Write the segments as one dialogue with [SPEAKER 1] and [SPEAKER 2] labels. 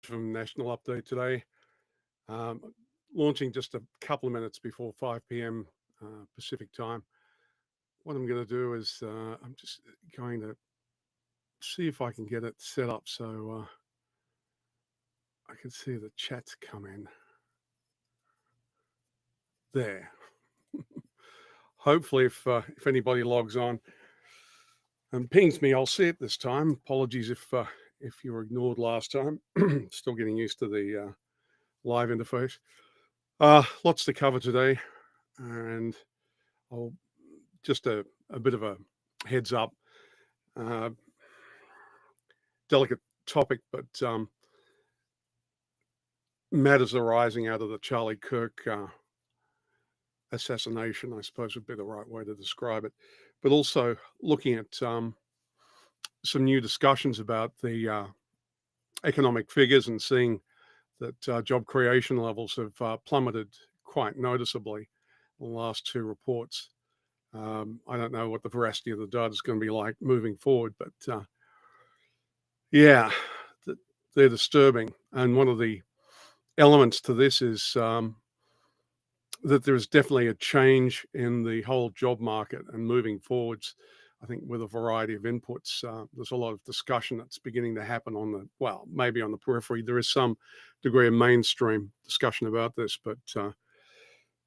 [SPEAKER 1] from National Update today. Um, Launching just a couple of minutes before 5 p.m. Pacific time. What I'm going to do is I'm just going to see if I can get it set up so I can see the chats come in. There. Hopefully, if anybody logs on and pings me, I'll see it this time. Apologies if you were ignored last time. Still getting used to the live interface. Lots to cover today, and I'll just a bit of a heads up. Uh, Delicate topic, but matters arising out of the Charlie Kirk assassination, I suppose would be the right way to describe it. But also looking at some new discussions about the economic figures and seeing that job creation levels have plummeted quite noticeably in the last two reports. I don't know what the veracity of the data is going to be like moving forward, but yeah, they're disturbing. And one of the elements to this is that there's definitely a change in the whole job market and moving forwards. I think with a variety of inputs, there's a lot of discussion that's beginning to happen maybe on the periphery. There is some degree of mainstream discussion about this, but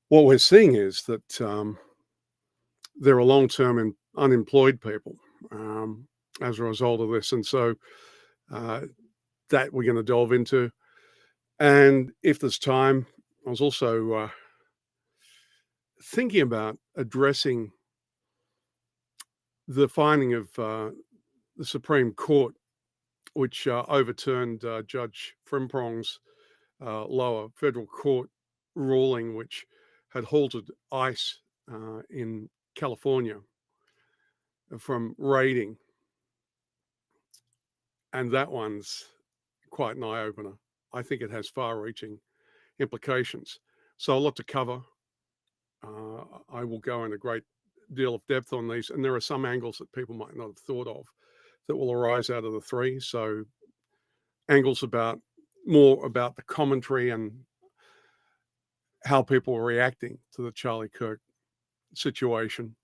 [SPEAKER 1] what we're seeing is that there are long-term and unemployed people as a result of this. And so that we're going to delve into. And if there's time, I was also thinking about addressing the finding of the Supreme Court, which overturned Judge Frimprong's lower federal court ruling, which had halted ICE in California from raiding. And that one's quite an eye-opener. I think it has far-reaching implications. So a lot to cover. I will go in a great deal of depth on these, and there are some angles that people might not have thought of that will arise out of the three. So angles more about the commentary and how people are reacting to the Charlie Kirk situation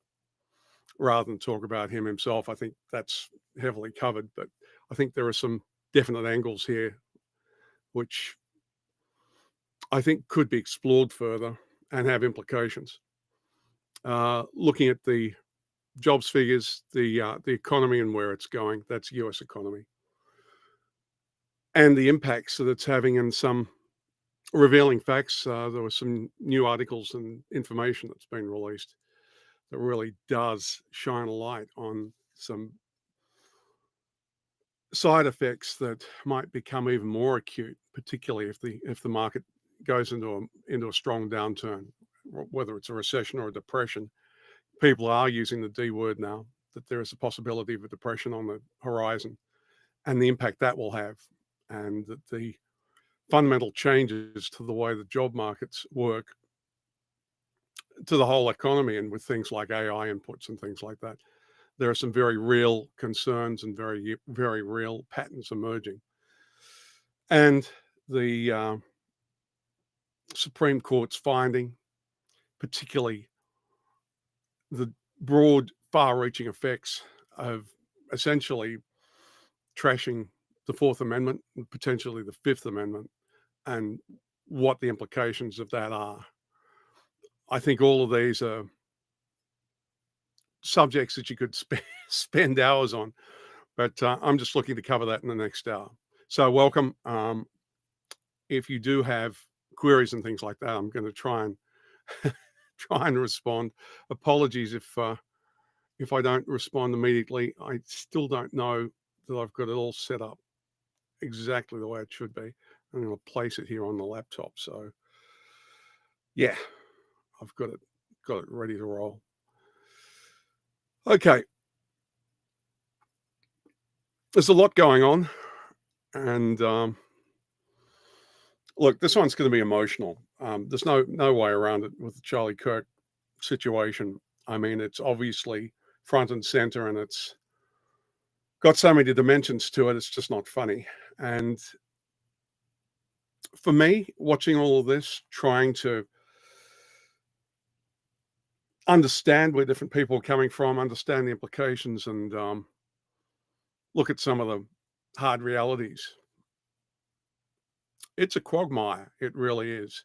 [SPEAKER 1] rather than talk about him himself. I think that's heavily covered, but I think there are some definite angles here which I think could be explored further and have implications. Looking at the jobs figures, the economy and where it's going, that's US economy, and the impacts that it's having, and some revealing facts. There were some new articles and information that's been released that really does shine a light on some side effects that might become even more acute, particularly if the market goes into a strong downturn, whether it's a recession or a depression. People are using the D word now, that there is a possibility of a depression on the horizon and the impact that will have, and that the fundamental changes to the way the job markets work, to the whole economy, and with things like AI inputs and things like that, there are some very real concerns and very, very real patterns emerging. And the Supreme Court's finding, particularly the broad, far-reaching effects of essentially trashing the Fourth Amendment and potentially the Fifth Amendment, and what the implications of that are. I think all of these are subjects that you could spend hours on, but I'm just looking to cover that in the next hour. So welcome. If you do have queries and things like that, I'm going to try and respond. Apologies if I don't respond immediately. I still don't know that I've got it all set up exactly the way it should be. I'm going to place it here on the laptop. So yeah, I've got it ready to roll. Okay. There's a lot going on, and look, this one's going to be emotional. There's no way around it with the Charlie Kirk situation. I mean, it's obviously front and center, and it's got so many dimensions to it. It's just not funny. And For me, watching all of this, trying to understand where different people are coming from, understand the implications, and look at some of the hard realities. It's a quagmire. It really is.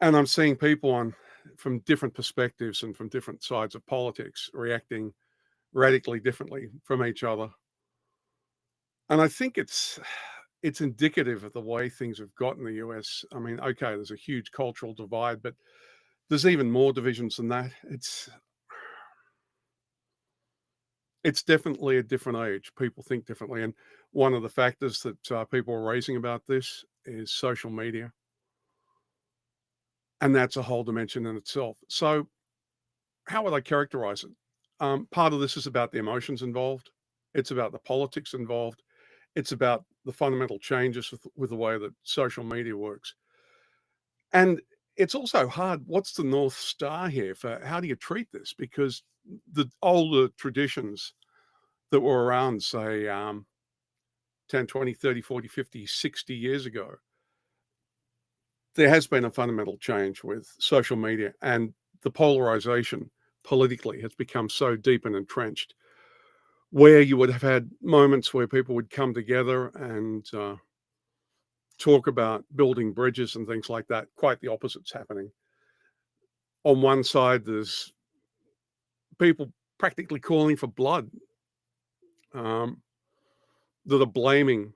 [SPEAKER 1] And I'm seeing people from different perspectives and from different sides of politics reacting radically differently from each other. And I think it's indicative of the way things have got in the US. I mean, okay, there's a huge cultural divide, but there's even more divisions than that. It's definitely a different age. People think differently, and one of the factors that people are raising about this is social media, and that's a whole dimension in itself. So, how would I characterize it? Part of this is about the emotions involved. It's about the politics involved. It's about the fundamental changes with the way that social media works. And it's also hard. What's the North Star here for how do you treat this? Because the older traditions that were around, say, 10, 20, 30, 40, 50, 60 years ago, there has been a fundamental change with social media, and the polarization politically has become so deep and entrenched, where you would have had moments where people would come together and talk about building bridges and things like that. Quite the opposite's happening. On one side, there's people practically calling for blood, um, that are blaming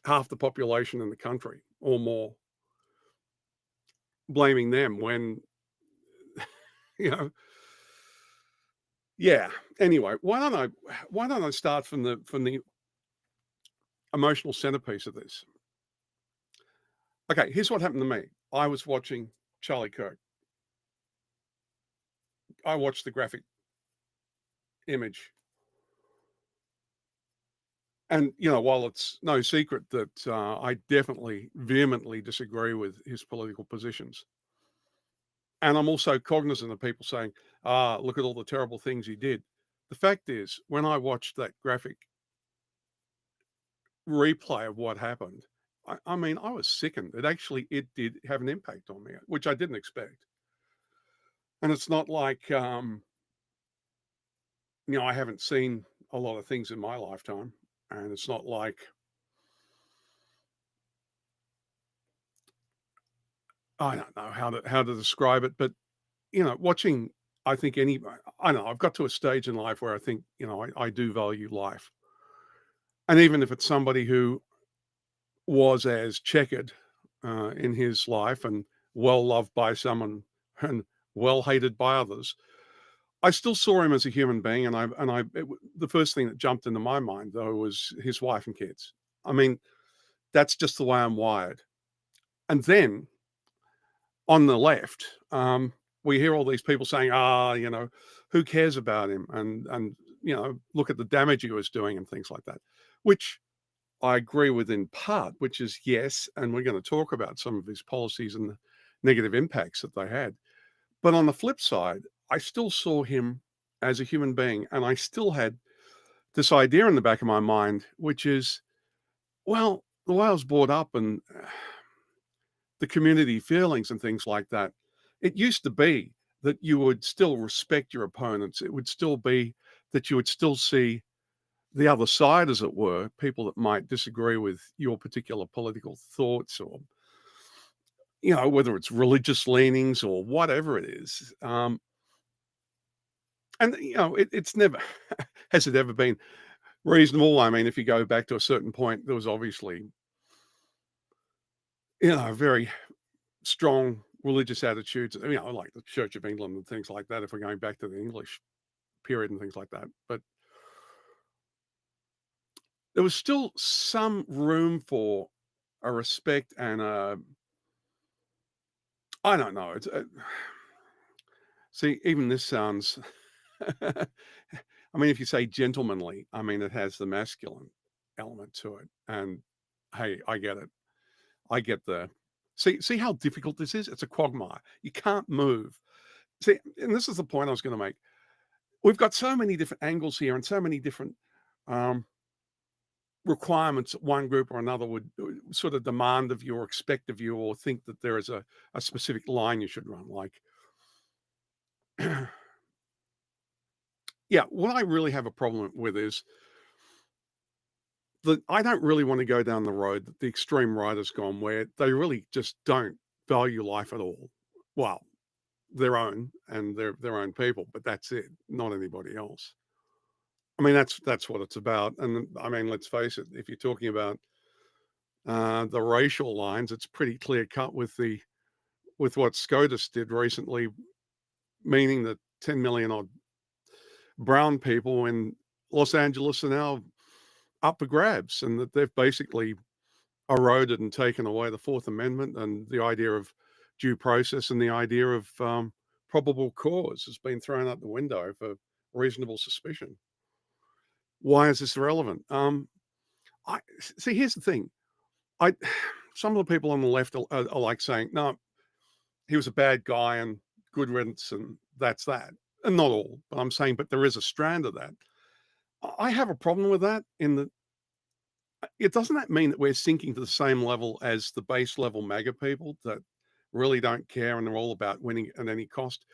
[SPEAKER 1] half the population in the country or more, blaming them when, you know, yeah. Anyway, why don't I start from the emotional centerpiece of this? Okay, here's what happened to me. I was watching Charlie Kirk. I watched the graphic image. And, while it's no secret that I definitely vehemently disagree with his political positions. And I'm also cognizant of people saying, look at all the terrible things he did. The fact is, when I watched that graphic replay of what happened, I mean, I was sickened. It did have an impact on me, which I didn't expect. And it's not like, I haven't seen a lot of things in my lifetime. And it's not like, I don't know how to describe it, but, watching, I think I don't know, I've got to a stage in life where I think, I do value life. And even if it's somebody who was as checkered in his life and well loved by someone and well hated by others, I still saw him as a human being. The first thing that jumped into my mind though was his wife and kids. I mean, that's just the way I'm wired. And then on the left, we hear all these people saying, who cares about him? And look at the damage he was doing and things like that, which I agree with in part, which is yes, and we're going to talk about some of his policies and the negative impacts that they had. But on the flip side, I still saw him as a human being, and I still had this idea in the back of my mind, which is, well, the way I was brought up and the community feelings and things like that, it used to be that you would still respect your opponents. It would still be that you would still see the other side, as it were, people that might disagree with your particular political thoughts or, whether it's religious leanings or whatever it is. And, it's never, has it ever been reasonable? I mean, if you go back to a certain point, there was obviously, very strong religious attitudes, like the Church of England and things like that, if we're going back to the English period and things like that. But there was still some room for a respect and I don't know. See, even this sounds, I mean, if you say gentlemanly, I mean, it has the masculine element to it. And hey, I get it. I get see how difficult this is? It's a quagmire. You can't move. See, and this is the point I was going to make. We've got so many different angles here and so many different, um, requirements that one group or another would sort of demand of you or expect of you, or think that there is a specific line you should run. Like, yeah, what I really have a problem with is that I don't really want to go down the road that the extreme right has gone, where they really just don't value life at all. Well, their own and their own people, but that's it, not anybody else. I mean, that's what it's about. And I mean, let's face it, if you're talking about the racial lines, it's pretty clear cut with what SCOTUS did recently, meaning that 10 million odd brown people in Los Angeles are now up for grabs, and that they've basically eroded and taken away the Fourth Amendment and the idea of due process, and the idea of probable cause has been thrown out the window for reasonable suspicion. Why is this relevant? I see. Here's the thing. I Some of the people on the left are like saying, "No, he was a bad guy and good riddance, and that's that." And not all, but I'm saying, but there is a strand of that. I have a problem with that. In that, it doesn't that mean that we're sinking to the same level as the base level MAGA people that really don't care and they're all about winning at any cost?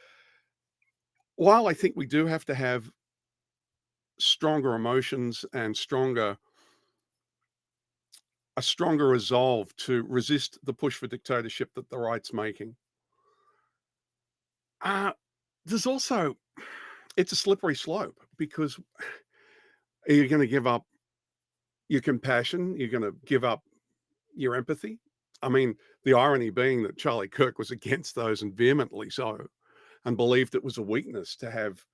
[SPEAKER 1] While I think we do have to have stronger emotions and a stronger resolve to resist the push for dictatorship that the right's making, uh, there's also, it's a slippery slope, because are you going to give up your compassion? You're going to give up your empathy? I mean, the irony being that Charlie Kirk was against those, and vehemently so, and believed it was a weakness to have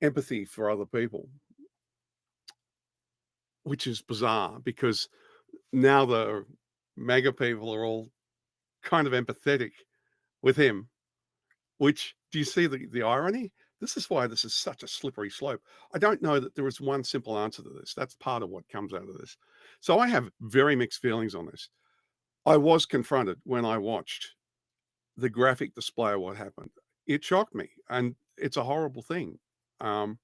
[SPEAKER 1] empathy for other people, which is bizarre, because now the MAGA people are all kind of empathetic with him. Which, do you see the irony? This is why this is such a slippery slope. I don't know that there is one simple answer to this. That's part of what comes out of this. So I have very mixed feelings on this. I was confronted when I watched the graphic display of what happened. It shocked me, and it's a horrible thing. Um,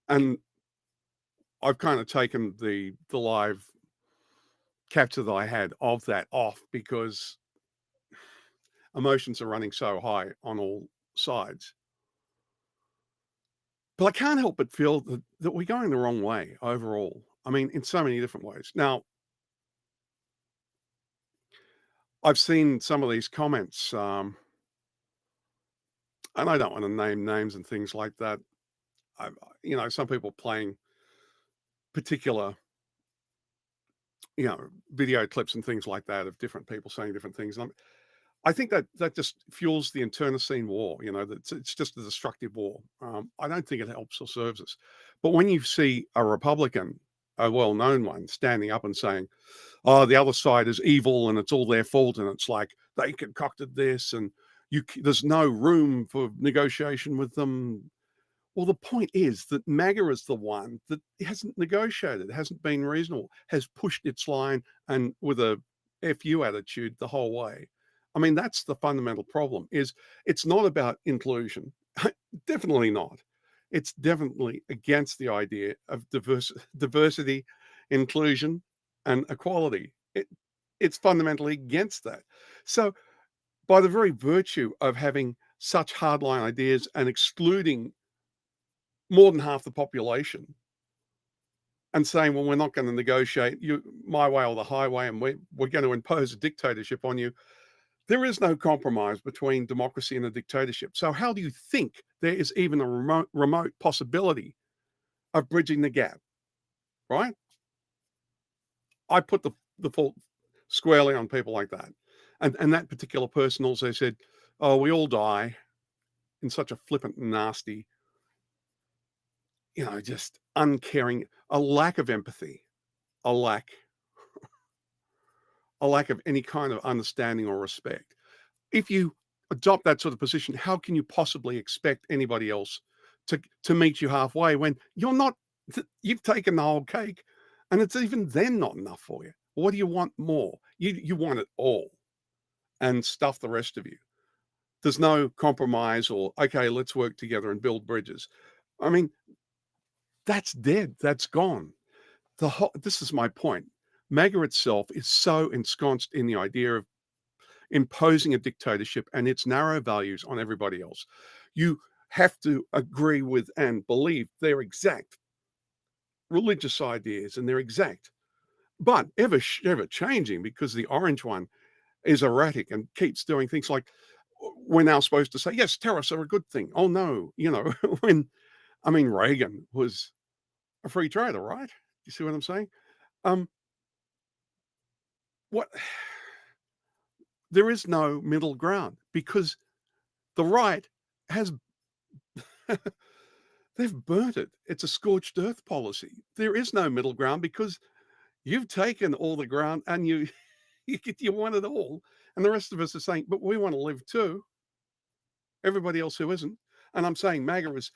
[SPEAKER 1] and I've kind of taken the live capture that I had of that off, because emotions are running so high on all sides. But I can't help but feel that we're going the wrong way overall. I mean, in so many different ways. Now, I've seen some of these comments, and I don't want to name names and things like that. Some people playing particular, video clips and things like that of different people saying different things. And I think that just fuels the internecine war. It's just a destructive war. I don't think it helps or serves us. But when you see a Republican, a well-known one, standing up and saying, "Oh, the other side is evil and it's all their fault, and it's like they concocted this, and there's no room for negotiation with them." Well, the point is that MAGA is the one that hasn't negotiated, hasn't been reasonable, has pushed its line, and with a FU attitude the whole way. I mean, that's the fundamental problem. Is it's not about inclusion. Definitely not. It's definitely against the idea of diversity, inclusion, and equality. It's fundamentally against that. So, by the very virtue of having such hardline ideas and excluding more than half the population, and saying, "Well, we're not going to negotiate my way or the highway, and we're going to impose a dictatorship on you," there is no compromise between democracy and a dictatorship. So how do you think there is even a remote possibility of bridging the gap, right? I put the fault squarely on people like that. And that particular person also said, "Oh, we all die," in such a flippant, nasty, just uncaring, a lack of empathy, a lack of any kind of understanding or respect. If you adopt that sort of position, how can you possibly expect anybody else to meet you halfway, when you're not? You've taken the whole cake, and it's even then not enough for you. What do you want more? You want it all, and stuff the rest of you. There's no compromise, or, okay, let's work together and build bridges. I mean, that's dead. That's gone. this is my point. MAGA itself is so ensconced in the idea of imposing a dictatorship and its narrow values on everybody else. You have to agree with and believe their exact religious ideas and their exact, but ever changing, because the orange one is erratic and keeps doing things like, we're now supposed to say, yes, tariffs are a good thing. Oh no, when, Reagan was a free trader, right? You see what I'm saying? Um, what There is no middle ground, because the right has they've burnt it. It's a scorched earth policy. There is no middle ground, because you've taken all the ground and you you want it all. And the rest of us are saying, but we want to live too. Everybody else who isn't. And I'm saying MAGA is,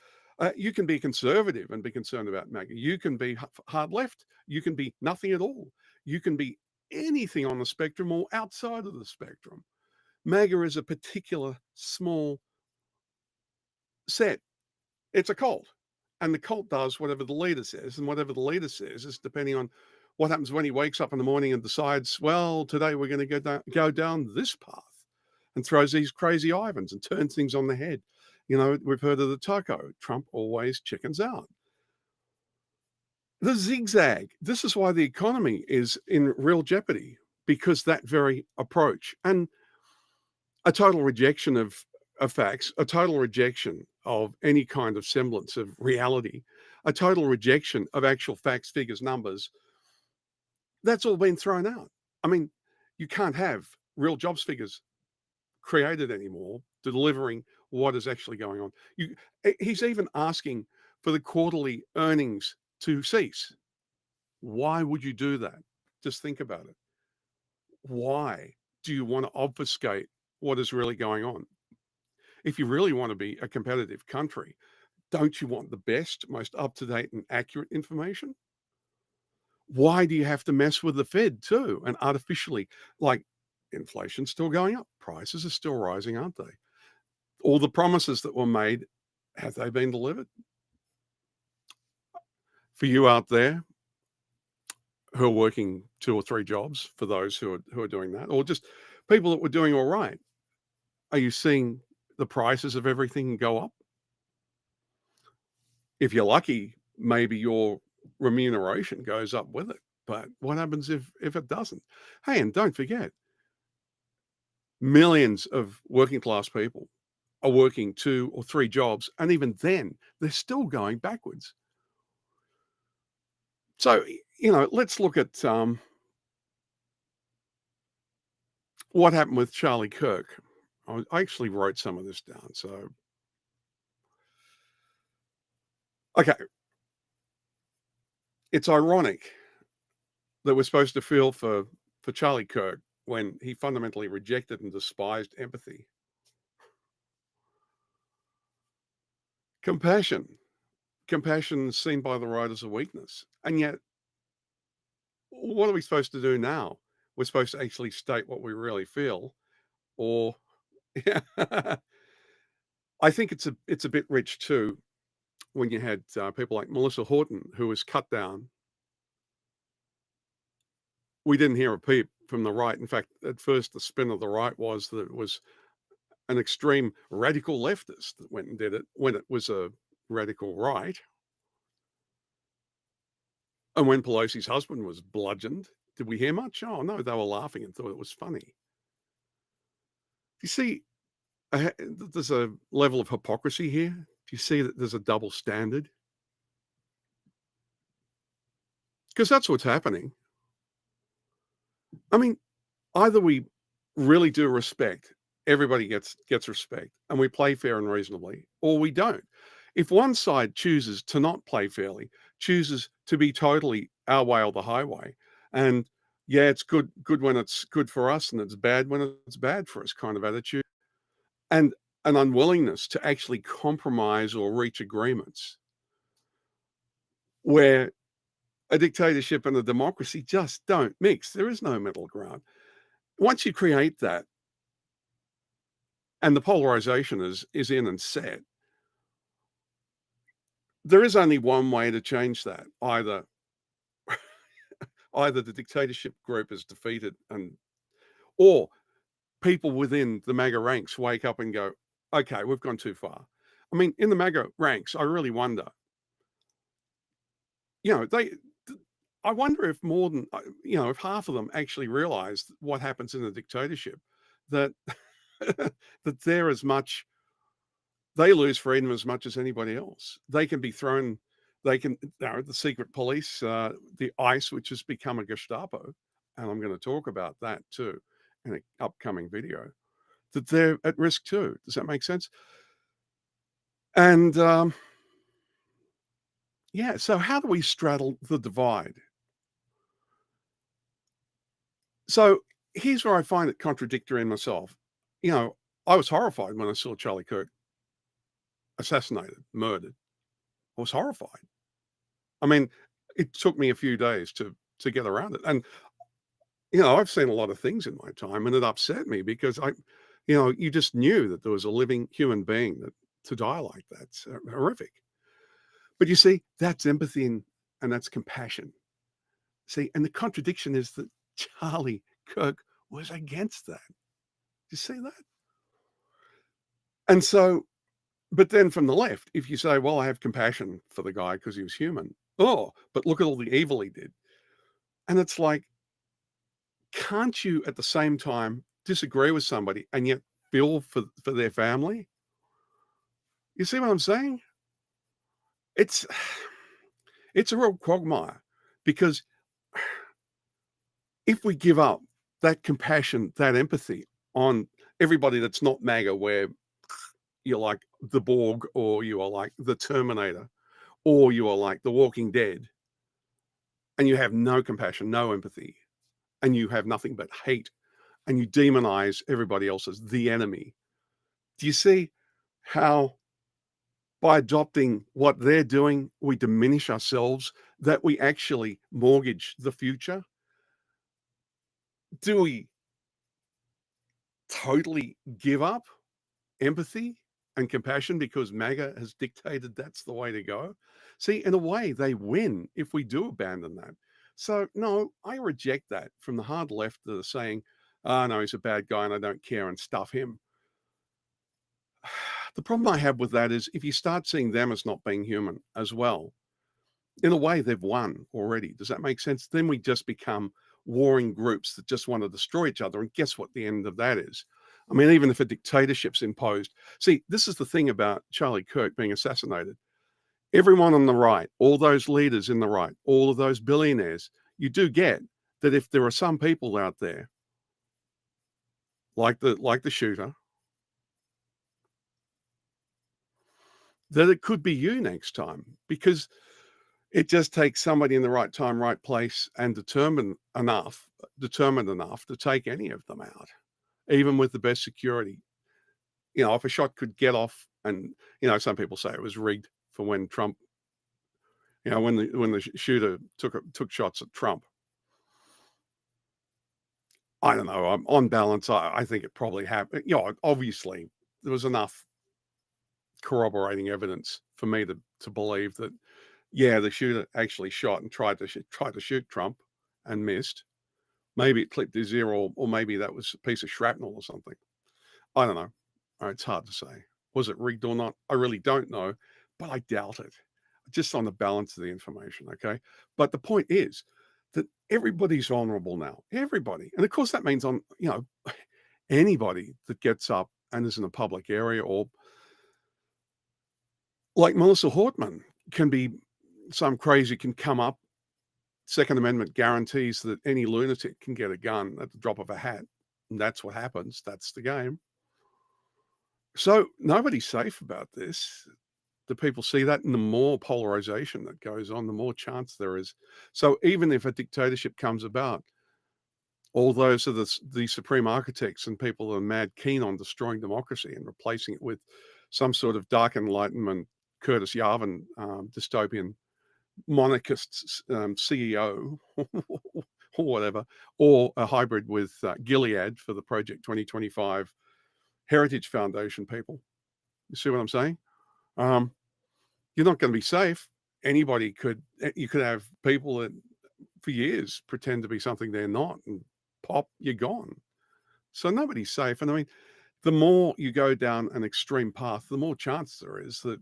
[SPEAKER 1] you can be conservative and be concerned about MAGA. You can be hard left. You can be nothing at all. You can be anything on the spectrum or outside of the spectrum. MAGA is a particular small set. It's a cult. And the cult does whatever the leader says. And whatever the leader says is depending on what happens when he wakes up in the morning and decides, well, today we're going to go down this path, and throws these crazy Ivans and turns things on the head. We've heard of the taco. Trump always chickens out. The zigzag. This is why the economy is in real jeopardy, because that very approach, and a total rejection of facts, a total rejection of any kind of semblance of reality, a total rejection of actual facts, figures, numbers, that's all been thrown out. You can't have real jobs figures created anymore delivering what is actually going on. He's even asking for the quarterly earnings to cease. Why would you do that? Just think about it. Why do you want to obfuscate what is really going on? If you really want to be a competitive country, don't you want the best, most up-to-date and accurate information? Why do you have to mess with the Fed too? And artificially, like, inflation's still going up. Prices are still rising, aren't they? All the promises that were made, have they been delivered? For you out there who are working 2 or 3 jobs, for those who are doing that, or just people that were doing all right, are you seeing the prices of everything go up? If you're lucky, maybe your remuneration goes up with it. But what happens if it doesn't? Hey, and don't forget, millions of working class people are working 2 or 3 jobs, and even then, they're still going backwards. So, let's look at what happened with Charlie Kirk. I actually wrote some of this down. So, okay, it's ironic that we're supposed to feel for Charlie Kirk when he fundamentally rejected and despised empathy. Compassion seen by the right as a weakness. And yet, what are we supposed to do now? We're supposed to actually state what we really feel, or yeah. I think it's a bit rich too when you had people like Melissa Horton, who was cut down. We didn't hear a peep from the right. In fact, at first, the spin of the right was that it was an extreme radical leftist that went and did it, when it was a radical right. And when Pelosi's husband was bludgeoned, did we hear much? Oh, no, they were laughing and thought it was funny. You see, there's a level of hypocrisy here. Do you see that there's a double standard? Because that's what's happening. Either we really do respect, everybody gets respect, and we play fair and reasonably, or we don't. If one side chooses to not play fairly, chooses to be totally our way or the highway, and yeah, it's good when it's good for us, and it's bad when it's bad for us kind of attitude, and an unwillingness to actually compromise or reach agreements, where a dictatorship and a democracy just don't mix. There is no middle ground. Once you create that, and the polarization is in and set, there is only one way to change that. Either either the dictatorship group is defeated or people within the MAGA ranks wake up and go, okay, we've gone too far. I mean, in the MAGA ranks, I really wonder, you know, I wonder if more than, if half of them actually realize what happens in a dictatorship, that, that they're as much, they lose freedom as much as anybody else. They can be thrown, the secret police, the ICE, which has become a Gestapo, and I'm going to talk about that too in an upcoming video, that they're at risk too. Does that make sense? And yeah, so how do we straddle the divide? So here's where I find it contradictory in myself. I was horrified when I saw Charlie Kirk assassinated, murdered. I was horrified. I mean, it took me a few days to get around it. And I've seen a lot of things in my time, and it upset me because you just knew that there was a living human being that to die like that's horrific. But you see, that's empathy and that's compassion. See, and the contradiction is that Charlie Kirk was against that. You see that? And so, but then from the left, if you say, well, I have compassion for the guy because he was human. Oh, but look at all the evil he did. And it's like, can't you at the same time disagree with somebody and yet feel for their family? You see what I'm saying? It's a real quagmire, because if we give up that compassion, that empathy on everybody that's not MAGA, where you're like the Borg, or you are like the Terminator, or you are like the Walking Dead, and you have no compassion, no empathy, and you have nothing but hate, and you demonize everybody else as the enemy. Do you see how by adopting what they're doing, we diminish ourselves, that we actually mortgage the future? Do we totally give up empathy and compassion because MAGA has dictated that's the way to go? See, in a way, they win if we do abandon that. So, no, I reject that from the hard left that are saying, oh, no, he's a bad guy and I don't care, and stuff him. The problem I have with that is if you start seeing them as not being human as well, in a way, they've won already. Does that make sense? Then we just become warring groups that just want to destroy each other. And guess what the end of that is? I mean, even if a dictatorship's imposed. See, this is the thing about Charlie Kirk being assassinated. Everyone on the right, all those leaders in the right, all of those billionaires, you do get that if there are some people out there, like the shooter, that it could be you next time, because it just takes somebody in the right time, right place, and determined enough to take any of them out, even with the best security. If a shot could get off, and some people say it was rigged for when Trump, when the shooter took shots at Trump. I don't know. On balance, I think it probably happened. Obviously there was enough corroborating evidence for me to believe that, yeah, the shooter actually shot and tried to shoot Trump and missed. Maybe it clipped his ear, or maybe that was a piece of shrapnel or something. I don't know. It's hard to say. Was it rigged or not? I really don't know, but I doubt it, just on the balance of the information, okay? But the point is that everybody's vulnerable now. Everybody. And of course that means anybody that gets up and is in a public area, or like Melissa Hortman, some crazy can come up. Second Amendment guarantees that any lunatic can get a gun at the drop of a hat. And that's what happens. That's the game. So nobody's safe about this. The people see that, and the more polarization that goes on, the more chance there is. So even if a dictatorship comes about, all those are the supreme architects and people that are mad keen on destroying democracy and replacing it with some sort of dark enlightenment, Curtis Yarvin dystopian monarchist CEO or whatever, or a hybrid with Gilead for the Project 2025 Heritage Foundation people. You see what I'm saying? You're not going to be safe. You could have people that for years pretend to be something they're not, and pop, you're gone. So nobody's safe. And I mean, the more you go down an extreme path, the more chance there is that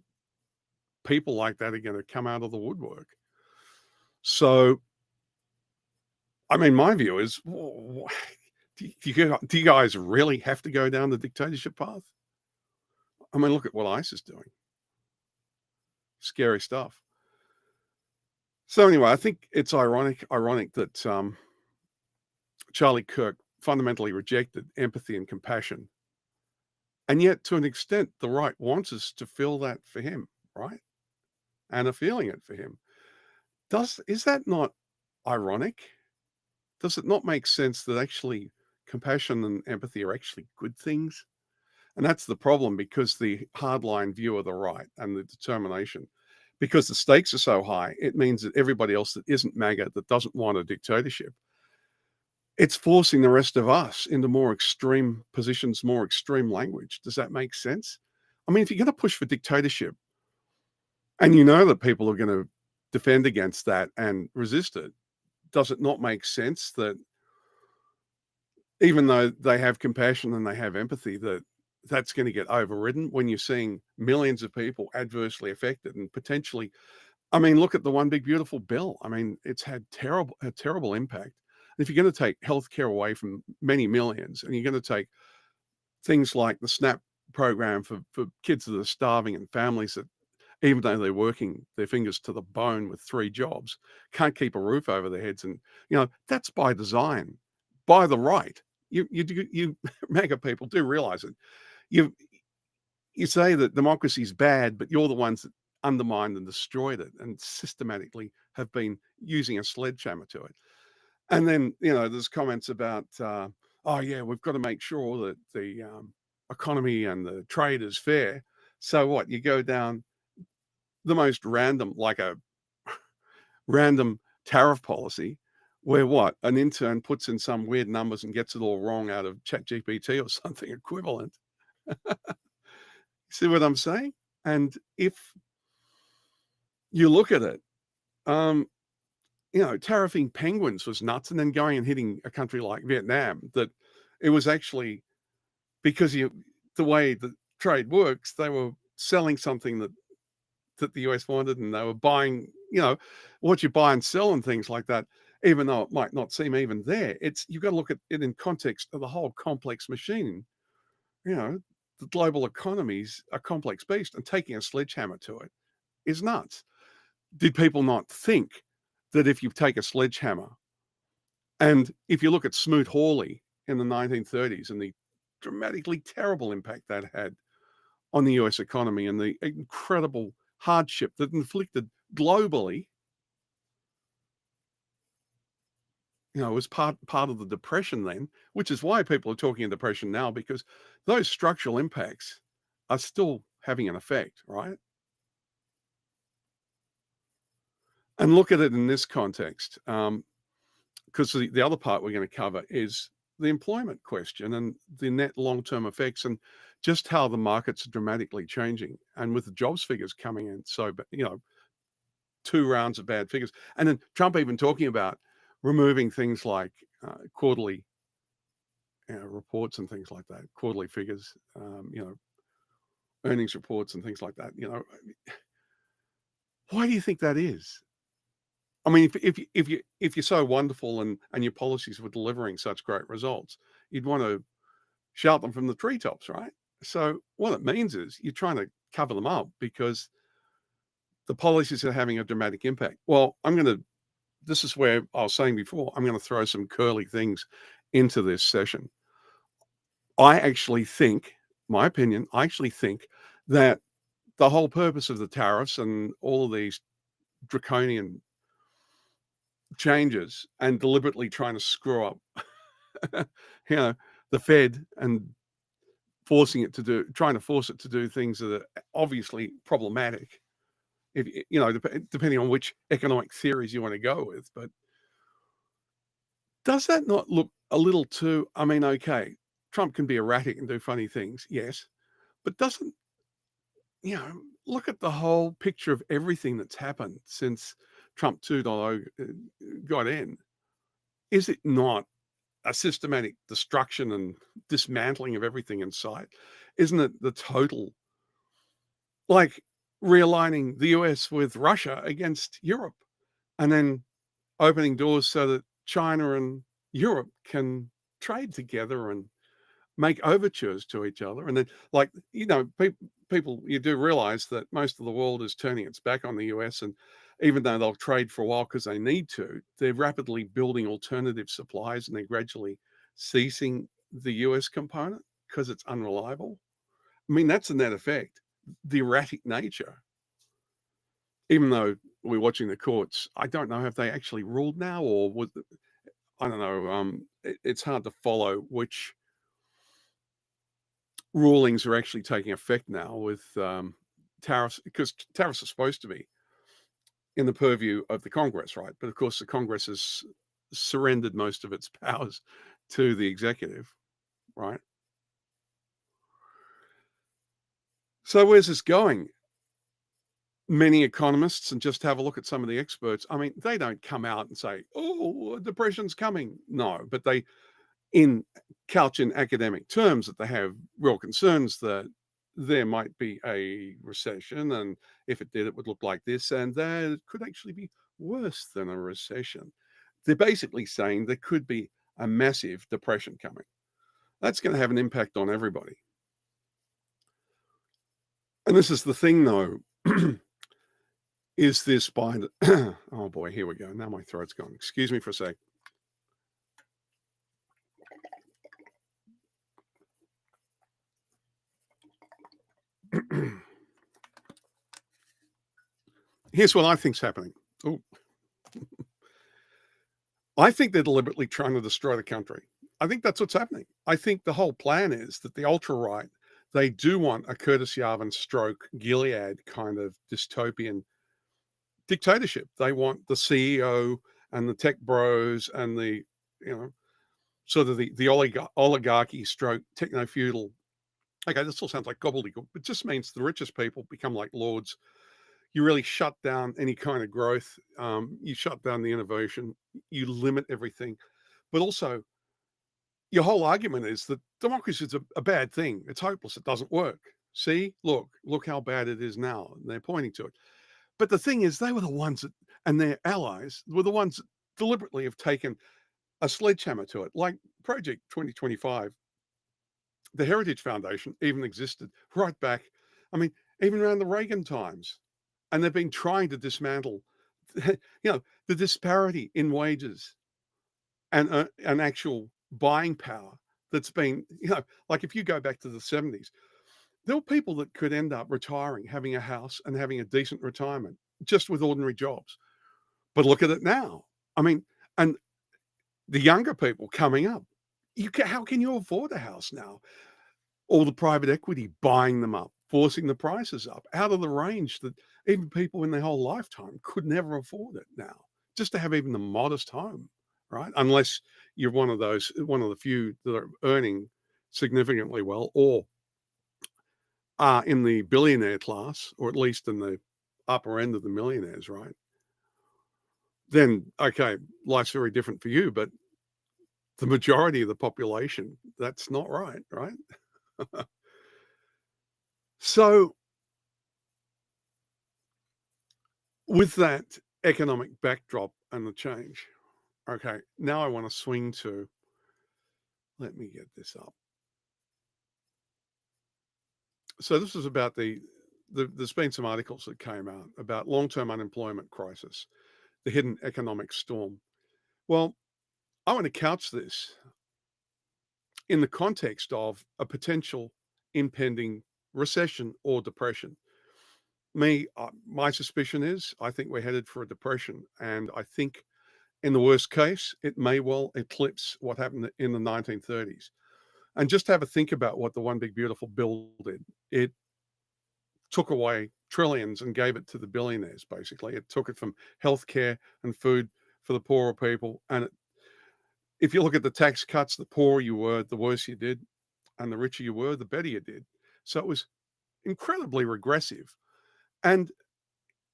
[SPEAKER 1] people like that are going to come out of the woodwork. So, I mean, my view is, do you guys really have to go down the dictatorship path? I mean, look at what ICE is doing. Scary stuff. So anyway, I think it's ironic that Charlie Kirk fundamentally rejected empathy and compassion. And yet, to an extent, the right wants us to feel that for him, right? And are feeling it for him. Is that not ironic? Does it not make sense that actually compassion and empathy are actually good things? And that's the problem, because the hardline view of the right and the determination, because the stakes are so high, it means that everybody else that isn't MAGA, that doesn't want a dictatorship, it's forcing the rest of us into more extreme positions, more extreme language. Does that make sense? I mean, if you're going to push for dictatorship and you know that people are going to defend against that and resist it, does it not make sense that even though they have compassion and they have empathy, that's going to get overridden when you're seeing millions of people adversely affected and potentially, I mean, look at the One Big Beautiful Bill. I mean, it's had a terrible impact. And if you're going to take healthcare away from many millions, and you're going to take things like the SNAP program for kids that are starving and families that, even though they're working their fingers to the bone with 3 jobs, can't keep a roof over their heads. And, that's by design, by the right. You MAGA people do realize it. You say that democracy is bad, but you're the ones that undermined and destroyed it and systematically have been using a sledgehammer to it. And then, there's comments about, oh, yeah, we've got to make sure that the economy and the trade is fair. So what? You go down the most random, like a random tariff policy where what? An intern puts in some weird numbers and gets it all wrong out of ChatGPT or something equivalent. See what I'm saying? And if you look at it, tariffing penguins was nuts, and then going and hitting a country like Vietnam, that it was actually because the way the trade works, they were selling something that the US wanted, and they were buying, what you buy and sell and things like that, even though it might not seem even there. You've got to look at it in context of the whole complex machine. The global economy's a complex beast, and taking a sledgehammer to it is nuts. Did people not think that if you take a sledgehammer, and if you look at Smoot-Hawley in the 1930s and the dramatically terrible impact that had on the US economy and the incredible hardship that inflicted globally, it was part of the depression then, which is why people are talking depression now, because those structural impacts are still having an effect, right? And look at it in this context, because the other part we're going to cover is the employment question and the net long-term effects, and just how the markets are dramatically changing. And with the jobs figures coming in, so 2 rounds of bad figures, and then Trump even talking about removing things like quarterly reports and things like that, quarterly figures, earnings reports and things like that. Why do you think that is? I mean, if you're so wonderful and your policies were delivering such great results, you'd want to shout them from the treetops, right? So what it means is you're trying to cover them up because the policies are having a dramatic impact. Well, this is where I was saying before, I'm going to throw some curly things into this session. I actually think that the whole purpose of the tariffs and all of these draconian changes and deliberately trying to screw up, the Fed, and trying to force it to do things that are obviously problematic, if depending on which economic theories you want to go with. But does that not look a little too, I mean, okay, Trump can be erratic and do funny things, yes, but look at the whole picture of everything that's happened since Trump 2.0 got in, is it not a systematic destruction and dismantling of everything in sight? Isn't it the total, like realigning the US with Russia against Europe and then opening doors so that China and Europe can trade together and make overtures to each other? And then, like, people, you do realize that most of the world is turning its back on the US. And even though they'll trade for a while because they need to, they're rapidly building alternative supplies and they're gradually ceasing the US component because it's unreliable. I mean, that's the net effect, the erratic nature. Even though we're watching the courts, I don't know if they actually ruled now or was, I don't know. It's hard to follow which rulings are actually taking effect now with tariffs, because tariffs are supposed to be in the purview of the Congress, right? But of course, the Congress has surrendered most of its powers to the executive, right? So where's this going? Many economists, and just have a look at some of the experts, I mean, they don't come out and say, oh, depression's coming. No, but they couch in academic terms that they have real concerns that there might be a recession, and if it did, it would look like this, and that it could actually be worse than a recession. They're basically saying there could be a massive depression coming. That's going to have an impact on everybody. And this is the thing, though. Is this by the oh boy, here we go. Now my throat's gone. Excuse me for a sec. Here's what I think's happening. Oh, I think they're deliberately trying to destroy the country. I think that's what's happening. I think the whole plan is that the ultra right, they do want a Curtis Yarvin stroke Gilead kind of dystopian dictatorship. They want the CEO and the tech bros and the, sort of the oligarchy stroke techno feudal. Okay, this all sounds like gobbledygook, but just means the richest people become like lords. You really shut down any kind of growth. You shut down the innovation. You limit everything. But also, your whole argument is that democracy is a bad thing. It's hopeless. It doesn't work. See, look how bad it is now. And they're pointing to it. But the thing is, they were the ones that, and their allies were the ones that deliberately have taken a sledgehammer to it. Like Project 2025, the Heritage Foundation even existed right back, I mean, even around the Reagan times. And they've been trying to dismantle, the disparity in wages and an actual buying power that's been, like if you go back to the 70s, there were people that could end up retiring, having a house and having a decent retirement just with ordinary jobs. But look at it now. I mean, and the younger people coming up, how can you afford a house now? All the private equity buying them up, forcing the prices up out of the range that even people in their whole lifetime could never afford it now, just to have even the modest home, right? Unless you're one of the few that are earning significantly well, or are in the billionaire class, or at least in the upper end of the millionaires, right? Then, okay, life's very different for you, but the majority of the population, that's not right, right? So, with that economic backdrop and the change, okay, now I want to swing to, let me get this up. So this is about there's been some articles that came out about long-term unemployment crisis, the hidden economic storm. Well, I want to couch this in the context of a potential impending recession or depression. My suspicion is I think we're headed for a depression, and I think in the worst case, it may well eclipse what happened in the 1930s. And just have a think about what the One Big Beautiful Bill did. It took away trillions and gave it to the billionaires, basically. It took it from healthcare and food for the poorer people. And if you look at the tax cuts, the poorer you were, the worse you did. And the richer you were, the better you did. So it was incredibly regressive. And,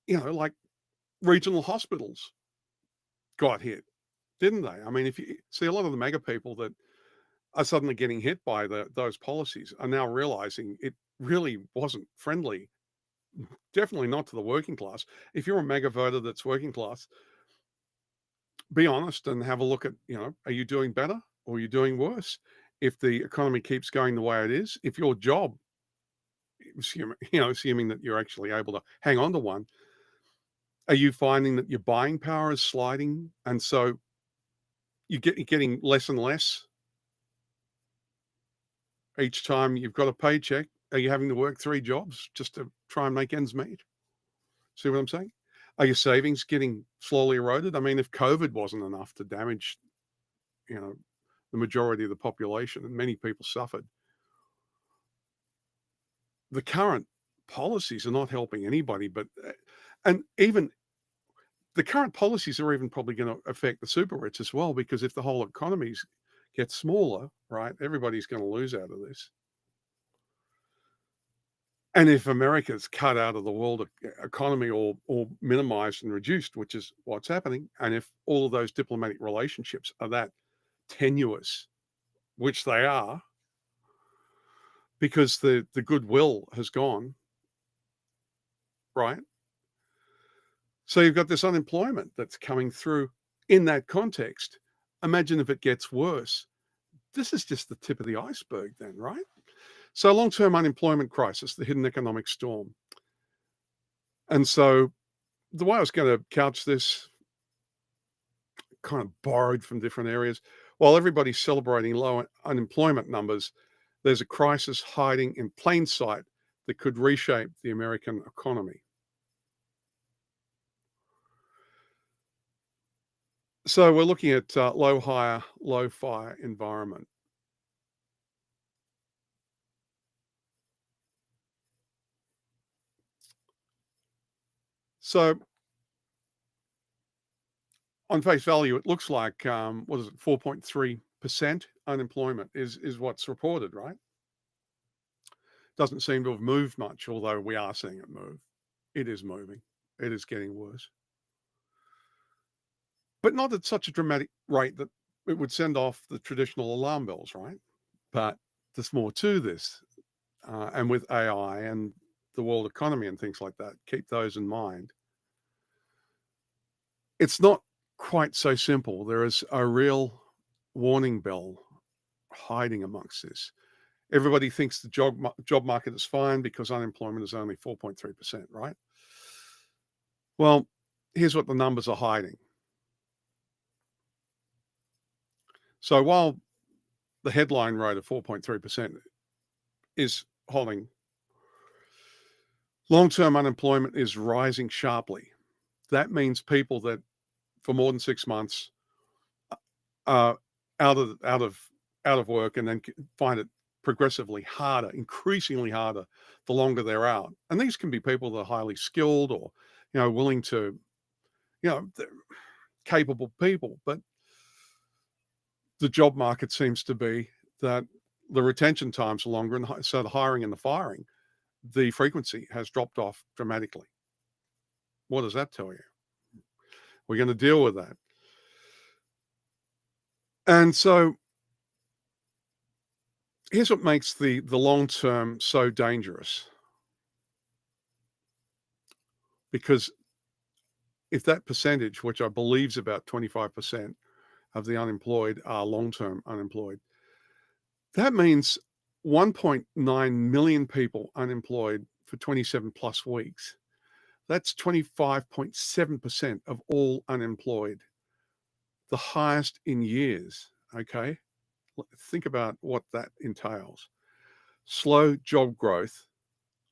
[SPEAKER 1] like regional hospitals got hit, didn't they? I mean, if you see a lot of the mega people that are suddenly getting hit by those policies are now realizing it really wasn't friendly, definitely not to the working class. If you're a mega voter that's working class, be honest and have a look at, are you doing better or are you doing worse? If the economy keeps going the way it is, if your job, assuming that you're actually able to hang on to one, are you finding that your buying power is sliding? And so you're getting less and less each time you've got a paycheck. Are you having to work 3 jobs just to try and make ends meet? See what I'm saying? Are your savings getting slowly eroded? I mean, if COVID wasn't enough to damage, the majority of the population, and many people suffered, the current policies are not helping anybody. And even the current policies are even probably going to affect the super rich as well, because if the whole economy gets smaller, right, everybody's going to lose out of this. And if America's cut out of the world economy or minimized and reduced, which is what's happening, and if all of those diplomatic relationships are that tenuous, which they are, because the goodwill has gone, right? So you've got this unemployment that's coming through in that context. Imagine if it gets worse. This is just the tip of the iceberg then, right? So long-term unemployment crisis, the hidden economic storm. And so the way I was going to couch this, kind of borrowed from different areas, while everybody's celebrating low unemployment numbers, there's a crisis hiding in plain sight that could reshape the American economy. So we're looking at low hire, low fire environment. So on face value, it looks like, 4.3% unemployment is what's reported, right? Doesn't seem to have moved much, although we are seeing it move. It is moving. It is getting worse. But not at such a dramatic rate that it would send off the traditional alarm bells, right? But there's more to this. And with AI and the world economy and things like that, keep those in mind. It's not quite so simple. There is a real warning bell hiding amongst this. Everybody thinks the job market is fine because unemployment is only 4.3%, right? Well, here's what the numbers are hiding. So while the headline rate of 4.3% is holding, long-term unemployment is rising sharply. That means people that for more than 6 months are out of work and then find it progressively harder, increasingly harder, the longer they're out. And these can be people that are highly skilled or, willing to, capable people. But the job market seems to be that the retention times are longer, and so the hiring and the firing, the frequency has dropped off dramatically. What does that tell you? We're going to deal with that. And so here's what makes the long term so dangerous. Because if that percentage, which I believe is about 25% of the unemployed, are long-term unemployed, that means 1.9 million people unemployed for 27 plus weeks. That's 25.7% of all unemployed, the highest in years, okay? Think about what that entails. Slow job growth,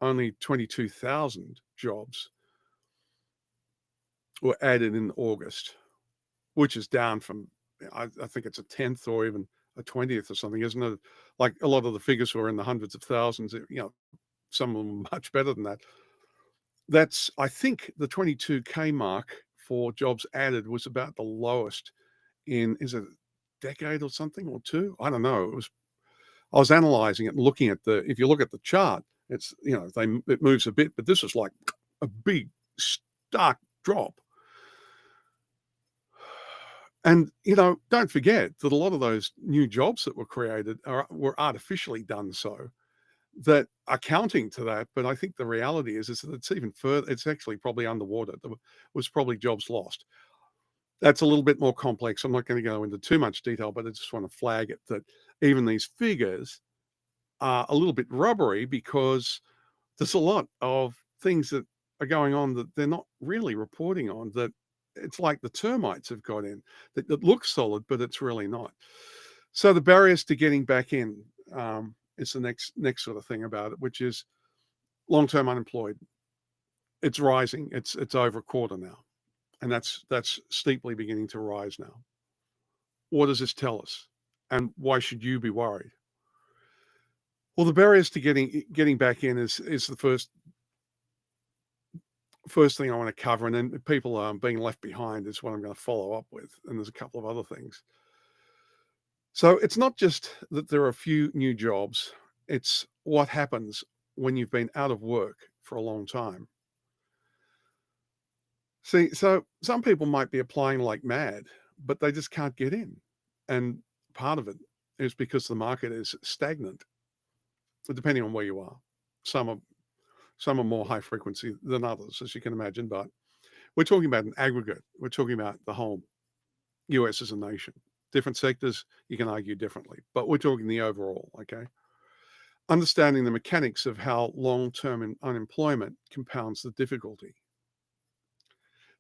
[SPEAKER 1] only 22,000 jobs were added in August, which is down from, I think it's a 10th or even a 20th or something, isn't it? Like a lot of the figures were in the hundreds of thousands, some of them much better than that. That's, I think the 22K mark for jobs added was about the lowest in, is it a decade or something, or 2? I don't know. I was analyzing it and looking at if you look at the chart, it's, it moves a bit, but this is like a big, stark drop. And, don't forget that a lot of those new jobs that were created were artificially done so that are counting to that. But I think the reality is that it's even further. It's actually probably underwater. There was probably jobs lost. That's a little bit more complex. I'm not going to go into too much detail, but I just want to flag it that even these figures are a little bit rubbery because there's a lot of things that are going on that they're not really reporting on, that it's like the termites have got in, that looks solid, but it's really not. So the barriers to getting back in is the next sort of thing about it, which is long-term unemployed. It's rising. It's over a quarter now, and that's steeply beginning to rise now. What does this tell us? And why should you be worried? Well, the barriers to getting back in is the first thing I want to cover, and then people being left behind is what I'm going to follow up with, and there's a couple of other things. So it's not just that there are a few new jobs, it's what happens when you've been out of work for a long time. See, so some people might be applying like mad, but they just can't get in. And part of it is because the market is stagnant, depending on where you are. Some are more high frequency than others, as you can imagine, but we're talking about an aggregate. We're talking about the whole US as a nation. Different sectors, you can argue differently, but we're talking the overall, okay? Understanding the mechanics of how long-term unemployment compounds the difficulty.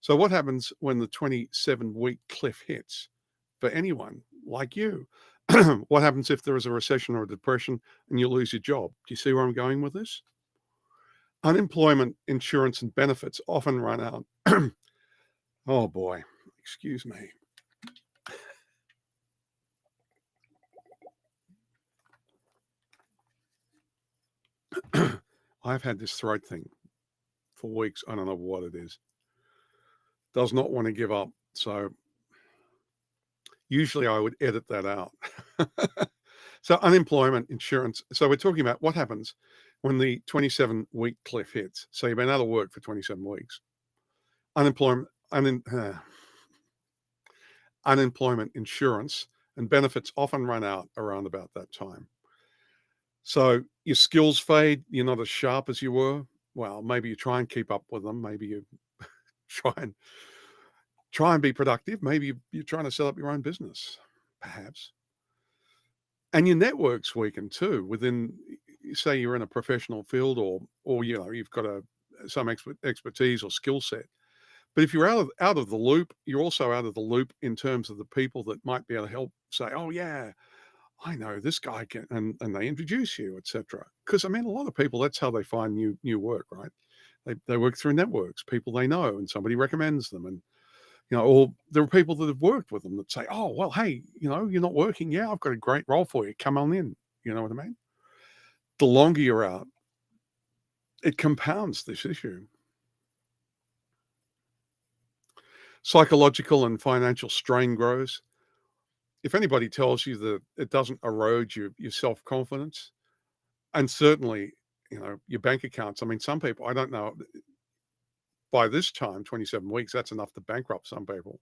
[SPEAKER 1] So what happens when the 27-week cliff hits for anyone like you? What happens if there is a recession or a depression and you lose your job? Do you see where I'm going with this? Unemployment insurance and benefits often run out. Oh boy, excuse me. I've had this throat thing for weeks. I don't know what it is. Does not want to give up. So usually I would edit that out. So unemployment insurance. So we're talking about what happens when the 27-week cliff hits. So you've been out of work for 27 weeks. Unemployment insurance and benefits often run out around about that time. So your skills fade. You're not as sharp as you were. Well, maybe you try and keep up with them. Maybe you try and be productive. Maybe you're trying to set up your own business, perhaps. And your network's weakened too. Within, say, you're in a professional field, or you've got some expertise or skill set. But if you're out of the loop, you're also out of the loop in terms of the people that might be able to help say, "Oh yeah, I know this guy can," and they introduce you, etc. Because I mean, a lot of people, that's how they find new work, right? They work through networks, people they know, and somebody recommends them, and or there are people that have worked with them that say, "Oh well, hey, you're not working. Yeah, I've got a great role for you. Come on in." You know what I mean? The longer you're out, it compounds this issue. Psychological and financial strain grows. If anybody tells you that it doesn't erode your self-confidence, and certainly, your bank accounts. I mean, some people, I don't know, by this time, 27 weeks, that's enough to bankrupt some people.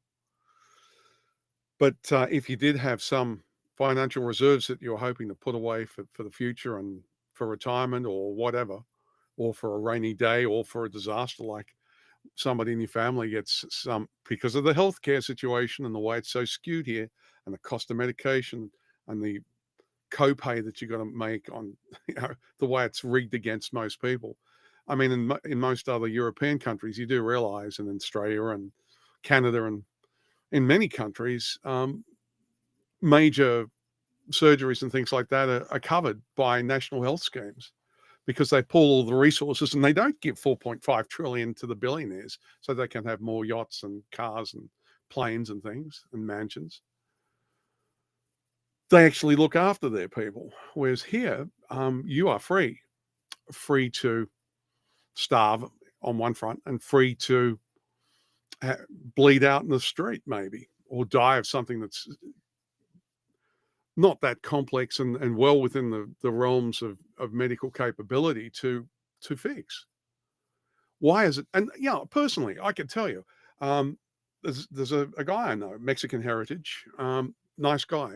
[SPEAKER 1] But if you did have some financial reserves that you're hoping to put away for the future and for retirement or whatever, or for a rainy day or for a disaster, like somebody in your family gets some, because of the healthcare situation and the way it's so skewed here, and the cost of medication and the copay that you got to make on, the way it's rigged against most people. I mean, in most other European countries, you do realize, and in Australia and Canada and in many countries, major surgeries and things like that are covered by national health schemes, because they pull all the resources and they don't give 4.5 trillion to the billionaires so they can have more yachts and cars and planes and things and mansions. They actually look after their people. Whereas here, you are free to starve on one front and free to bleed out in the street maybe, or die of something that's not that complex and well within the realms of medical capability to fix. Why is it? And personally, I can tell you, there's a guy I know, Mexican heritage, nice guy,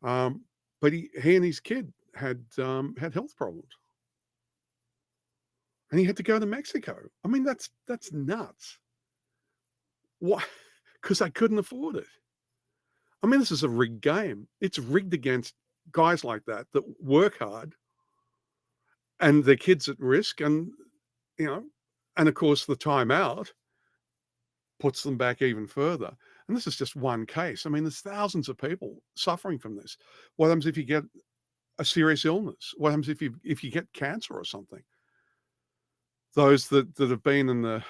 [SPEAKER 1] but he and his kid had health problems, and he had to go to Mexico. I mean, that's nuts. Why? Because they couldn't afford it. I mean, this is a rigged game. It's rigged against guys like that work hard and their kids at risk, and you know, and of course the timeout puts them back even further. And this is just one case. I mean, there's thousands of people suffering from this. What happens if you get a serious illness? What happens if you get cancer or something? Those that have been in the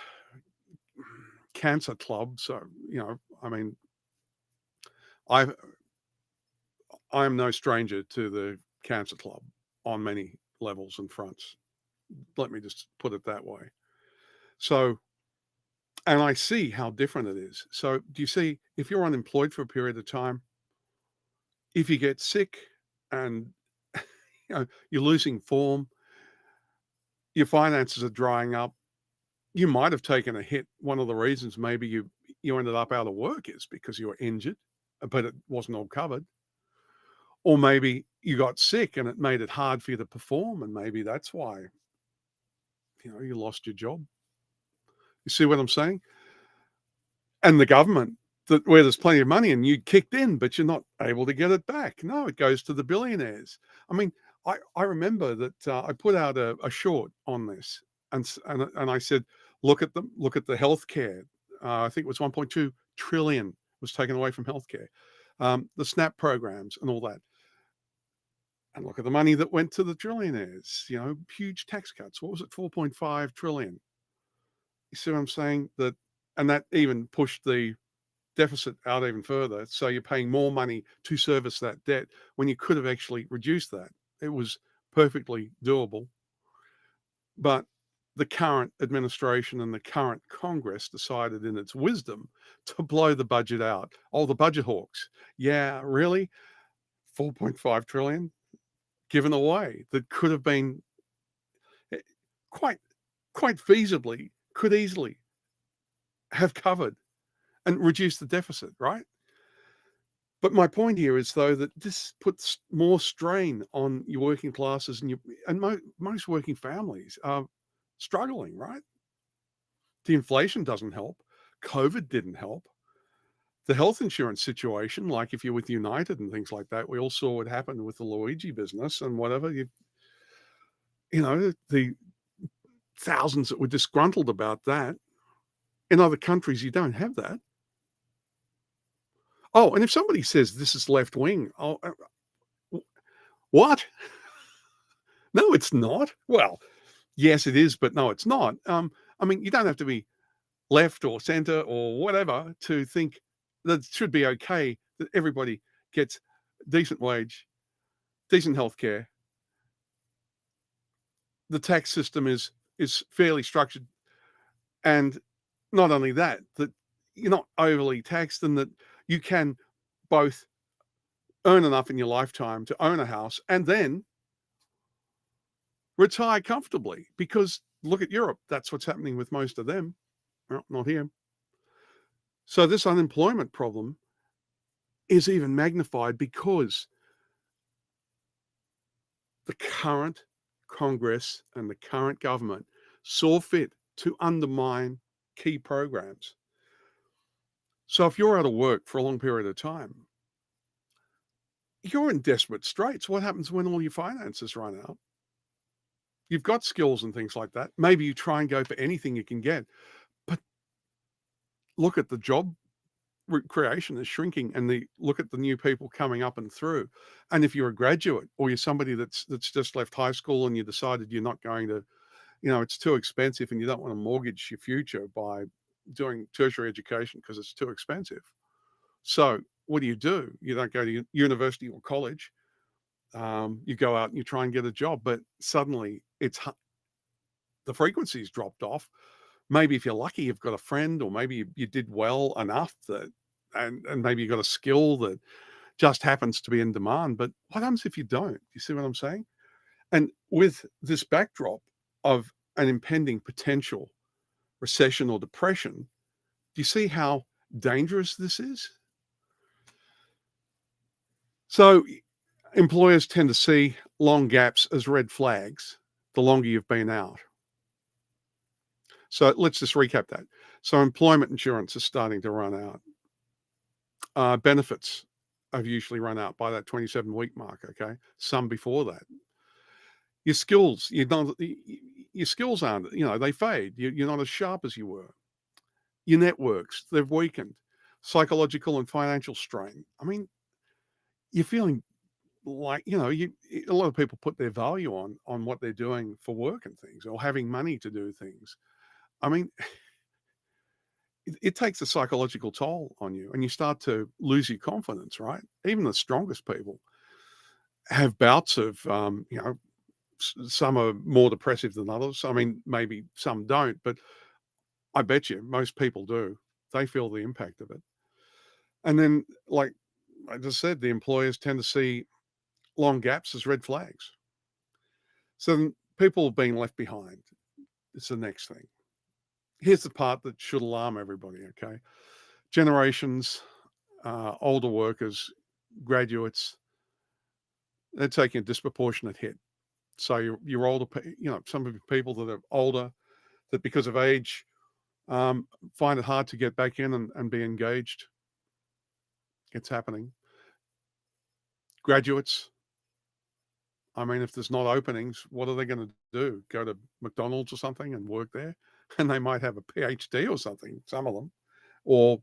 [SPEAKER 1] cancer club, so I mean, I am no stranger to the cancer club on many levels and fronts. Let me just put it that way. So, and I see how different it is. So do you see, if you're unemployed for a period of time, if you get sick and you're losing form, your finances are drying up, you might have taken a hit. One of the reasons maybe you ended up out of work is because you were injured, but it wasn't all covered. Or maybe you got sick and it made it hard for you to perform, and maybe that's why you lost your job. You see what I'm saying? And the government, where there's plenty of money and you kicked in, but you're not able to get it back. No, it goes to the billionaires. I mean, I remember that I put out a short on this, and I said, look at the healthcare. I think it was 1.2 trillion was taken away from healthcare, the SNAP programs and all that. And look at the money that went to the trillionaires. Huge tax cuts. What was it? 4.5 trillion. You see what I'm saying? And that even pushed the deficit out even further. So you're paying more money to service that debt when you could have actually reduced that. It was perfectly doable. But the current administration and the current Congress decided in its wisdom to blow the budget out. Oh, the budget hawks. Yeah, really? 4.5 trillion given away that could have been quite feasibly, could easily have covered and reduced the deficit, right? But my point here is, though, that this puts more strain on your working classes, and most working families are struggling, right? The inflation doesn't help. COVID didn't help. The health insurance situation, like if you're with United and things like that, we all saw what happened with the Luigi business and whatever. The thousands that were disgruntled about that. In other countries, you don't have that. Oh, and if somebody says this is left wing, what? No, it's not. Well, yes, it is, but no, it's not. I mean, you don't have to be left or center or whatever to think that it should be okay that everybody gets decent wage, decent healthcare. The tax system is fairly structured, and not only that you're not overly taxed, and that you can both earn enough in your lifetime to own a house and then retire comfortably. Because look at Europe, that's what's happening with most of them. Well, not here. So this unemployment problem is even magnified because the current Congress and the current government saw fit to undermine key programs. So if you're out of work for a long period of time, you're in desperate straits. What happens when all your finances run out? You've got skills and things like that. Maybe you try and go for anything you can get. But look at the job creation is shrinking, and look at the new people coming up and through. And if you're a graduate or you're somebody that's just left high school and you decided you're not going to, it's too expensive and you don't want to mortgage your future by doing tertiary education because it's too expensive. So what do? You don't go to university or college. You go out and you try and get a job, but suddenly the frequency's dropped off. Maybe if you're lucky, you've got a friend, or maybe you did well enough that, and maybe you got a skill that just happens to be in demand. But what happens if you don't? You see what I'm saying? And with this backdrop of an impending potential recession or depression, do you see how dangerous this is? So employers tend to see long gaps as red flags the longer you've been out. So let's just recap that. So employment insurance is starting to run out. Benefits have usually run out by that 27-week mark, okay? Some before that. Your skills, your skills aren't, they fade. You're not as sharp as you were. Your networks, they've weakened. Psychological and financial strain. I mean, you're feeling like, a lot of people put their value on what they're doing for work and things, or having money to do things. I mean, it takes a psychological toll on you, and you start to lose your confidence, right? Even the strongest people have bouts of, some are more depressive than others. I mean, maybe some don't, but I bet you most people do. They feel the impact of it. And then, like I just said, the employers tend to see long gaps as red flags. So then people being left behind. It's the next thing. Here's the part that should alarm everybody, okay? Generations, older workers, graduates, they're taking a disproportionate hit. So you're older, some of the people that are older, that because of age, find it hard to get back in and be engaged. It's happening. Graduates, I mean, if there's not openings, what are they going to do? Go to McDonald's or something and work there? And they might have a PhD or something, some of them, or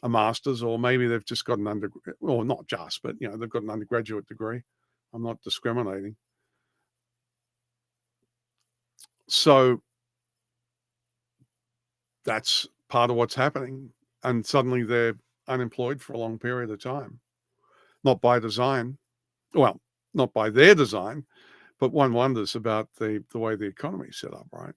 [SPEAKER 1] a master's, or maybe they've just got an undergraduate, or not just, but, they've got an undergraduate degree. I'm not discriminating. So that's part of what's happening. And suddenly they're unemployed for a long period of time. Not by design. Well, not by their design, but one wonders about the way the economy is set up, right?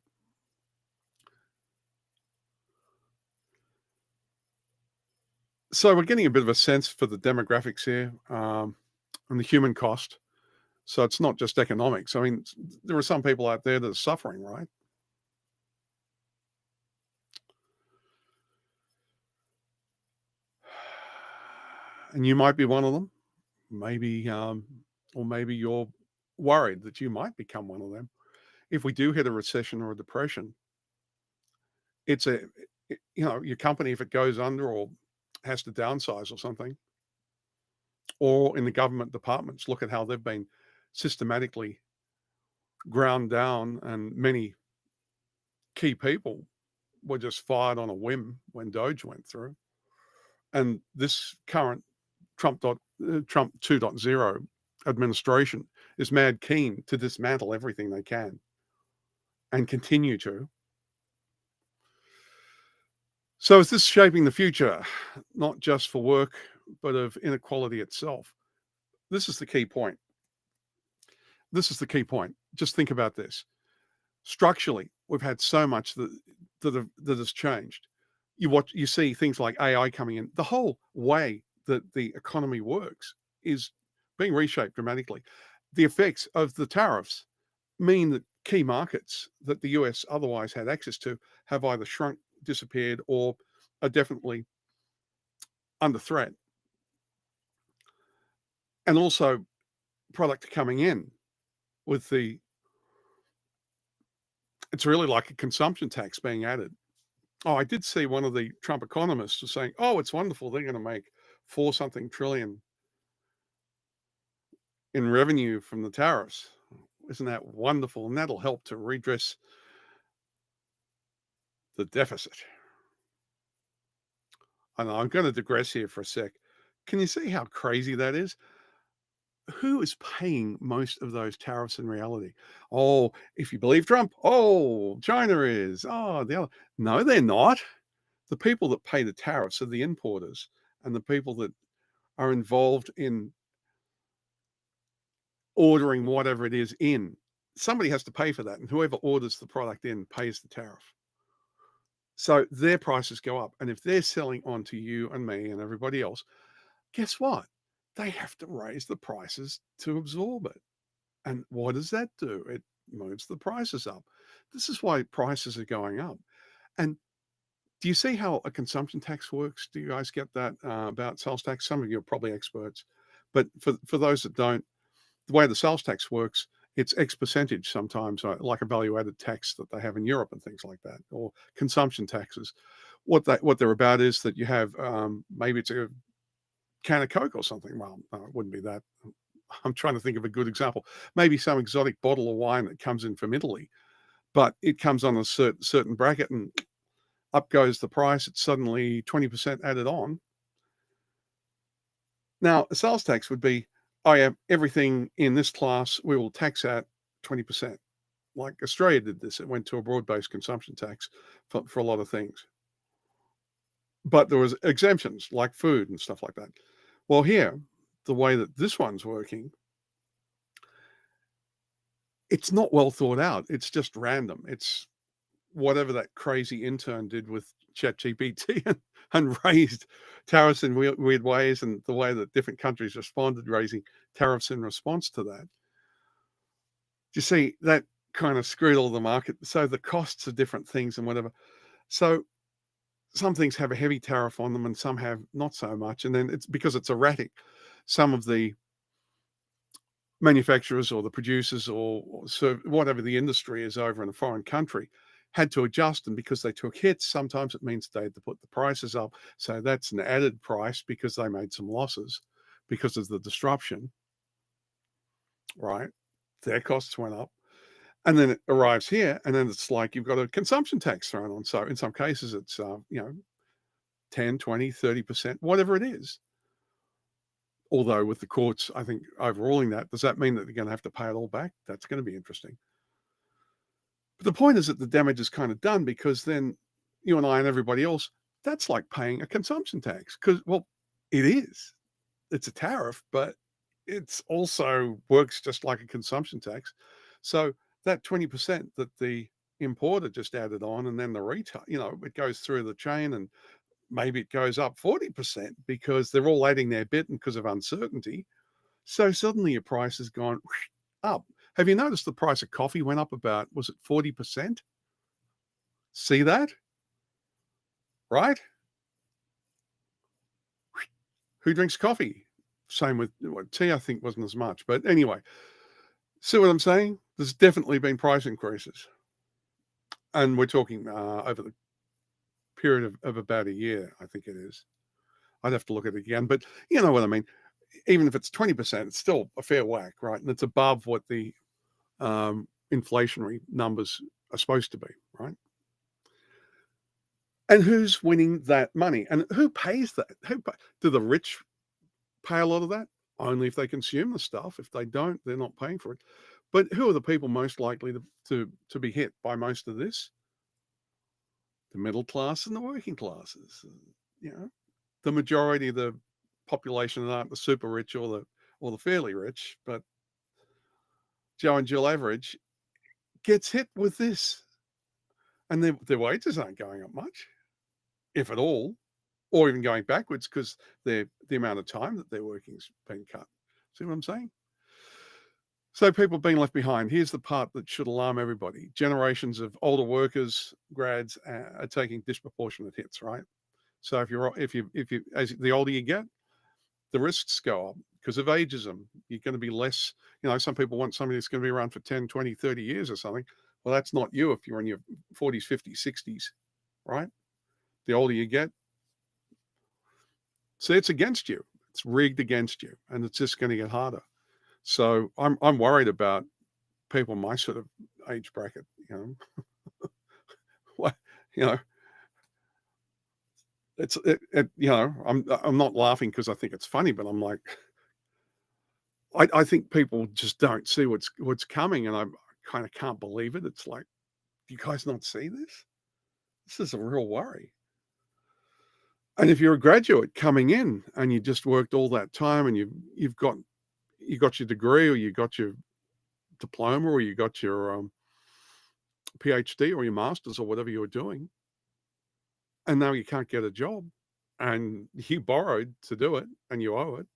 [SPEAKER 1] So we're getting a bit of a sense for the demographics here, and the human cost. So it's not just economics. I mean, there are some people out there that are suffering, right? And you might be one of them. Maybe, or maybe you're worried that you might become one of them. If we do hit a recession or a depression, it's your company, if it goes under or has to downsize or something, or in the government departments, look at how they've been systematically ground down, and many key people were just fired on a whim when Doge went through. And this current Trump 2.0 administration is mad keen to dismantle everything they can and continue to. So is this shaping the future, not just for work, but of inequality itself? This is the key point. Just think about this. Structurally, we've had so much that has changed. You see things like AI coming in. The whole way that the economy works is being reshaped dramatically. The effects of the tariffs mean that key markets that the US otherwise had access to have either shrunk, disappeared, or are definitely under threat. And also product coming in with it's really like a consumption tax being added. Oh, I did see one of the Trump economists was saying, oh, it's wonderful. They're going to make 4-something trillion in revenue from the tariffs. Isn't that wonderful? And that'll help to redress the deficit. I know, I'm going to digress here for a sec. Can you see how crazy that is? Who is paying most of those tariffs in reality? Oh, if you believe Trump, oh, China is. Oh, the other. No, they're not. The people that pay the tariffs are the importers and the people that are involved in ordering whatever it is in. Somebody has to pay for that, and whoever orders the product in pays the tariff. So their prices go up. And if they're selling on to you and me and everybody else, guess what? They have to raise the prices to absorb it. And what does that do? It moves the prices up. This is why prices are going up. And Do you see how a consumption tax works? Do you guys get that about sales tax? Some of you are probably experts, but for those that don't, the way the sales tax works, it's X percentage sometimes, like a value-added tax that they have in Europe and things like that, or consumption taxes. What they're about is that you have, maybe it's a can of Coke or something. Well, no, it wouldn't be that. I'm trying to think of a good example. Maybe some exotic bottle of wine that comes in from Italy, but it comes on a certain bracket and up goes the price. It's suddenly 20% added on. Now, a sales tax would be, oh yeah, everything in this class we will tax at 20%. Like Australia did this. It went to a broad-based consumption tax for a lot of things. But there was exemptions like food and stuff like that. Well, here, the way that this one's working, it's not well thought out. It's just random. It's whatever that crazy intern did with ChatGPT and raised tariffs in weird ways, and the way that different countries responded, raising tariffs in response to that. You see, that kind of screwed all the market. So the costs of different things and whatever. So some things have a heavy tariff on them and some have not so much. And then it's because it's erratic. Some of the manufacturers or the producers or whatever the industry is over in a foreign country had to adjust, and because they took hits, sometimes it means they had to put the prices up. So that's an added price because they made some losses because of the disruption, right? Their costs went up. And then it arrives here, and then it's like you've got a consumption tax thrown on. So in some cases, it's 10, 20, 30%, whatever it is. Although with the courts, I think, overruling that, does that mean that they're going to have to pay it all back? That's going to be interesting. But the point is that the damage is kind of done, because then you and I and everybody else, that's like paying a consumption tax, because, well, it is. It's a tariff, but it's also works just like a consumption tax. So that 20% that the importer just added on, and then the retail, it goes through the chain, and maybe it goes up 40% because they're all adding their bit and because of uncertainty. So suddenly your price has gone up. Have you noticed the price of coffee went up about, was it 40%? See that? Right? Who drinks coffee? Same with tea, I think wasn't as much. But anyway, see what I'm saying? There's definitely been price increases. And we're talking over the period of about a year, I think it is. I'd have to look at it again, but you know what I mean. Even if it's 20%, it's still a fair whack, right? And it's above what the inflationary numbers are supposed to be, right? And who's winning that money? And who pays that? Do the rich pay a lot of that? Only if they consume the stuff. If they don't, they're not paying for it. But who are the people most likely to be hit by most of this? The middle class and the working classes. The majority of the population aren't the super rich or the fairly rich, but Joe and Jill average gets hit with this, and their wages aren't going up much, if at all, or even going backwards, because the amount of time that they're working is being cut. See what I'm saying? So people being left behind. Here's the part that should alarm everybody. Generations of older workers, grads, are taking disproportionate hits, right? So if you as the older you get, the risks go up because of ageism. You're going to be less, some people want somebody that's going to be around for 10, 20, 30 years or something. Well, that's not you if you're in your 40s, 50s, 60s, right? The older you get, see, it's against you. It's rigged against you, and it's just going to get harder. So I'm worried about people my sort of age bracket, what, I'm not laughing because I think it's funny, but I'm like, I think people just don't see what's coming, and I kind of can't believe it. It's like, do you guys not see this? This is a real worry. And if you're a graduate coming in and you just worked all that time and you got your degree, or you got your diploma, or you got your PhD or your master's or whatever you were doing, and now you can't get a job, and you borrowed to do it and you owe it.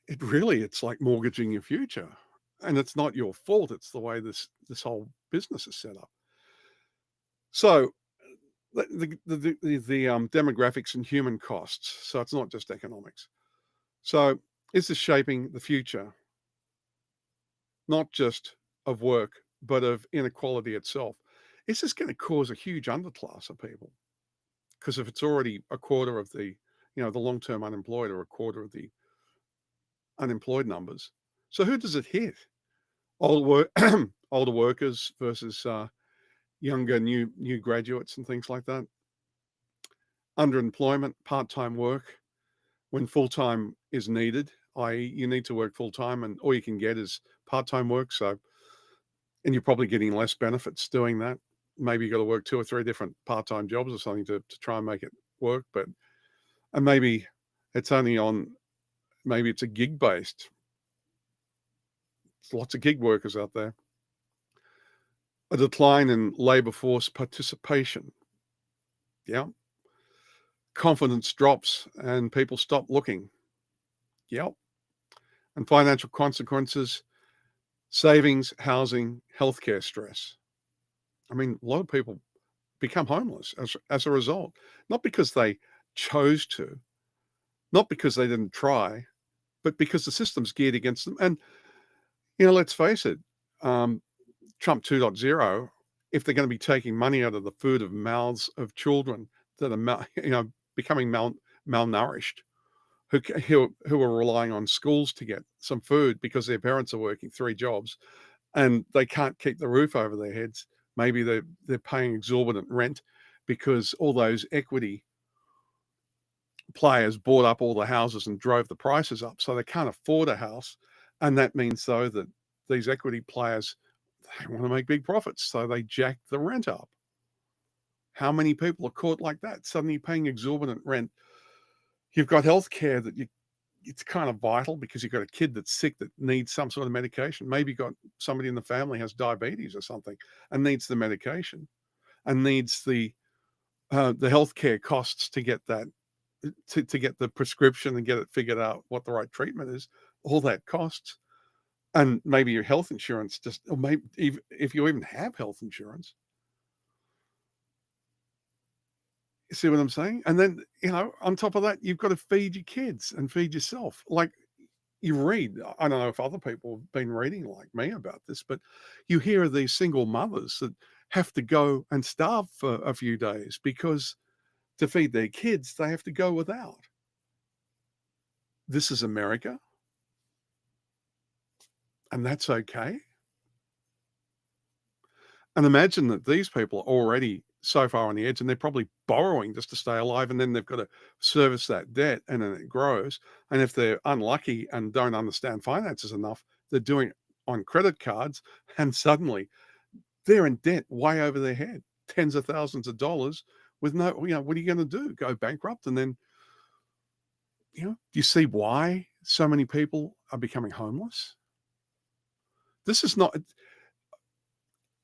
[SPEAKER 1] It's like mortgaging your future, and it's not your fault. It's the way this whole business is set up. So the demographics and human costs. So it's not just economics. So is this shaping the future, not just of work, but of inequality itself? Is this going to cause a huge underclass of people? Because if it's already a quarter of the long-term unemployed or a quarter of the unemployed numbers, so who does it hit? Older work, older workers versus younger new graduates and things like that. Underemployment, part-time work when full-time is needed, i.e., you need to work full-time, and all you can get is part-time work. So, and you're probably getting less benefits doing that. Maybe you got to work 2 or 3 different part-time jobs or something to try and make it work. And maybe it's only on, maybe it's a gig based. There's lots of gig workers out there. A decline in labor force participation. Yeah. Confidence drops and people stop looking. Yep. And financial consequences, savings, housing, healthcare stress. I mean, a lot of people become homeless as a result, not because they chose to, not because they didn't try, but because the system's geared against them. And, let's face it, Trump 2.0, if they're going to be taking money out of the food of mouths of children that are, becoming malnourished, who are relying on schools to get some food because their parents are working 3 jobs and they can't keep the roof over their heads. Maybe they're paying exorbitant rent because all those equity players bought up all the houses and drove the prices up, so they can't afford a house. And that means, though, that these equity players, they want to make big profits, so they jack the rent up. How many people are caught like that, suddenly paying exorbitant rent? You've got healthcare that it's kind of vital because you've got a kid that's sick that needs some sort of medication. Maybe you've got somebody in the family has diabetes or something and needs the medication and needs the healthcare costs to get that, to get the prescription and get it figured out what the right treatment is. All that costs. And maybe your health insurance or maybe if you even have health insurance. You see what I'm saying? And then, on top of that, you've got to feed your kids and feed yourself. Like you read, I don't know if other people have been reading like me about this, but you hear of these single mothers that have to go and starve for a few days because to feed their kids, they have to go without. This is America. And that's okay. And imagine that these people are already so far on the edge and they're probably borrowing just to stay alive. And then they've got to service that debt and then it grows. And if they're unlucky and don't understand finances enough, they're doing it on credit cards and suddenly they're in debt way over their head, tens of thousands of dollars with no, what are you going to do? Go bankrupt? And then, do you see why so many people are becoming homeless? This is not,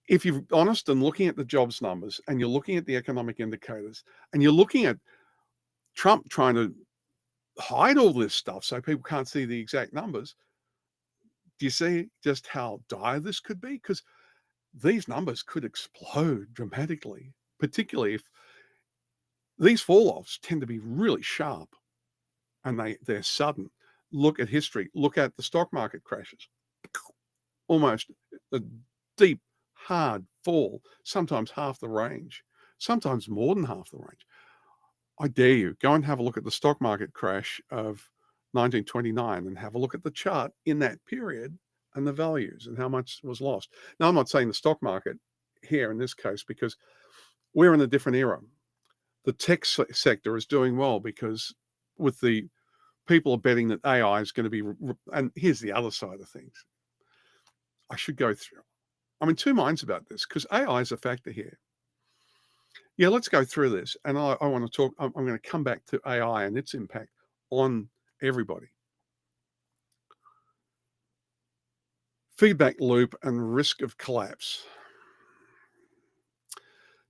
[SPEAKER 1] if you're honest and looking at the jobs numbers and you're looking at the economic indicators and you're looking at Trump trying to hide all this stuff so people can't see the exact numbers, do you see just how dire this could be? Because these numbers could explode dramatically, particularly if these fall-offs tend to be really sharp and they're sudden. Look at history. Look at the stock market crashes. Almost a deep, hard fall, sometimes half the range, sometimes more than half the range. I dare you, go and have a look at the stock market crash of 1929 and have a look at the chart in that period and the values and how much was lost. Now, I'm not saying the stock market here in this case because we're in a different era. The tech sector is doing well because with the people are betting that AI is going to be, and here's the other side of things. I should go through. I'm in two minds about this because AI is a factor here. Yeah, let's go through this. And I want to talk, I'm going to come back to AI and its impact on everybody. Feedback loop and risk of collapse.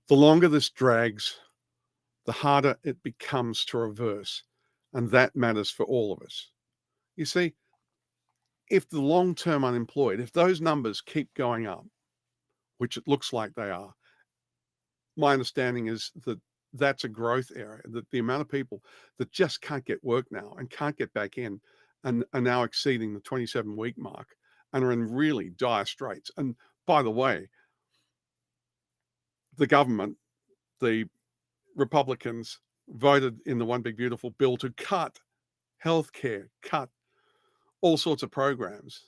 [SPEAKER 1] The longer this drags, the harder it becomes to reverse. And that matters for all of us. You see, if the long-term unemployed, if those numbers keep going up, which it looks like they are, my understanding is that that's a growth area, that the amount of people that just can't get work now and can't get back in and are now exceeding the 27-week mark and are in really dire straits. And by the way, the government, the Republicans, voted in the One Big Beautiful Bill to cut healthcare, cut all sorts of programs,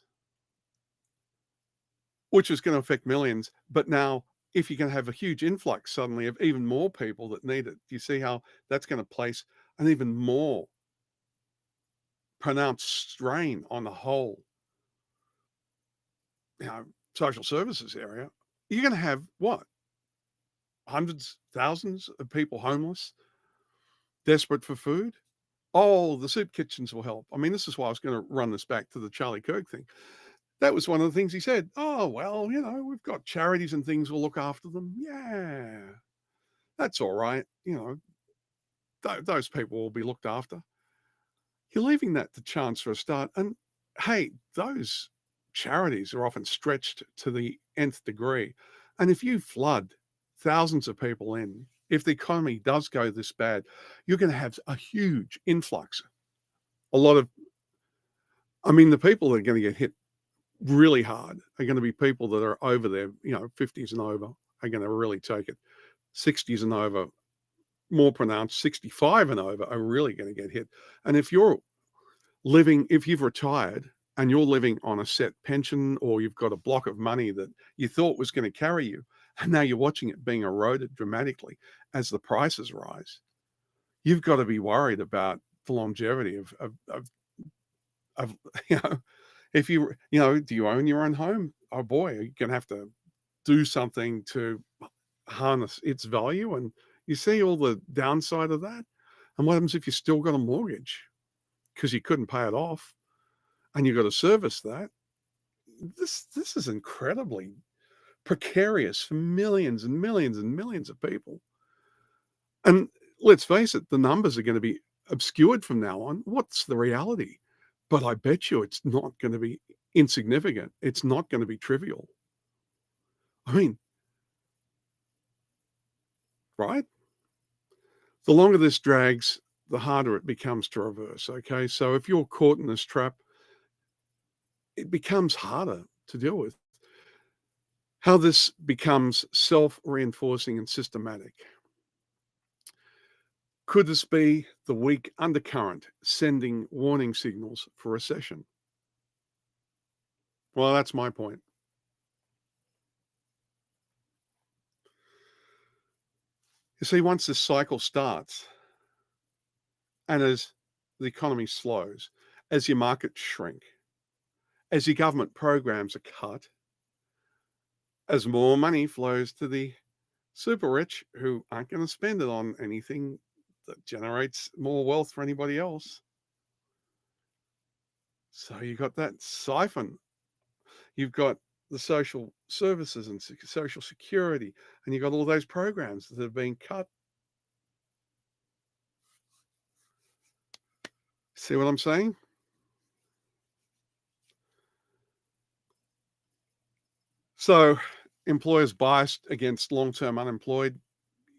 [SPEAKER 1] which is going to affect millions. But now, if you're going to have a huge influx suddenly of even more people that need it, do you see how that's going to place an even more pronounced strain on the whole, social services area? You're going to have what? Hundreds, thousands of people homeless, desperate for food. Oh, the soup kitchens will help. I mean, this is why I was going to run this back to the Charlie Kirk thing. That was one of the things he said. Oh, well, we've got charities and things, we'll look after them. Yeah, that's all right. Those people will be looked after. You're leaving that to chance for a start. And hey, those charities are often stretched to the nth degree. And if you flood thousands of people in, if the economy does go this bad, you're going to have a huge influx. The people that are going to get hit really hard are going to be people that are over their, 50s and over are going to really take it. 60s and over, more pronounced, 65 and over are really going to get hit. And if you've retired and you're living on a set pension, or you've got a block of money that you thought was going to carry you, and now you're watching it being eroded dramatically as the prices rise, you've got to be worried about the longevity of if do you own your own home? Oh boy, you're going to have to do something to harness its value. And you see all the downside of that. And what happens if you still got a mortgage because you couldn't pay it off and you've got to service that? This is incredibly precarious for millions and millions and millions of people. And let's face it, the numbers are going to be obscured from now on. What's the reality? But I bet you it's not going to be insignificant. It's not going to be trivial. I mean, right? The longer this drags, the harder it becomes to reverse, okay? So if you're caught in this trap, it becomes harder to deal with. How this becomes self-reinforcing and systematic. Could this be the weak undercurrent sending warning signals for recession? Well, that's my point. You see, once this cycle starts, and as the economy slows, as your markets shrink, as your government programs are cut, as more money flows to the super rich who aren't going to spend it on anything that generates more wealth for anybody else. So you've got that siphon. You've got the social services and social security, and you've got all those programs that have been cut. See what I'm saying? So employers biased against long-term unemployed.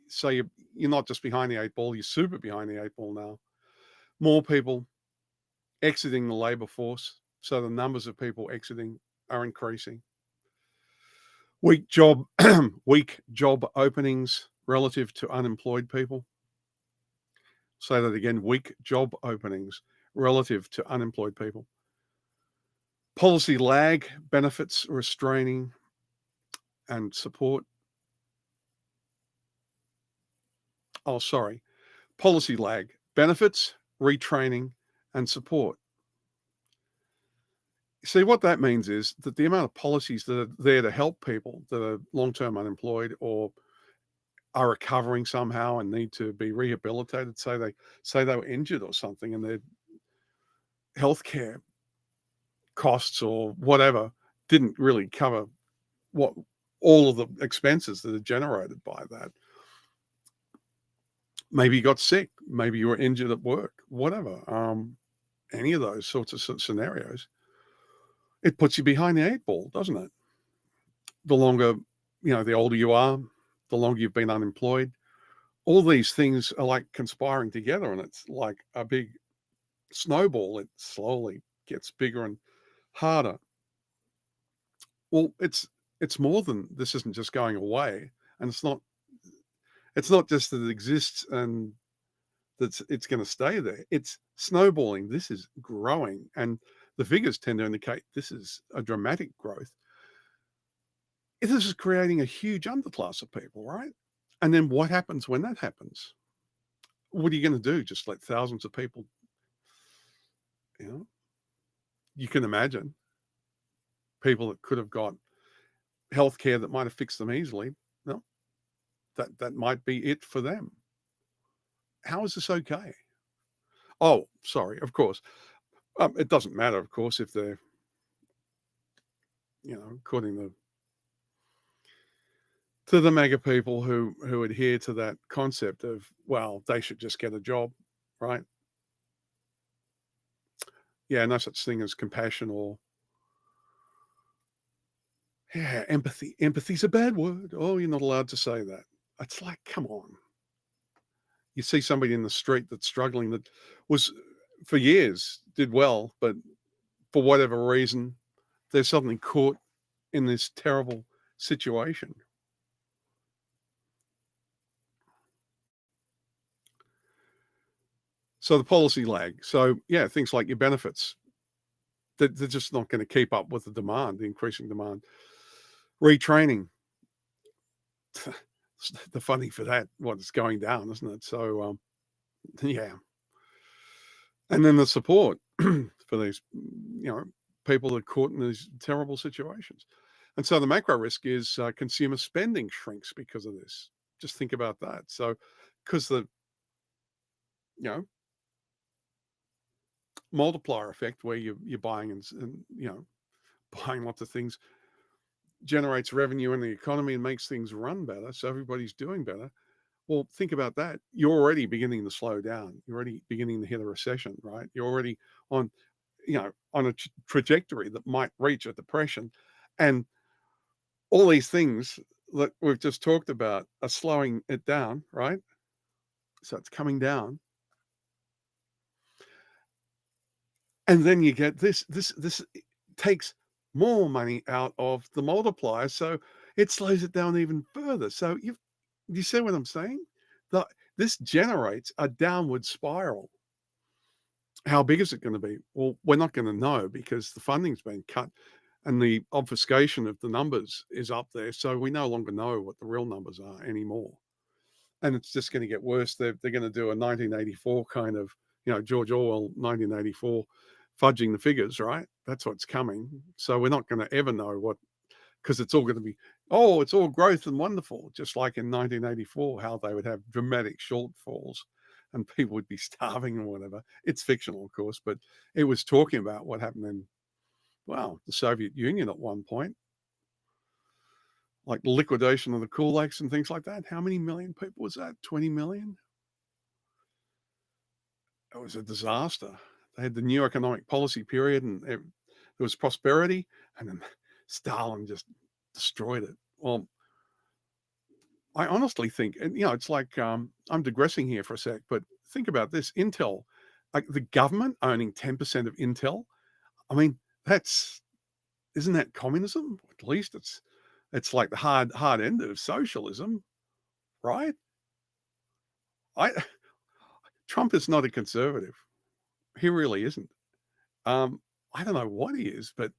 [SPEAKER 1] So you're not just behind the eight ball, you're super behind the eight ball now. More people exiting the labor force. So the numbers of people exiting are increasing. Weak job openings relative to unemployed people. Say that again, weak job openings relative to unemployed people. Policy lag benefits restraining and support. Policy lag benefits, retraining, and support. See, what that means is that the amount of policies that are there to help people that are long-term unemployed or are recovering somehow and need to be rehabilitated, say they were injured or something and their healthcare costs or whatever didn't really cover what all of the expenses that are generated by that. Maybe you got sick, maybe you were injured at work, whatever. Any of those sorts of scenarios, it puts you behind the eight ball, doesn't it? The older you are, the longer you've been unemployed. All these things are like conspiring together, and it's like a big snowball. It slowly gets bigger and harder. Well, it's more than this. Isn't just going away, and it's not just that it exists and that it's going to stay there. It's snowballing. This is growing, and the figures tend to indicate this is a dramatic growth. This is creating a huge underclass of people, right? And then what happens when that happens? What are you going to do? Just let thousands of people, you know? You can imagine people that could have got healthcare that might have fixed them easily. No, that might be it for them. How is this okay? Oh, sorry, of course. It doesn't matter, of course, if they're, according to the mega people who adhere to that concept of, well, they should just get a job, right? Yeah, no such thing as compassion or empathy. Empathy's a bad word. Oh, you're not allowed to say that. It's like, come on. You see somebody in the street that's struggling, that was for years did well, but for whatever reason, they're suddenly caught in this terrible situation. So the policy lag. So yeah, things like your benefits, they're just not going to keep up with the demand, the increasing demand. Retraining, the funding for that, it's going down, isn't it? So yeah. And then the support for these, people that are caught in these terrible situations. And so the macro risk is consumer spending shrinks because of this. Just think about that. So, because the, multiplier effect where you're buying and buying lots of things generates revenue in the economy and makes things run better. So everybody's doing better. Well, think about that. You're already beginning to slow down. You're already beginning to hit a recession, right? You're already on, on a trajectory that might reach a depression. And all these things that we've just talked about are slowing it down, right? So it's coming down. And then you get this takes more money out of the multiplier. So it slows it down even further. So you see what I'm saying? This generates a downward spiral. How big is it going to be? Well, we're not going to know because the funding's been cut and the obfuscation of the numbers is up there. So we no longer know what the real numbers are anymore. And it's just going to get worse. They're going to do a 1984 kind of, George Orwell, 1984, fudging the figures, right? That's what's coming. So we're not going to ever know because it's all going to be, it's all growth and wonderful, just like in 1984, how they would have dramatic shortfalls and people would be starving and whatever. It's fictional, of course, but it was talking about what happened in, the Soviet Union at one point, like the liquidation of the kulaks and things like that. How many million people was that? 20 million? It was a disaster. They had the new economic policy period and there was prosperity, and then Stalin just destroyed it. Well, I honestly think, and it's like I'm digressing here for a sec, but think about this: Intel, like the government owning 10% of Intel. I mean, isn't that communism? At least it's like the hard end of socialism, right? Trump is not a conservative. He really isn't. I don't know what he is, but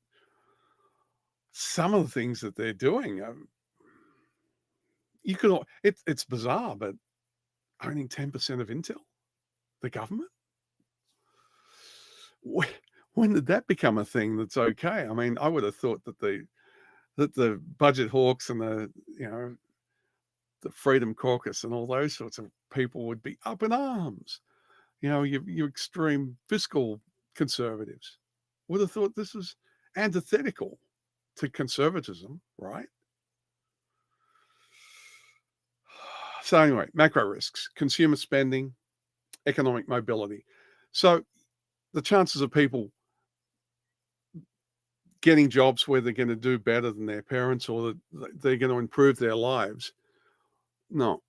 [SPEAKER 1] some of the things that they're doing, it's bizarre, but owning 10% of Intel, the government? When did that become a thing that's okay? I mean, I would have thought that the budget hawks and the Freedom Caucus and all those sorts of people would be up in arms. You extreme fiscal conservatives would have thought this was antithetical to conservatism, right? So anyway, macro risks, consumer spending, economic mobility. So the chances of people getting jobs where they're going to do better than their parents or that they're going to improve their lives No,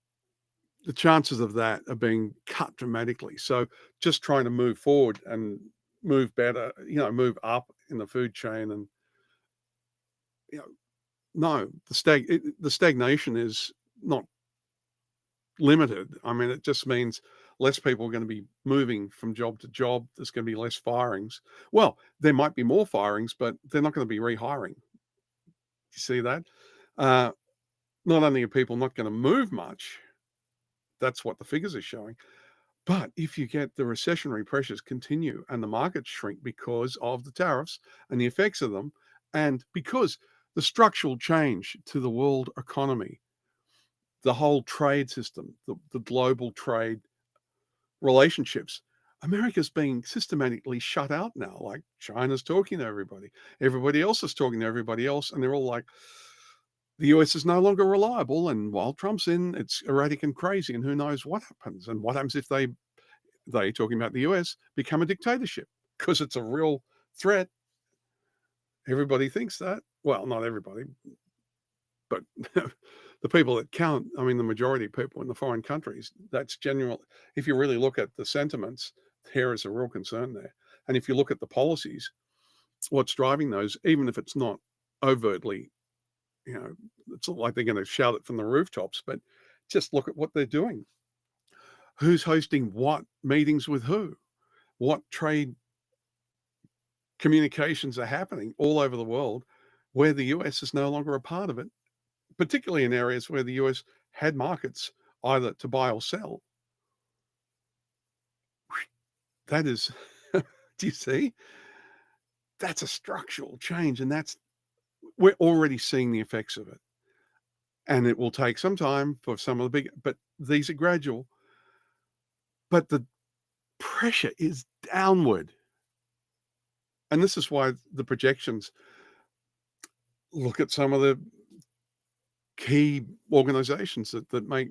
[SPEAKER 1] the chances of that are being cut dramatically. So just trying to move forward and move better, move up in the food chain, and you know, no, the stagnation is not limited. I mean, it just means less people are going to be moving from job to job. There's going to be less firings. Well, there might be more firings, but they're not going to be rehiring. You see that? Uh, Not only are people not going to move much, that's what the figures are showing. But if you get the recessionary pressures continue and the markets shrink because of the tariffs and the effects of them, and because the structural change to the world economy, the whole trade system, the global trade relationships, America's being systematically shut out now. Like China's talking to everybody else is talking to everybody else, and they're all like, the US is no longer reliable, and while Trump's in, it's erratic and crazy, and who knows what happens, and what happens if they talking about the US, become a dictatorship, because it's a real threat. Everybody thinks that. Well, not everybody, but the people that count, I mean, the majority of people in the foreign countries, that's genuine. If you really look at the sentiments, there is a real concern there. And if you look at the policies, what's driving those, even if it's not overtly, it's not like they're going to shout it from the rooftops, but just look at what they're doing. Who's hosting what meetings with who? What trade communications are happening all over the world where the US is no longer a part of it, particularly in areas where the US had markets either to buy or sell. That is, do you see? That's a structural change, and we're already seeing the effects of it. And it will take some time for some of but these are gradual. But the pressure is downward. And this is why the projections, look at some of the key organizations that make,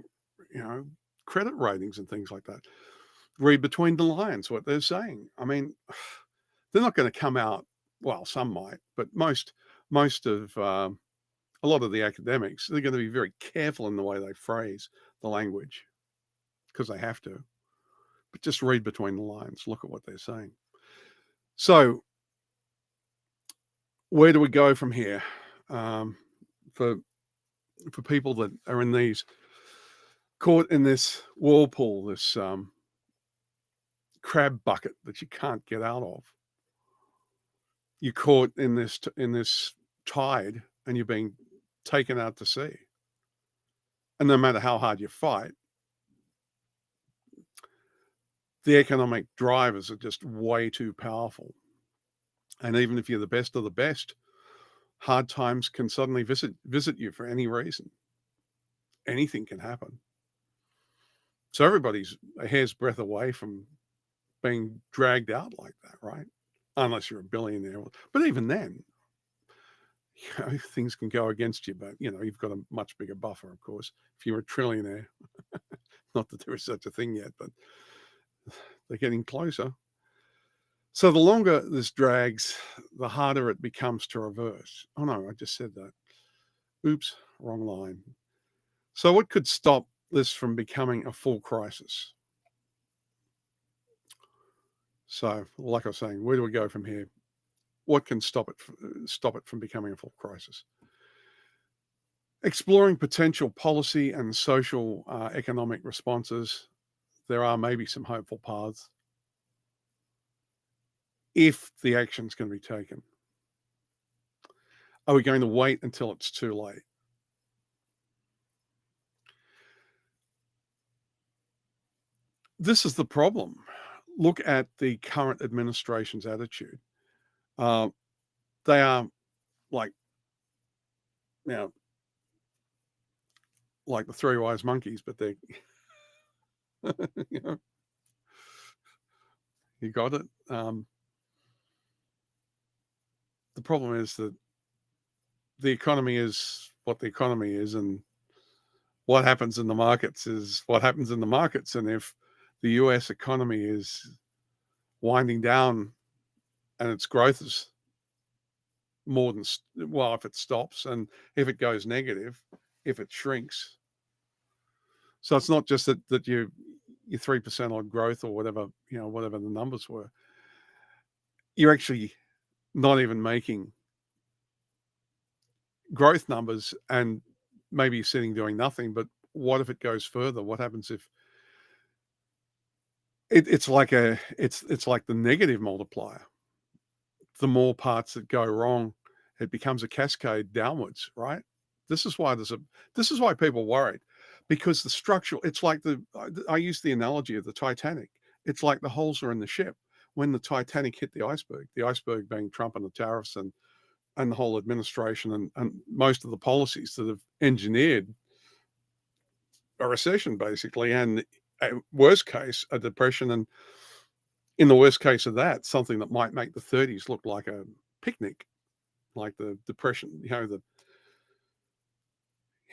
[SPEAKER 1] credit ratings and things like that. Read between the lines what they're saying. I mean, they're not going to come out, well, some might, but most of a lot of the academics, they're going to be very careful in the way they phrase the language because they have to. But just read between the lines, look at what they're saying. So where do we go from here? For people that are caught in this whirlpool, this crab bucket that you can't get out of. You're caught in this tide, and you're being taken out to sea. And no matter how hard you fight, the economic drivers are just way too powerful. And even if you're the best of the best, hard times can suddenly visit you for any reason. Anything can happen. So everybody's a hair's breadth away from being dragged out like that, right? Unless you're a billionaire. But even then, things can go against you. But, you've got a much bigger buffer, of course, if you're a trillionaire. Not that there is such a thing yet, but they're getting closer. So the longer this drags, the harder it becomes to reverse. Oh, no, I just said that. Oops, wrong line. So what could stop this from becoming a full crisis? So, like I was saying, where do we go from here? What can stop it from becoming a full crisis? Exploring potential policy and social economic responses, there are maybe some hopeful paths if the action's going to be taken. Are we going to wait until it's too late? This is the problem. Look at the current administration's attitude. They are like, like the three wise monkeys, but they're, you got it. The problem is that the economy is what the economy is, and what happens in the markets is what happens in the markets. And if the US economy is winding down and its growth is more than, well, if it stops and if it goes negative, if it shrinks, So it's not just that your 3% on growth or whatever, whatever the numbers were. You're actually not even making growth numbers, and maybe you're sitting doing nothing. But what if it goes further? What happens if it's like the negative multiplier? The more parts that go wrong, it becomes a cascade downwards, right? This is why people worried, because the structural, it's like I use the analogy of the Titanic. It's like the holes are in the ship. When the Titanic hit the iceberg being Trump and the tariffs and the whole administration and most of the policies that have engineered a recession, basically, and worst case, a depression, and in the worst case of that, something that might make the 30s look like a picnic, like the depression, you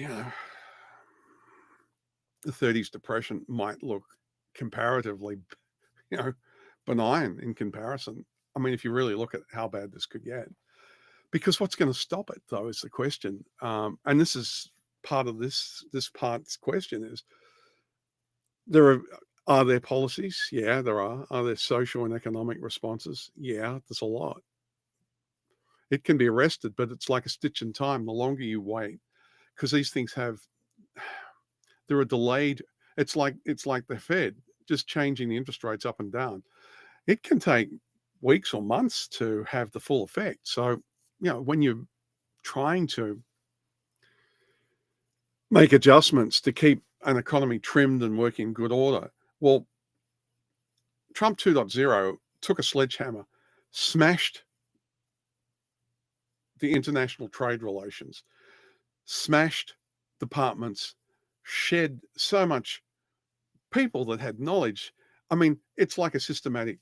[SPEAKER 1] know, the 30s depression might look comparatively, you know, benign in comparison. I mean, if you really look at how bad this could get, because what's going to stop it, though, is the question. And this is part of this part's question is are there policies? Yeah, there are. Are there social and economic responses? Yeah, there's a lot. It can be arrested, but it's like a stitch in time. The longer you wait, because these things there are delayed. It's like the Fed just changing the interest rates up and down. It can take weeks or months to have the full effect. So, when you're trying to make adjustments to keep an economy trimmed and working in good order, well, Trump 2.0 took a sledgehammer, smashed the international trade relations, smashed departments, shed so much people that had knowledge. I mean, it's like a systematic,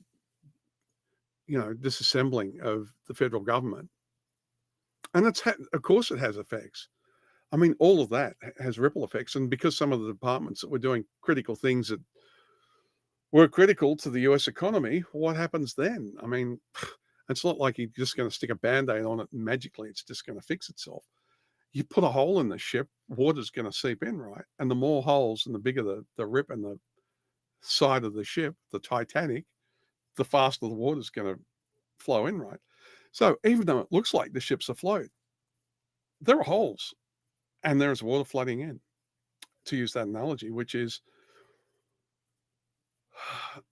[SPEAKER 1] disassembling of the federal government. And of course it has effects. I mean, all of that has ripple effects. And because some of the departments that were doing critical things that were critical to the US economy, what happens then? I mean, it's not like you're just going to stick a Band-Aid on it and magically it's just going to fix itself. You put a hole in the ship, water's going to seep in, right? And the more holes and the bigger the rip in the side of the ship, the Titanic, the faster the water's going to flow in, right? So even though it looks like the ship's afloat, there are holes and there's water flooding in, to use that analogy, which is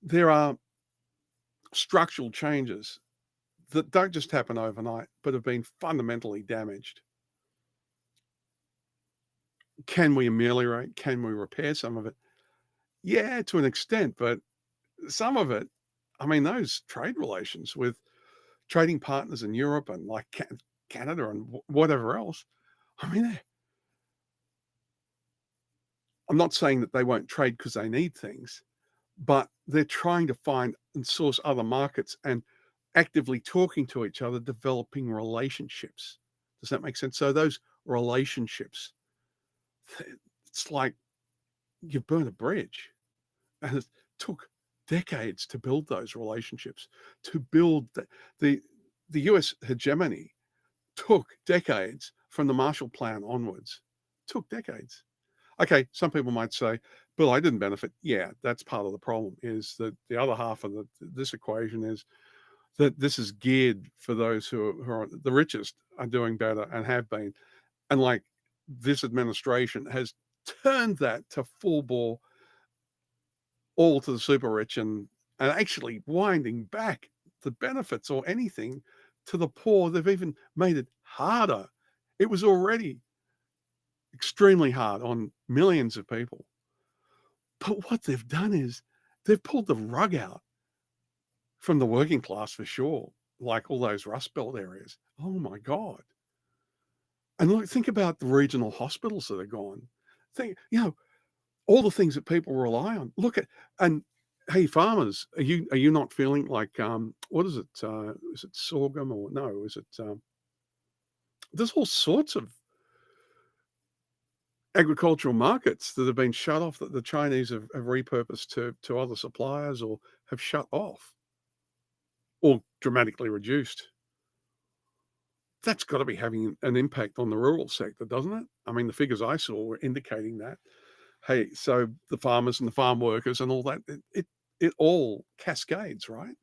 [SPEAKER 1] there are structural changes that don't just happen overnight, but have been fundamentally damaged. Can we ameliorate? Can we repair some of it? Yeah, to an extent, but some of it, I mean, those trade relations with trading partners in Europe and like Canada and whatever else, I mean, I'm not saying that they won't trade because they need things, but they're trying to find and source other markets and actively talking to each other, developing relationships. Does that make sense? So those relationships, it's like you burn a bridge, and it took decades to build those relationships, to build the US hegemony took decades from the Marshall Plan onwards. Took decades. Okay, some people might say, Bill, I didn't benefit. Yeah, that's part of the problem, is that the other half of this equation is that this is geared for those who are the richest are doing better and have been. And like this administration has turned that to full bore, all to the super rich, and actually winding back the benefits or anything to the poor. They've even made it harder. It was already extremely hard on millions of people. But what they've done is they've pulled the rug out from the working class for sure, like all those Rust Belt areas. Oh my God. And look, think about the regional hospitals that are gone. Think, all the things that people rely on. Look at, and hey, farmers, are you not feeling like, what is it? Is it sorghum or no? Is it, there's all sorts of agricultural markets that have been shut off that the Chinese have repurposed to other suppliers or have shut off or dramatically reduced. That's got to be having an impact on the rural sector, doesn't it? I mean, the figures I saw were indicating that. Hey, so the farmers and the farm workers and all that, it all cascades, right?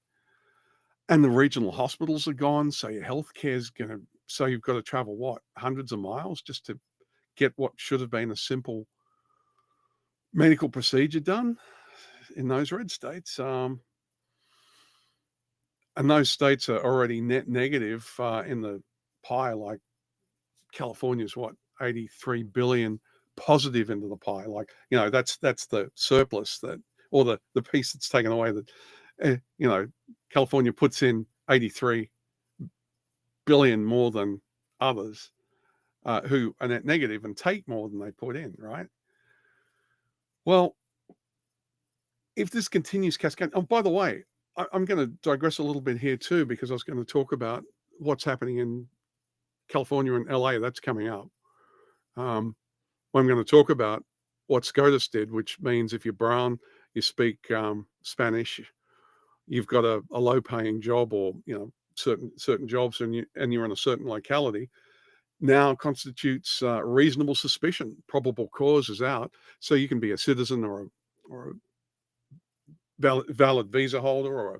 [SPEAKER 1] And the regional hospitals are gone, so your healthcare's gonna so you've got to travel, what, hundreds of miles just to get what should have been a simple medical procedure done in those red states. And those states are already net negative in the pie, like California's what, 83 billion positive into the pie. Like, that's the surplus that, or the piece that's taken away that, California puts in 83 billion more than others who are net negative and take more than they put in, right? Well, if this continues cascading, oh, by the way, I'm going to digress a little bit here too, because I was going to talk about what's happening in California and LA. That's coming up. I'm going to talk about what SCOTUS did, which means if you're brown, you speak Spanish, you've got a low-paying job, or certain jobs, and you're in a certain locality, now constitutes reasonable suspicion. Probable cause is out, so you can be a citizen or a valid visa holder or a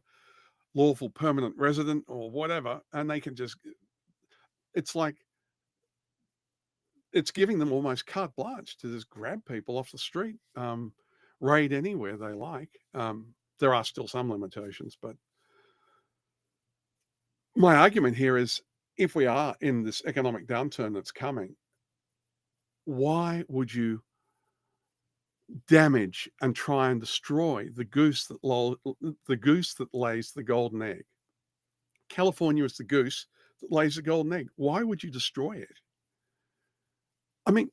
[SPEAKER 1] lawful permanent resident or whatever, and they can just. It's like it's giving them almost carte blanche to just grab people off the street, raid anywhere they like. There are still some limitations, but my argument here is, if we are in this economic downturn that's coming, why would you damage and try and destroy the goose that lays the golden egg? California is the goose that lays the golden egg. Why would you destroy it? I mean,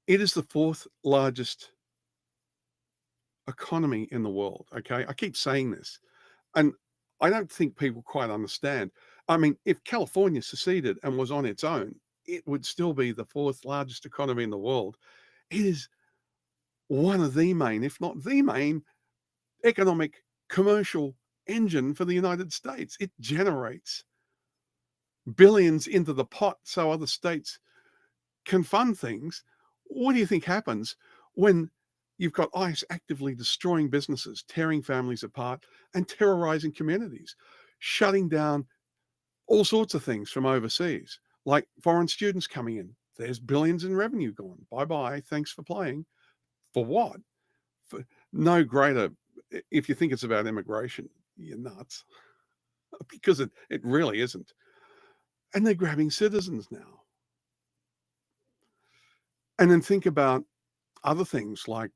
[SPEAKER 1] it is the fourth largest economy in the world, okay? I keep saying this, and I don't think people quite understand. I mean, if California seceded and was on its own, it would still be the fourth largest economy in the world. It is one of the main, if not the main, economic commercial engine for the United States. It generates billions into the pot so other states can fund things. What do you think happens when you've got ICE actively destroying businesses, tearing families apart, and terrorizing communities, shutting down all sorts of things from overseas, like foreign students coming in? There's billions in revenue gone. Bye-bye. Thanks for playing. For what? For no greater. If you think it's about immigration, you're nuts, because it really isn't. And they're grabbing citizens now. And then think about other things like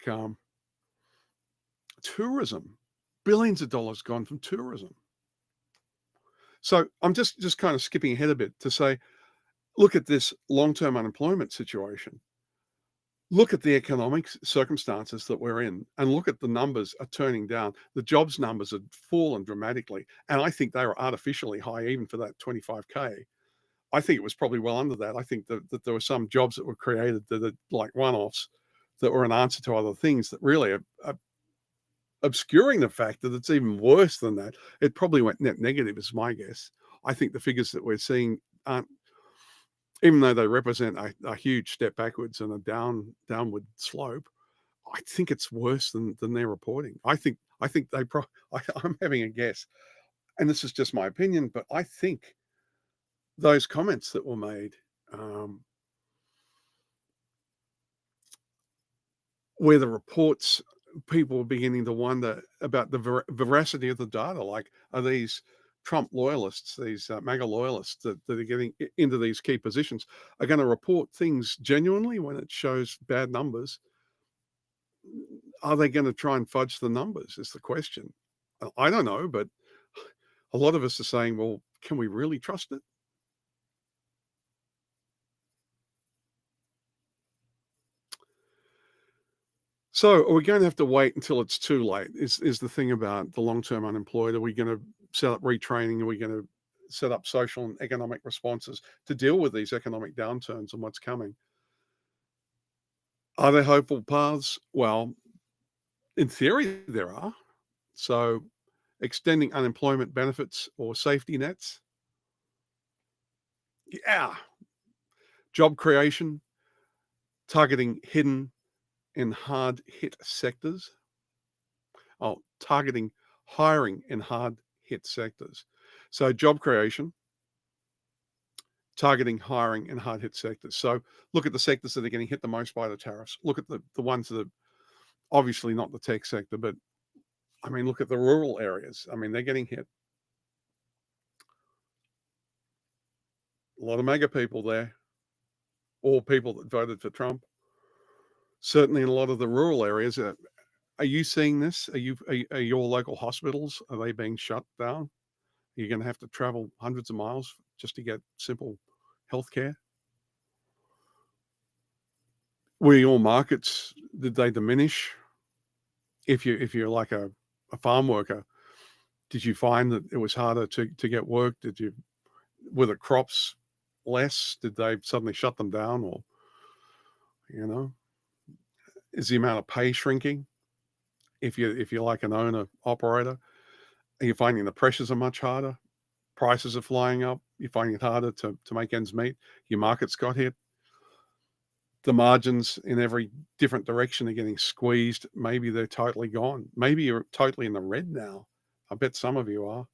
[SPEAKER 1] tourism. Billions of dollars gone from tourism. So I'm just kind of skipping ahead a bit to say, look at this long-term unemployment situation. Look at the economic circumstances that we're in, and look at the numbers are turning down. The jobs numbers have fallen dramatically, and I think they were artificially high even for that 25K. I think it was probably well under that. I think that there were some jobs that were created that are like one-offs that were an answer to other things that really are obscuring the fact that it's even worse than that. It probably went net negative, is my guess. I think the figures that we're seeing aren't, even though they represent a huge step backwards and a downward slope, I think it's worse than they're reporting. I think I'm having a guess, and this is just my opinion, but I think those comments that were made, where the reports, people were beginning to wonder about the veracity of the data. Like, are these Trump loyalists, these MAGA loyalists that are getting into these key positions, are going to report things genuinely when it shows bad numbers? Are they going to try and fudge the numbers, is the question. I don't know, but a lot of us are saying, well, can we really trust it? So are we going to have to wait until it's too late, is the thing about the long-term unemployed? Are we going to set up retraining? Are we going to set up social and economic responses to deal with these economic downturns and what's coming? Are there hopeful paths? Well, in theory, there are. So extending unemployment benefits or safety nets. Yeah. Job creation, targeting hidden in hard hit sectors. Oh, targeting hiring in hard hit sectors. So job creation, targeting hiring in hard hit sectors. So look at the sectors that are getting hit the most by the tariffs. Look at the ones that are obviously not the tech sector, but I mean, look at the rural areas. I mean, they're getting hit. A lot of mega people there, or people that voted for Trump. Certainly in a lot of the rural areas. Are you seeing this? Are your local hospitals, are they being shut down? You're going to have to travel hundreds of miles just to get simple health care? Were your markets, did they diminish? If you're like a farm worker, did you find that it was harder to get work? Were the crops less? Did they suddenly shut them down? Or, you know, is the amount of pay shrinking? If you're like an owner operator, are you finding the pressures are much harder? Prices are flying up. You're finding it harder to make ends meet. Your market's got hit. The margins in every different direction are getting squeezed. Maybe they're totally gone. Maybe you're totally in the red now. I bet some of you are.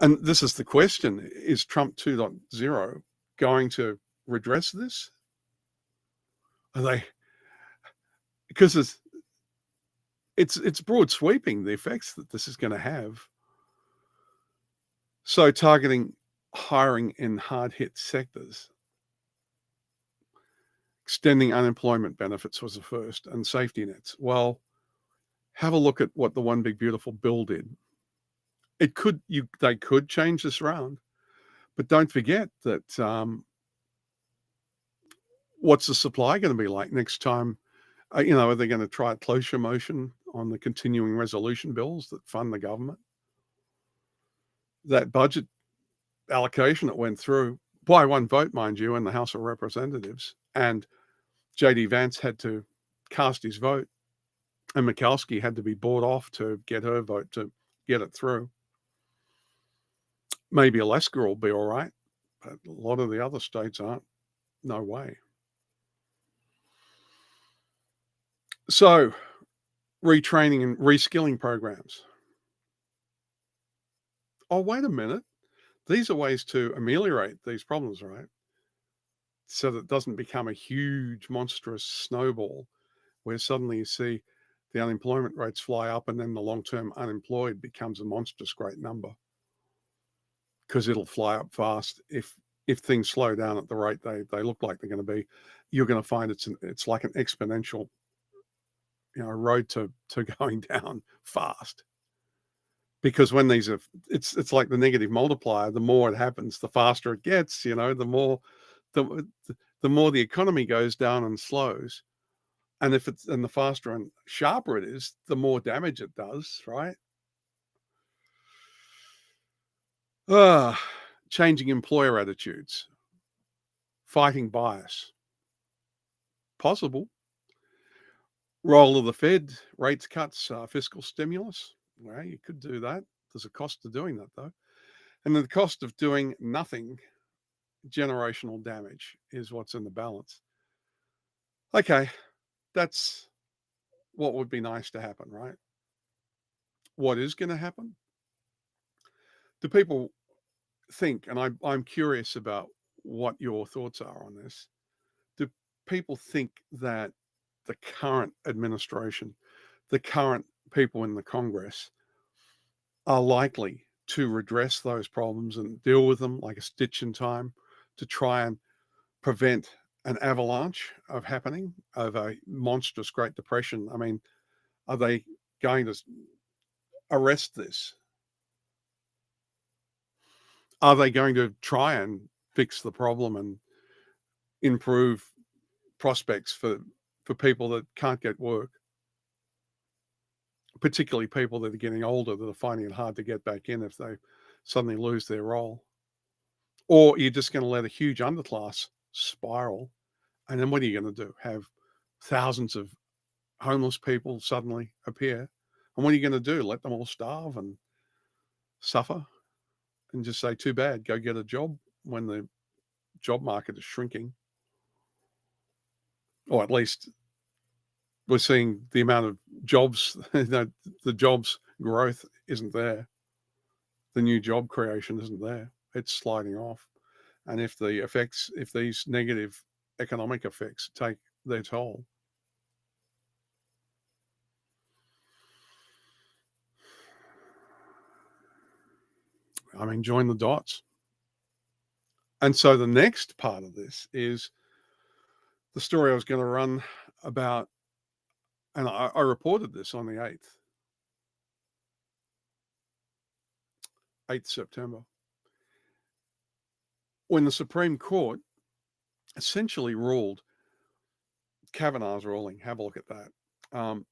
[SPEAKER 1] And this is the question: is Trump 2.0 going to redress this? Are they? Because it's broad sweeping, the effects that this is going to have. So targeting hiring in hard hit sectors, extending unemployment benefits was the first, and safety nets. Well, have a look at what the One Big Beautiful Bill did. They could change this around, but don't forget that what's the supply going to be like next time? Are they going to try cloture motion on the continuing resolution bills that fund the government? That budget allocation that went through by one vote, mind you, in the House of Representatives, and J.D. Vance had to cast his vote, and Murkowski had to be bought off to get her vote to get it through. Maybe Alaska will be all right, but a lot of the other states aren't. No way. So, retraining and reskilling programs. Oh, wait a minute. These are ways to ameliorate these problems, right? So that it doesn't become a huge, monstrous snowball where suddenly you see the unemployment rates fly up and then the long-term unemployed becomes a monstrous great number, because it'll fly up fast. If things slow down at the rate they look like they're going to be, you're going to find it's like an exponential, road to going down fast. Because when these are, it's like the negative multiplier. The more it happens, the faster it gets. The more the economy goes down and slows, and the faster and sharper it is, the more damage it does. Right? Changing employer attitudes, fighting bias, possible. Role of the Fed, rates cuts, fiscal stimulus. Well, you could do that. There's a cost to doing that, though. And the cost of doing nothing, generational damage, is what's in the balance. Okay, that's what would be nice to happen, right? What is going to happen? Do people think, and I'm curious about what your thoughts are on this, do people think that the current administration, the current people in the Congress, are likely to redress those problems and deal with them like a stitch in time to try and prevent an avalanche of happening of a monstrous Great Depression? I mean, are they going to arrest this? Are they going to try and fix the problem and improve prospects for people that can't get work, particularly people that are getting older that are finding it hard to get back in if they suddenly lose their role? Or you're just going to let a huge underclass spiral, and then what are you going to do? Have thousands of homeless people suddenly appear? And what are you going to do? Let them all starve and suffer and just say, too bad, go get a job when the job market is shrinking? or at least we're seeing the amount of jobs, the jobs growth isn't there. The new job creation isn't there. It's sliding off. And if these negative economic effects take their toll, I mean, join the dots. And so the next part of this is the story I was going to run about, and I reported this on the 8th September, when the Supreme Court essentially ruled Kavanaugh's ruling. Have a look at that.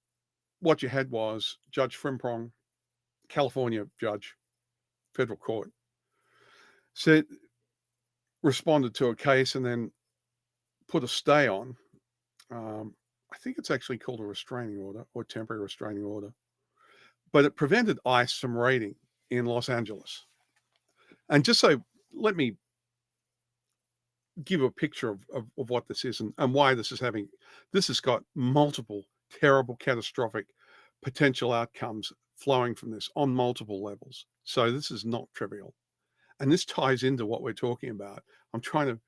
[SPEAKER 1] What you had was Judge Frimpong, California judge, federal court, responded to a case and then put a stay on. I think it's actually called a restraining order or temporary restraining order, but it prevented ICE from raiding in Los Angeles. And just so, let me give a picture of what this is and why this has got multiple terrible, catastrophic potential outcomes flowing from this on multiple levels. So this is not trivial. And this ties into what we're talking about. I'm trying to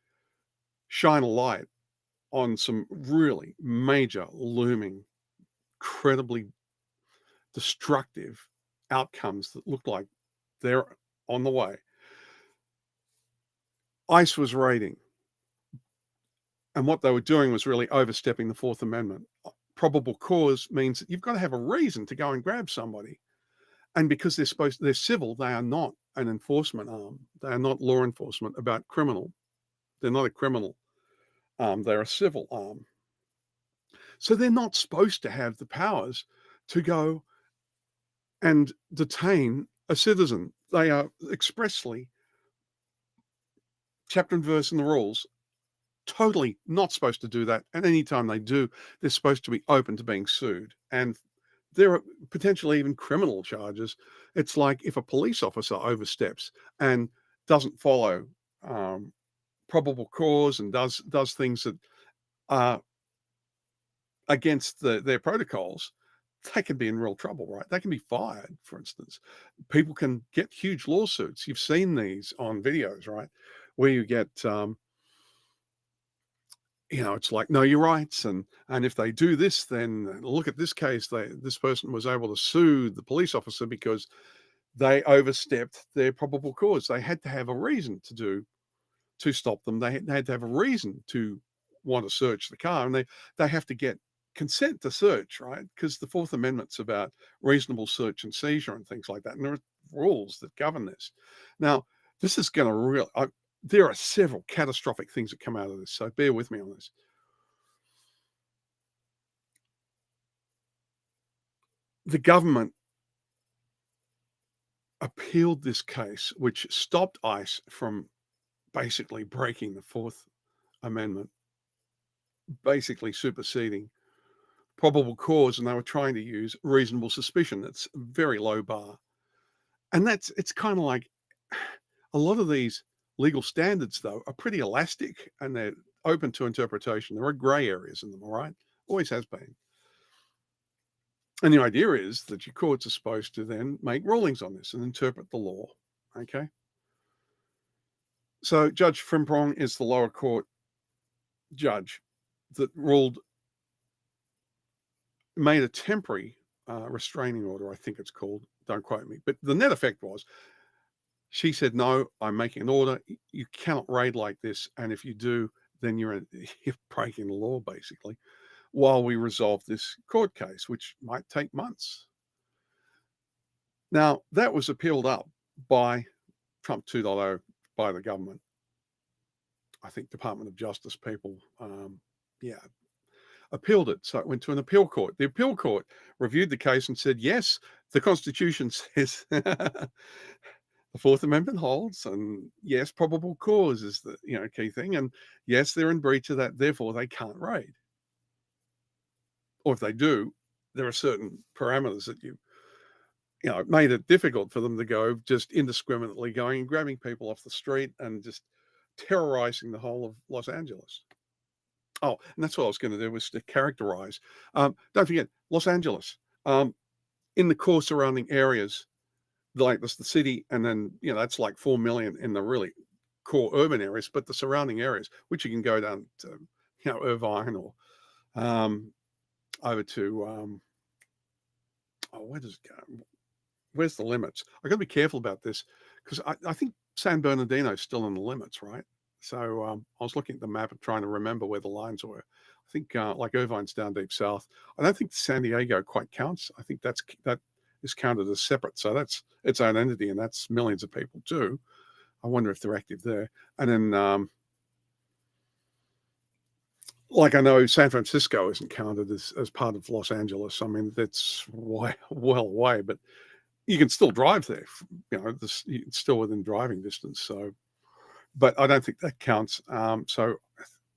[SPEAKER 1] shine a light on some really major, looming, incredibly destructive outcomes that look like they're on the way. ICE was raiding, and what they were doing was really overstepping the Fourth Amendment. Probable cause means that you've got to have a reason to go and grab somebody. And because they're civil, they are not an enforcement arm. They are not law enforcement about criminal. They're not a criminal arm. They're a civil arm. So they're not supposed to have the powers to go and detain a citizen. They are expressly, chapter and verse in the rules, totally not supposed to do that. And anytime they do, they're supposed to be open to being sued. And there are potentially even criminal charges. It's like if a police officer oversteps and doesn't follow probable cause and does things that are against their protocols, they can be in real trouble, right? They can be fired, for instance. People can get huge lawsuits. You've seen these on videos, right? Where you get, it's like, know your rights. And if they do this, then look at this case. This person was able to sue the police officer because they overstepped their probable cause. They had to have a reason to stop them. They had to have a reason to want to search the car, and they have to get consent to search, right? Because the Fourth Amendment's about reasonable search and seizure and things like that. And there are rules that govern this. Now, this is going to there are several catastrophic things that come out of this, so bear with me on this. The government appealed this case, which stopped ICE from basically breaking the Fourth Amendment, basically superseding probable cause, and they were trying to use reasonable suspicion. It's a very low bar. And it's kind of like a lot of these legal standards, though, are pretty elastic and they're open to interpretation. There are gray areas in them, all right? Always has been. And the idea is that your courts are supposed to then make rulings on this and interpret the law, okay? So Judge Frimpong is the lower court judge that made a temporary restraining order, I think it's called. Don't quote me. But the net effect was, she said, no, I'm making an order. You cannot raid like this. And if you do, then you're breaking the law, basically, while we resolve this court case, which might take months. Now, that was appealed up by Trump 2.0, by the government. I think Department of Justice people, appealed it. So it went to an appeal court. The appeal court reviewed the case and said, yes, the Constitution says the Fourth Amendment holds, and yes, probable cause is the key thing, and yes, they're in breach of that, therefore they can't raid. Or if they do, there are certain parameters that it made it difficult for them to go just indiscriminately going and grabbing people off the street and just terrorizing the whole of Los Angeles. Oh, and that's what I was going to do, was to characterize. Don't forget, Los Angeles, in the core surrounding areas, like the city, and then, that's like 4 million in the really core urban areas, but the surrounding areas, which you can go down to, Irvine, or over to, where does it go? Where's the limits? I got to be careful about this, because I think San Bernardino is still in the limits, right? So I was looking at the map and trying to remember where the lines were. I think like Irvine's down deep south. I don't think San Diego quite counts. I think that is counted as separate. So that's its own entity, and that's millions of people too. I wonder if they're active there. And then, like, I know San Francisco isn't counted as part of Los Angeles. I mean, that's way, well away, but you can still drive there. It's still within driving distance. So, but I don't think that counts. So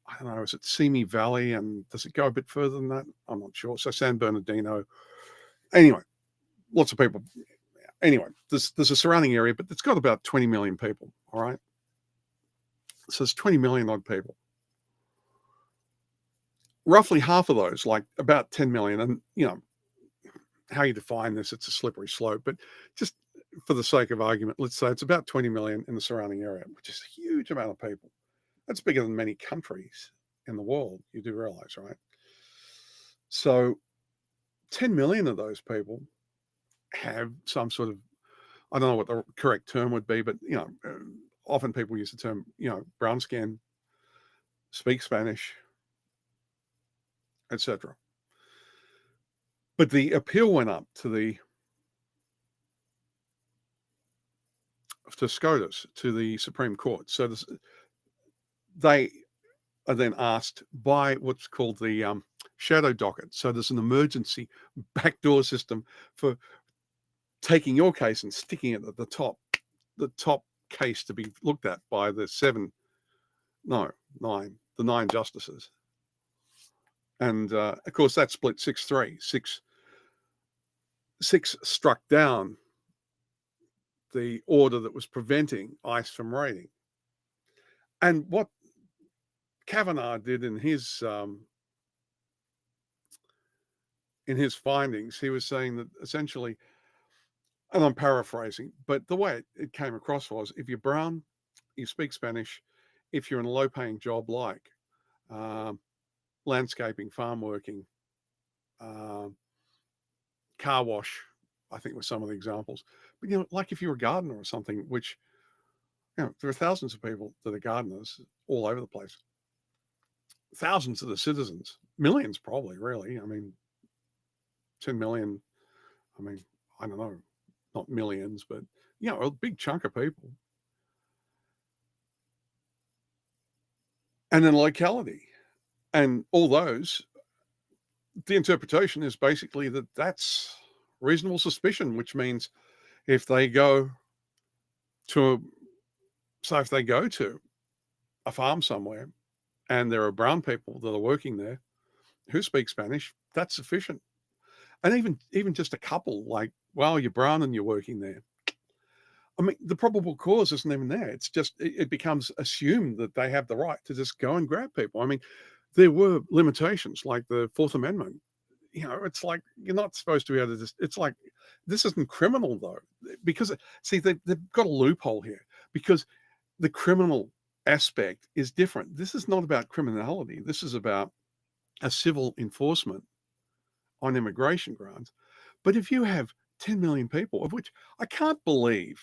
[SPEAKER 1] I don't know. Is it Simi Valley, and does it go a bit further than that? I'm not sure. So San Bernardino. Anyway, lots of people. Anyway, there's a surrounding area, but it's got about 20 million people. All right. So there's 20 million odd people. Roughly half of those, like about 10 million, and how you define this, it's a slippery slope, but just for the sake of argument, let's say it's about 20 million in the surrounding area, which is a huge amount of people. That's bigger than many countries in the world, you do realize, right? So 10 million of those people have some sort of, I don't know what the correct term would be, but, often people use the term, brown skin, speak Spanish, etc. But the appeal went up to SCOTUS, to the Supreme Court. So they are then asked by what's called the shadow docket. So there's an emergency backdoor system for taking your case and sticking it at the top case to be looked at by the the 9 justices. And of course, that split 6-3. Six struck down the order that was preventing ICE from raiding. And what Kavanaugh did in his findings, he was saying that essentially, and I'm paraphrasing, but the way it came across was, if you're brown, you speak Spanish, if you're in a low-paying job like landscaping, farm working, car wash, I think were some of the examples. But, like if you're a gardener or something, which, there are thousands of people that are gardeners all over the place. Thousands of the citizens, millions probably, really. I mean, 10 million, I mean, I don't know, not millions, but, a big chunk of people. And then locality. And all those, the interpretation is basically that that's reasonable suspicion, which means if they go to a farm somewhere and there are brown people that are working there who speak Spanish, that's sufficient. And even just a couple, like, well, you're brown and you're working there. I mean, the probable cause isn't even there. It's just, it becomes assumed that they have the right to just go and grab people. I mean, there were limitations like the Fourth Amendment. It's like, you're not supposed to be able to just, it's like, this isn't criminal though, because, see, they've got a loophole here, because the criminal aspect is different. This is not about criminality. This is about a civil enforcement on immigration grounds. But if you have 10 million people, of which I can't believe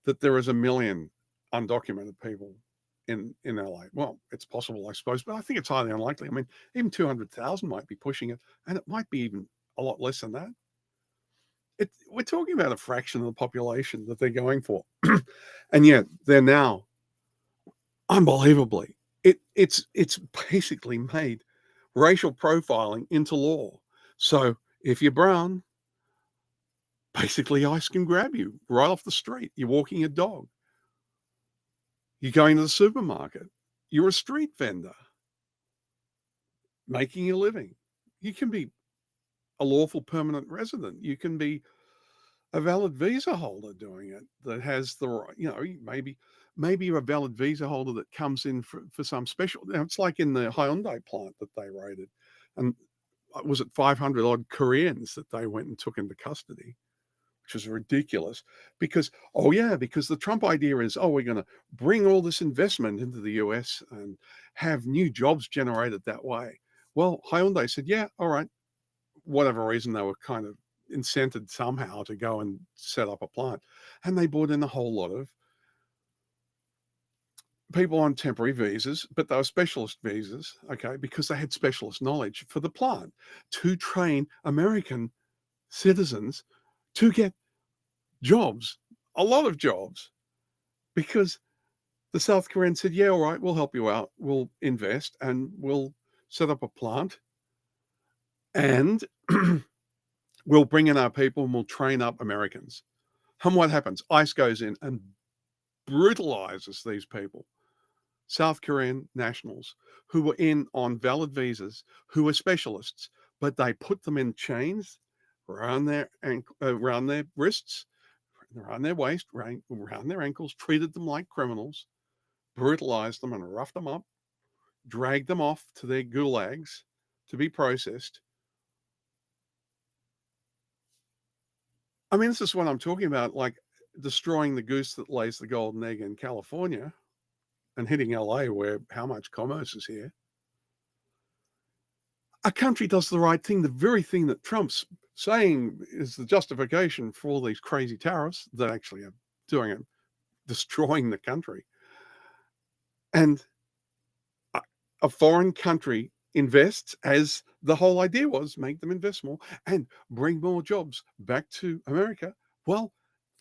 [SPEAKER 1] that there is 1 million undocumented people in LA. Well, it's possible, I suppose, but I think it's highly unlikely. I mean, even 200,000 might be pushing it, and it might be even a lot less than that. We're talking about a fraction of the population that they're going for. And yet they're now, unbelievably, it's basically made racial profiling into law. So if you're brown, basically ICE can grab you right off the street. You're walking a dog. You're going to the supermarket. You're a street vendor making a living. You can be a lawful permanent resident. You can be a valid visa holder doing it that has the right, maybe maybe you're a valid visa holder that comes in for some special. It's like in the Hyundai plant that they raided. And was it 500 odd Koreans that they went and took into custody, which is ridiculous because the Trump idea is, we're going to bring all this investment into the US and have new jobs generated that way. Well, Hyundai said, yeah, all right. Whatever reason, they were kind of incented somehow to go and set up a plant. And they brought in a whole lot of people on temporary visas, but they were specialist visas, okay, because they had specialist knowledge for the plant to train American citizens to get jobs, a lot of jobs, because the South Koreans said, yeah, all right, we'll help you out. We'll invest and we'll set up a plant and we'll bring in our people and we'll train up Americans. And what happens? ICE goes in and brutalizes these people. South Korean nationals who were in on valid visas, who were specialists, but they put them in chains around their wrists, around their waist, around their ankles, treated them like criminals, brutalized them and roughed them up, dragged them off to their gulags to be processed. I mean, this is what I'm talking about, like destroying the goose that lays the golden egg in California and hitting LA where how much commerce is here. A country does the right thing, the very thing that Trump's saying is the justification for all these crazy tariffs that actually are doing it, destroying the country. And a foreign country invests, as the whole idea was, make them invest more and bring more jobs back to America. Well,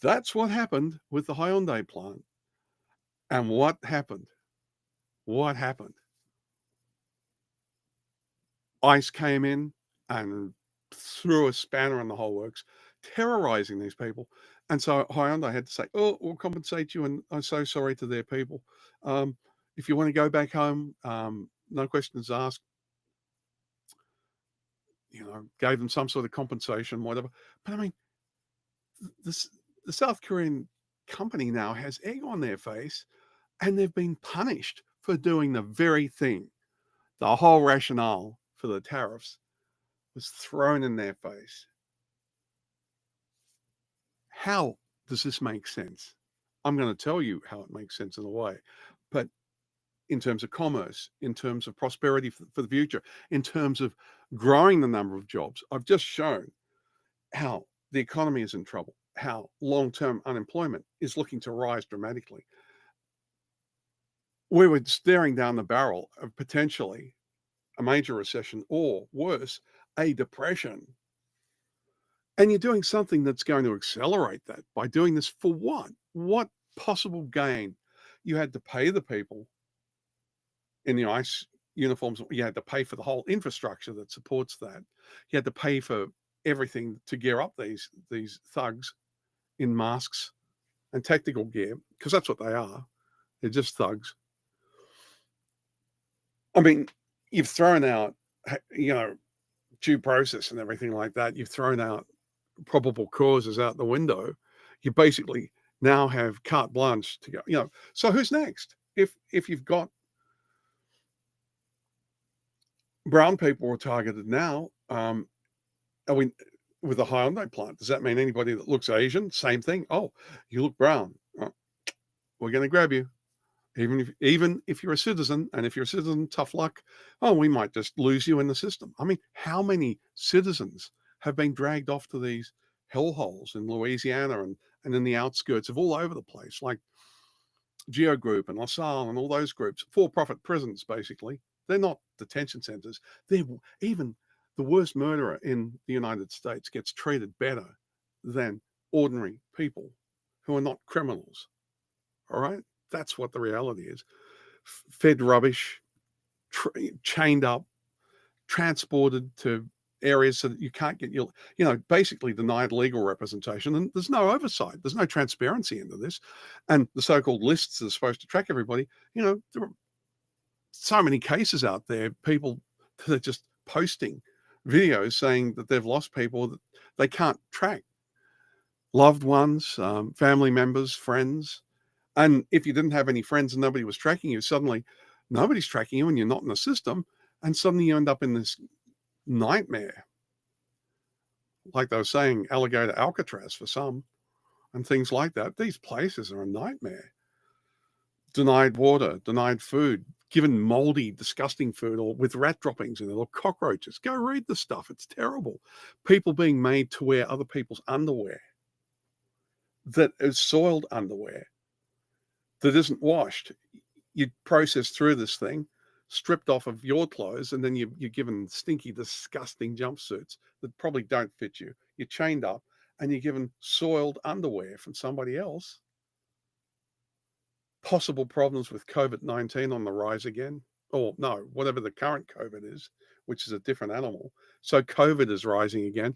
[SPEAKER 1] that's what happened with the Hyundai plant. And what happened? What happened? ICE came in and threw a spanner in the whole works, terrorizing these people. And so Hyundai had to say, we'll compensate you, and I'm so sorry to their people. If you want to go back home, no questions asked. Gave them some sort of compensation, whatever. But I mean, the South Korean company now has egg on their face, and they've been punished for doing the very thing. The whole rationale for the tariffs was thrown in their face. How does this make sense? I'm going to tell you how it makes sense in a way. But in terms of commerce, in terms of prosperity for the future, in terms of growing the number of jobs, I've just shown how the economy is in trouble, how long-term unemployment is looking to rise dramatically. We were staring down the barrel of potentially a major recession or worse, a depression. And you're doing something that's going to accelerate that by doing this for what? What possible gain? You had to pay the people in the ICE uniforms. You had to pay for the whole infrastructure that supports that. You had to pay for everything to gear up these thugs in masks and tactical gear, because that's what they are. They're just thugs. I mean, you've thrown out, due process and everything like that. You've thrown out probable causes out the window. You basically now have carte blanche to go, so who's next? If you've got brown people are targeted now, are we with the Hyundai plant? Does that mean anybody that looks Asian? Same thing. Oh, you look brown. We're going to grab you. Even if you're a citizen, and if you're a citizen, tough luck. We might just lose you in the system. I mean, how many citizens have been dragged off to these hellholes in Louisiana and in the outskirts of all over the place, like Geo Group and LaSalle and all those groups, for-profit prisons, basically. They're not detention centers. They're even the worst murderer in the United States gets treated better than ordinary people who are not criminals. All right? That's what the reality is. Fed rubbish, chained up, transported to areas so that you can't get basically denied legal representation. And there's no oversight. There's no transparency into this. And the so-called lists that are supposed to track everybody, there are so many cases out there, people that are just posting videos saying that they've lost people that they can't track. Loved ones, family members, friends, And if you didn't have any friends and nobody was tracking you, suddenly nobody's tracking you and you're not in the system. And suddenly you end up in this nightmare. Like they were saying, alligator Alcatraz for some and things like that. These places are a nightmare. Denied water, denied food, given moldy, disgusting food or with rat droppings in it or cockroaches. Go read the stuff. It's terrible. People being made to wear other people's underwear that is soiled underwear that isn't washed. You process through this thing, stripped off of your clothes, and then you're given stinky, disgusting jumpsuits that probably don't fit you. You're chained up and you're given soiled underwear from somebody else. Possible problems with COVID-19 on the rise again. Or no, whatever the current COVID is, which is a different animal. So COVID is rising again.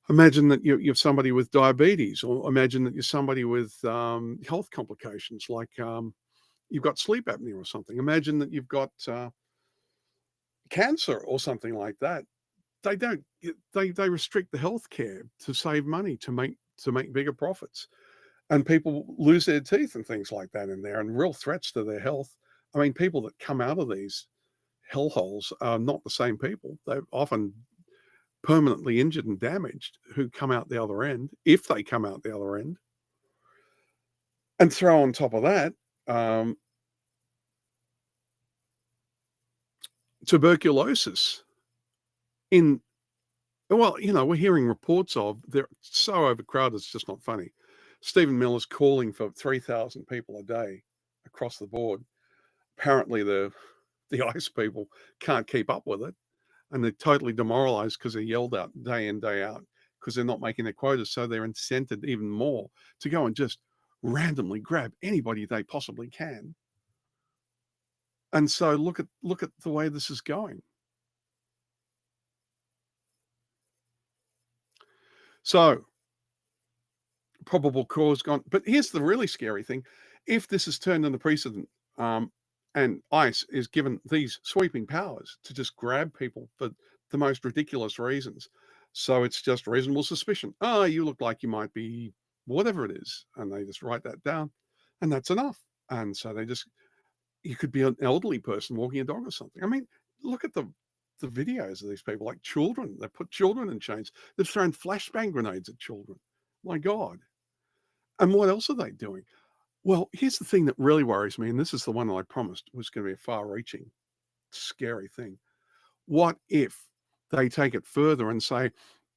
[SPEAKER 1] Imagine that you're somebody with diabetes, or imagine that you're somebody with health complications like you've got sleep apnea or something. Imagine that you've got cancer or something like that. They restrict the healthcare to save money, to make bigger profits. And people lose their teeth and things like that in there, and real threats to their health. I mean, people that come out of these hellholes are not the same people. They're often permanently injured and damaged who come out the other end, if they come out the other end. And throw on top of that, tuberculosis. We're hearing reports of, they're so overcrowded, it's just not funny. Stephen Miller's calling for 3,000 people a day across the board. Apparently the ICE people can't keep up with it, and they're totally demoralized because they're yelled out day in, day out because they're not making their quotas. So they're incented even more to go and just randomly grab anybody they possibly can. And so look at the way this is going. So probable cause gone. But here's the really scary thing. If this is turned into precedent, and ICE is given these sweeping powers to just grab people for the most ridiculous reasons. So it's just reasonable suspicion. Oh, you look like you might be whatever it is. And they just write that down, and that's enough. And so you could be an elderly person walking a dog or something. I mean, look at the videos of these people, like children. They put children in chains. They've thrown flashbang grenades at children. My God. And what else are they doing? Well, here's the thing that really worries me, and this is the one that I promised was going to be a far-reaching, scary thing. What if they take it further and say,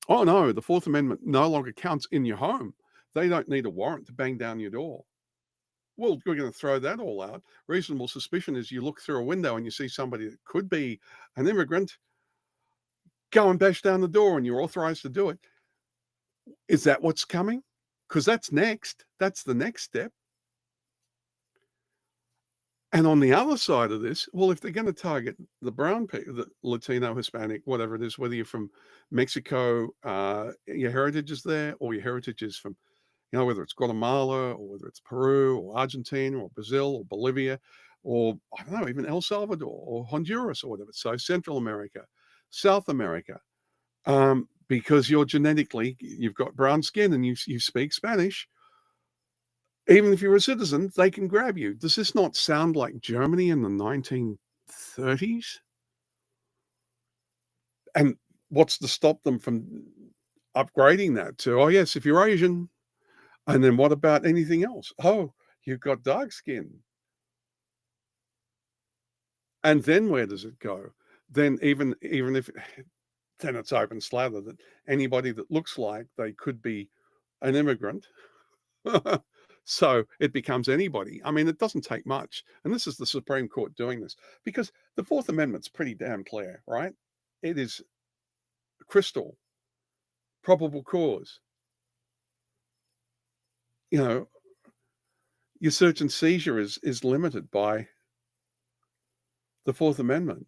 [SPEAKER 1] oh no, the Fourth Amendment no longer counts in your home. They don't need a warrant to bang down your door. Well, we're going to throw that all out. Reasonable suspicion is you look through a window and you see somebody that could be an immigrant, go and bash down the door, and you're authorized to do it. Is that what's coming? Because that's next. That's the next step. And on the other side of this, well, if they're going to target the brown people, the Latino, Hispanic, whatever it is, whether you're from Mexico, your heritage is there, or your heritage is from, whether it's Guatemala or whether it's Peru or Argentina or Brazil or Bolivia, or I don't know, even El Salvador or Honduras or whatever. So Central America, South America, because you've got brown skin and you speak Spanish. Even if you're a citizen, they can grab you. Does this not sound like Germany in the 1930s? And what's to stop them from upgrading that to, oh, yes, if you're Asian, and then what about anything else? Oh, you've got dark skin. And then where does it go? Then even if, then it's open slather that anybody that looks like they could be an immigrant, so it becomes anybody. I mean, it doesn't take much. And this is the Supreme Court doing this, because the Fourth Amendment's pretty damn clear, right? It is crystal, probable cause. Your search and seizure is limited by the Fourth Amendment.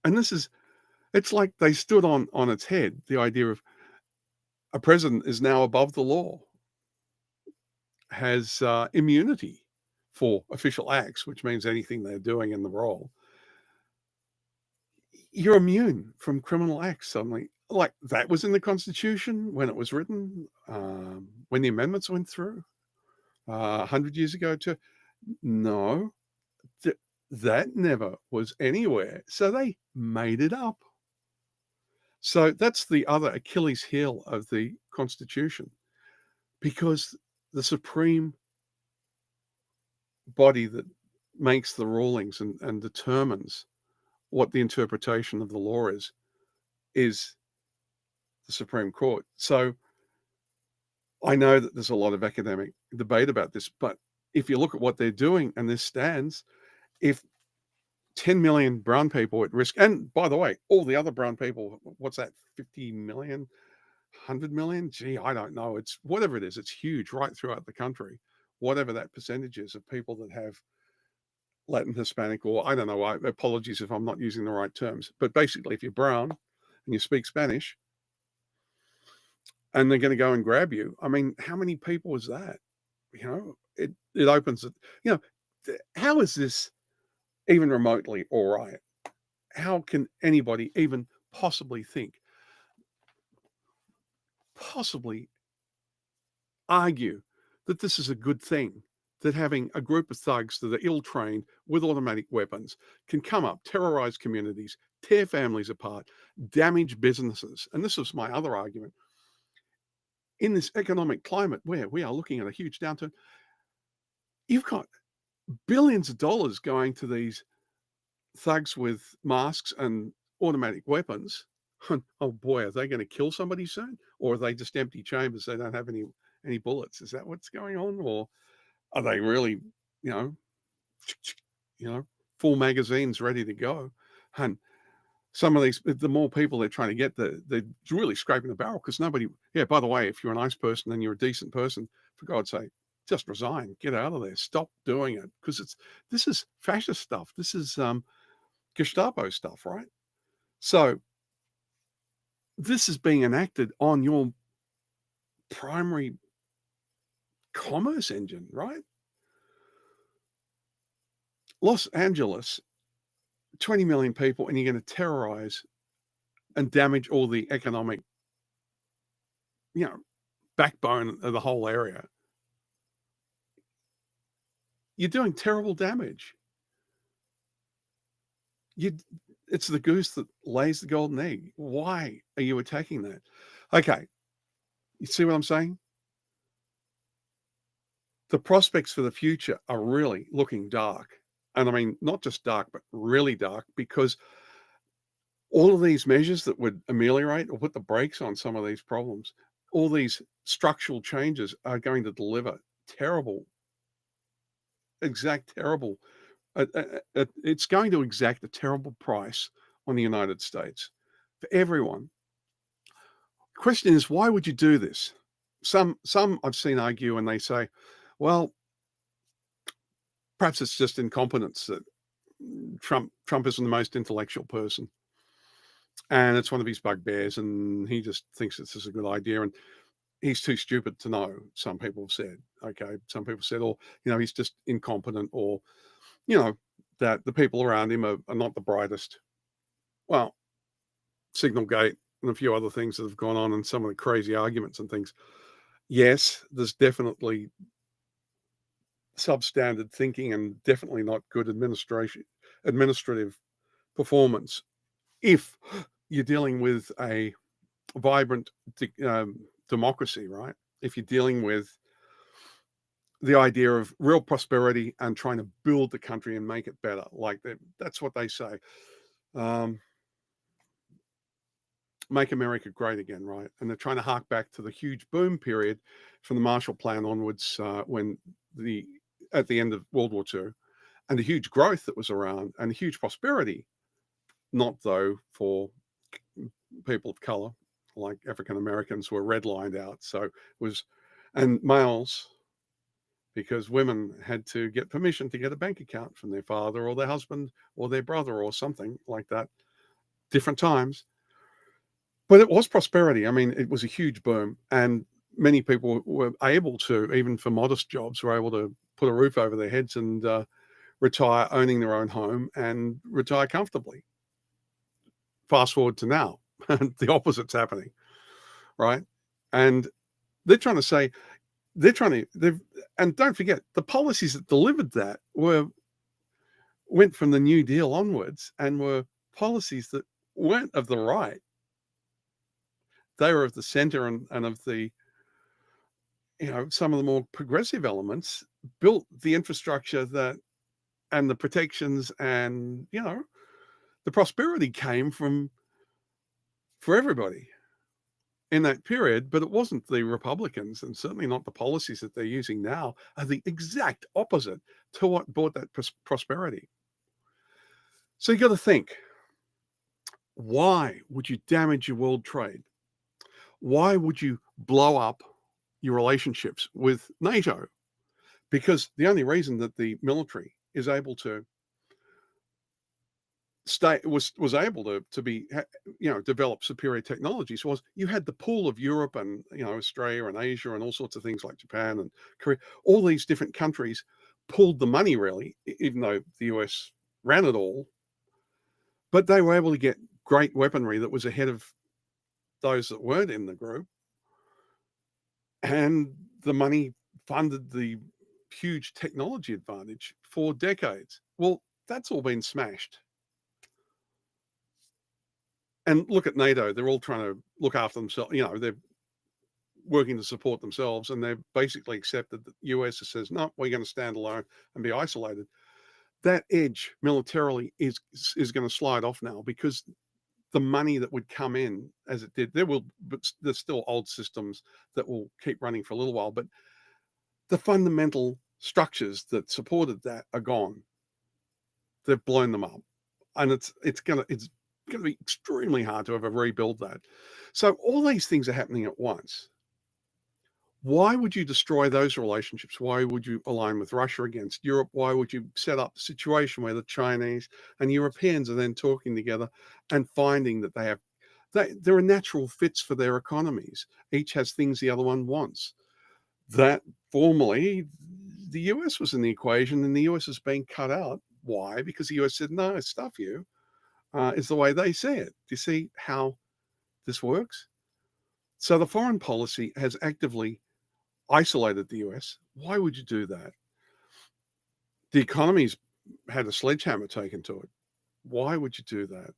[SPEAKER 1] And it's like they stood on its head, the idea of a president is now above the law, has immunity for official acts, which means anything they're doing in the role. You're immune from criminal acts suddenly. Like that was in the Constitution when it was written, when the amendments went through. 100 years ago too? No, that never was anywhere. So they made it up. So that's the other Achilles heel of the Constitution, because the supreme body that makes the rulings and determines what the interpretation of the law is the Supreme Court. So I know that there's a lot of academic debate about this, but if you look at what they're doing and this stands, if 10 million brown people at risk, and by the way, all the other brown people, what's that, 50 million, 100 million? Gee, I don't know. It's whatever it is, it's huge right throughout the country. Whatever that percentage is of people that have Latin, Hispanic, or I don't know, apologies if I'm not using the right terms. But basically, if you're brown and you speak Spanish and they're going to go and grab you, I mean, how many people is that? It opens it. How is this even remotely all right? How can anybody even possibly argue that this is a good thing, that having a group of thugs that are ill-trained with automatic weapons can come up, terrorize communities, tear families apart, damage businesses? And this was my other argument. In this economic climate where we are looking at a huge downturn, you've got billions of dollars going to these thugs with masks and automatic weapons. Oh boy, are they going to kill somebody soon? Or are they just empty chambers? They don't have any bullets. Is that what's going on? Or are they really, you know, full magazines ready to go? And some of these, the more people they're trying to get, they're really scraping the barrel, because nobody, by the way, if you're a nice person and you're a decent person, for God's sake, just resign, get out of there, stop doing it, because this is fascist stuff. This is Gestapo stuff, right? So this is being enacted on your primary commerce engine, right? Los Angeles, 20 million people, and you're going to terrorize and damage all the economic, backbone of the whole area. You're doing terrible damage. It's the goose that lays the golden egg. Why are you attacking that? Okay, you see what I'm saying? The prospects for the future are really looking dark. And I mean, not just dark, but really dark, because all of these measures that would ameliorate or put the brakes on some of these problems, all these structural changes are going to deliver terrible. It's going to exact a terrible price on the United States for everyone. Question is, why would you do this? Some I've seen argue, and they say, well, perhaps it's just incompetence, that Trump isn't the most intellectual person, and it's one of his bugbears, and he just thinks this is a good idea, and he's too stupid to know. Some people have said, some people said, or he's just incompetent, or that the people around him are not the brightest. Well, Signalgate and a few other things that have gone on, and some of the crazy arguments and things. Yes, there's definitely substandard thinking, and definitely not good administrative performance if you're dealing with a vibrant democracy, right? If you're dealing with the idea of real prosperity and trying to build the country and make it better, that's what they say. Make America great again, right? And they're trying to hark back to the huge boom period from the Marshall Plan onwards, when at the end of World War II, and the huge growth that was around, and the huge prosperity, not though for people of color, like African Americans were redlined out. So and males, because women had to get permission to get a bank account from their father or their husband or their brother or something like that. Different times. But it was prosperity. I mean, it was a huge boom, and many people were able to, even for modest jobs, were able to put a roof over their heads and retire owning their own home and retire comfortably. Fast forward to now, the opposite's happening, right? And they're trying to say, they're trying to, and don't forget, the policies that delivered that went from the New Deal onwards and were policies that weren't of the right. They were of the center and of the, some of the more progressive elements, built the infrastructure and the protections and, the prosperity came for everybody in that period, but it wasn't the Republicans, and certainly not the policies that they're using now are the exact opposite to what brought that prosperity. So you got to think, why would you damage your world trade? Why would you blow up your relationships with NATO? Because the only reason that the military is able to was able to be, develop superior technologies was you had the pool of Europe and, Australia and Asia and all sorts of things like Japan and Korea. All these different countries pulled the money, really, even though the US ran it all. But they were able to get great weaponry that was ahead of those that weren't in the group. And the money funded the huge technology advantage for decades. Well, that's all been smashed. And look at NATO, they're all trying to look after themselves. They're working to support themselves, and they've basically accepted that the US says, no, we're going to stand alone and be isolated. That edge militarily is going to slide off now, because the money that would come in as it did, but there's still old systems that will keep running for a little while, but the fundamental structures that supported that are gone. They've blown them up, and it's going to be extremely hard to ever rebuild that. So all these things are happening at once. Why would you destroy those relationships? Why would you align with Russia against Europe? Why would you set up a situation where the Chinese and Europeans are then talking together and finding that there are natural fits for their economies? Each has things the other one wants. That formerly the US was in the equation, and the US is being cut out. Why? Because the US said, no, stuff you. Is the way they see it. Do you see how this works? So the foreign policy has actively isolated the US. Why would you do that? The economy's had a sledgehammer taken to it. Why would you do that?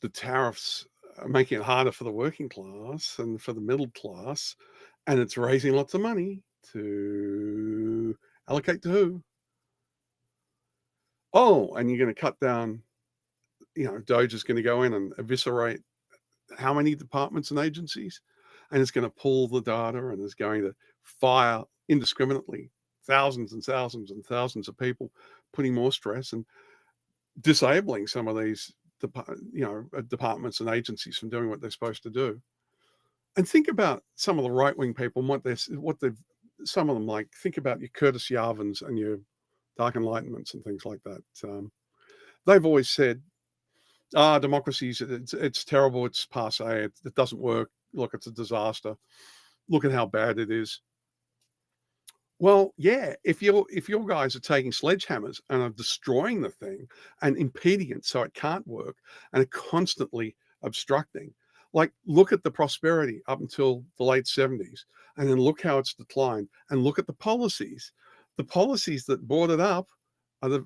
[SPEAKER 1] The tariffs are making it harder for the working class and for the middle class, and it's raising lots of money to allocate to who? Oh, and you're going to cut down, DOGE is going to go in and eviscerate how many departments and agencies, and it's going to pull the data, and it's going to fire indiscriminately thousands and thousands and thousands of people, putting more stress and disabling some of these departments and agencies from doing what they're supposed to do. And think about some of the right-wing people and what they've some of them, like, think about your Curtis Yarvins and your Dark Enlightenments and things like that. They've always said, democracy, it's terrible, it's passé, it doesn't work, look, it's a disaster, look at how bad it is. Well, yeah, if your guys are taking sledgehammers and are destroying the thing and impeding it so it can't work and are constantly obstructing, like, look at the prosperity up until the late 70s, and then look how it's declined, and look at the policies. The policies that brought it up are that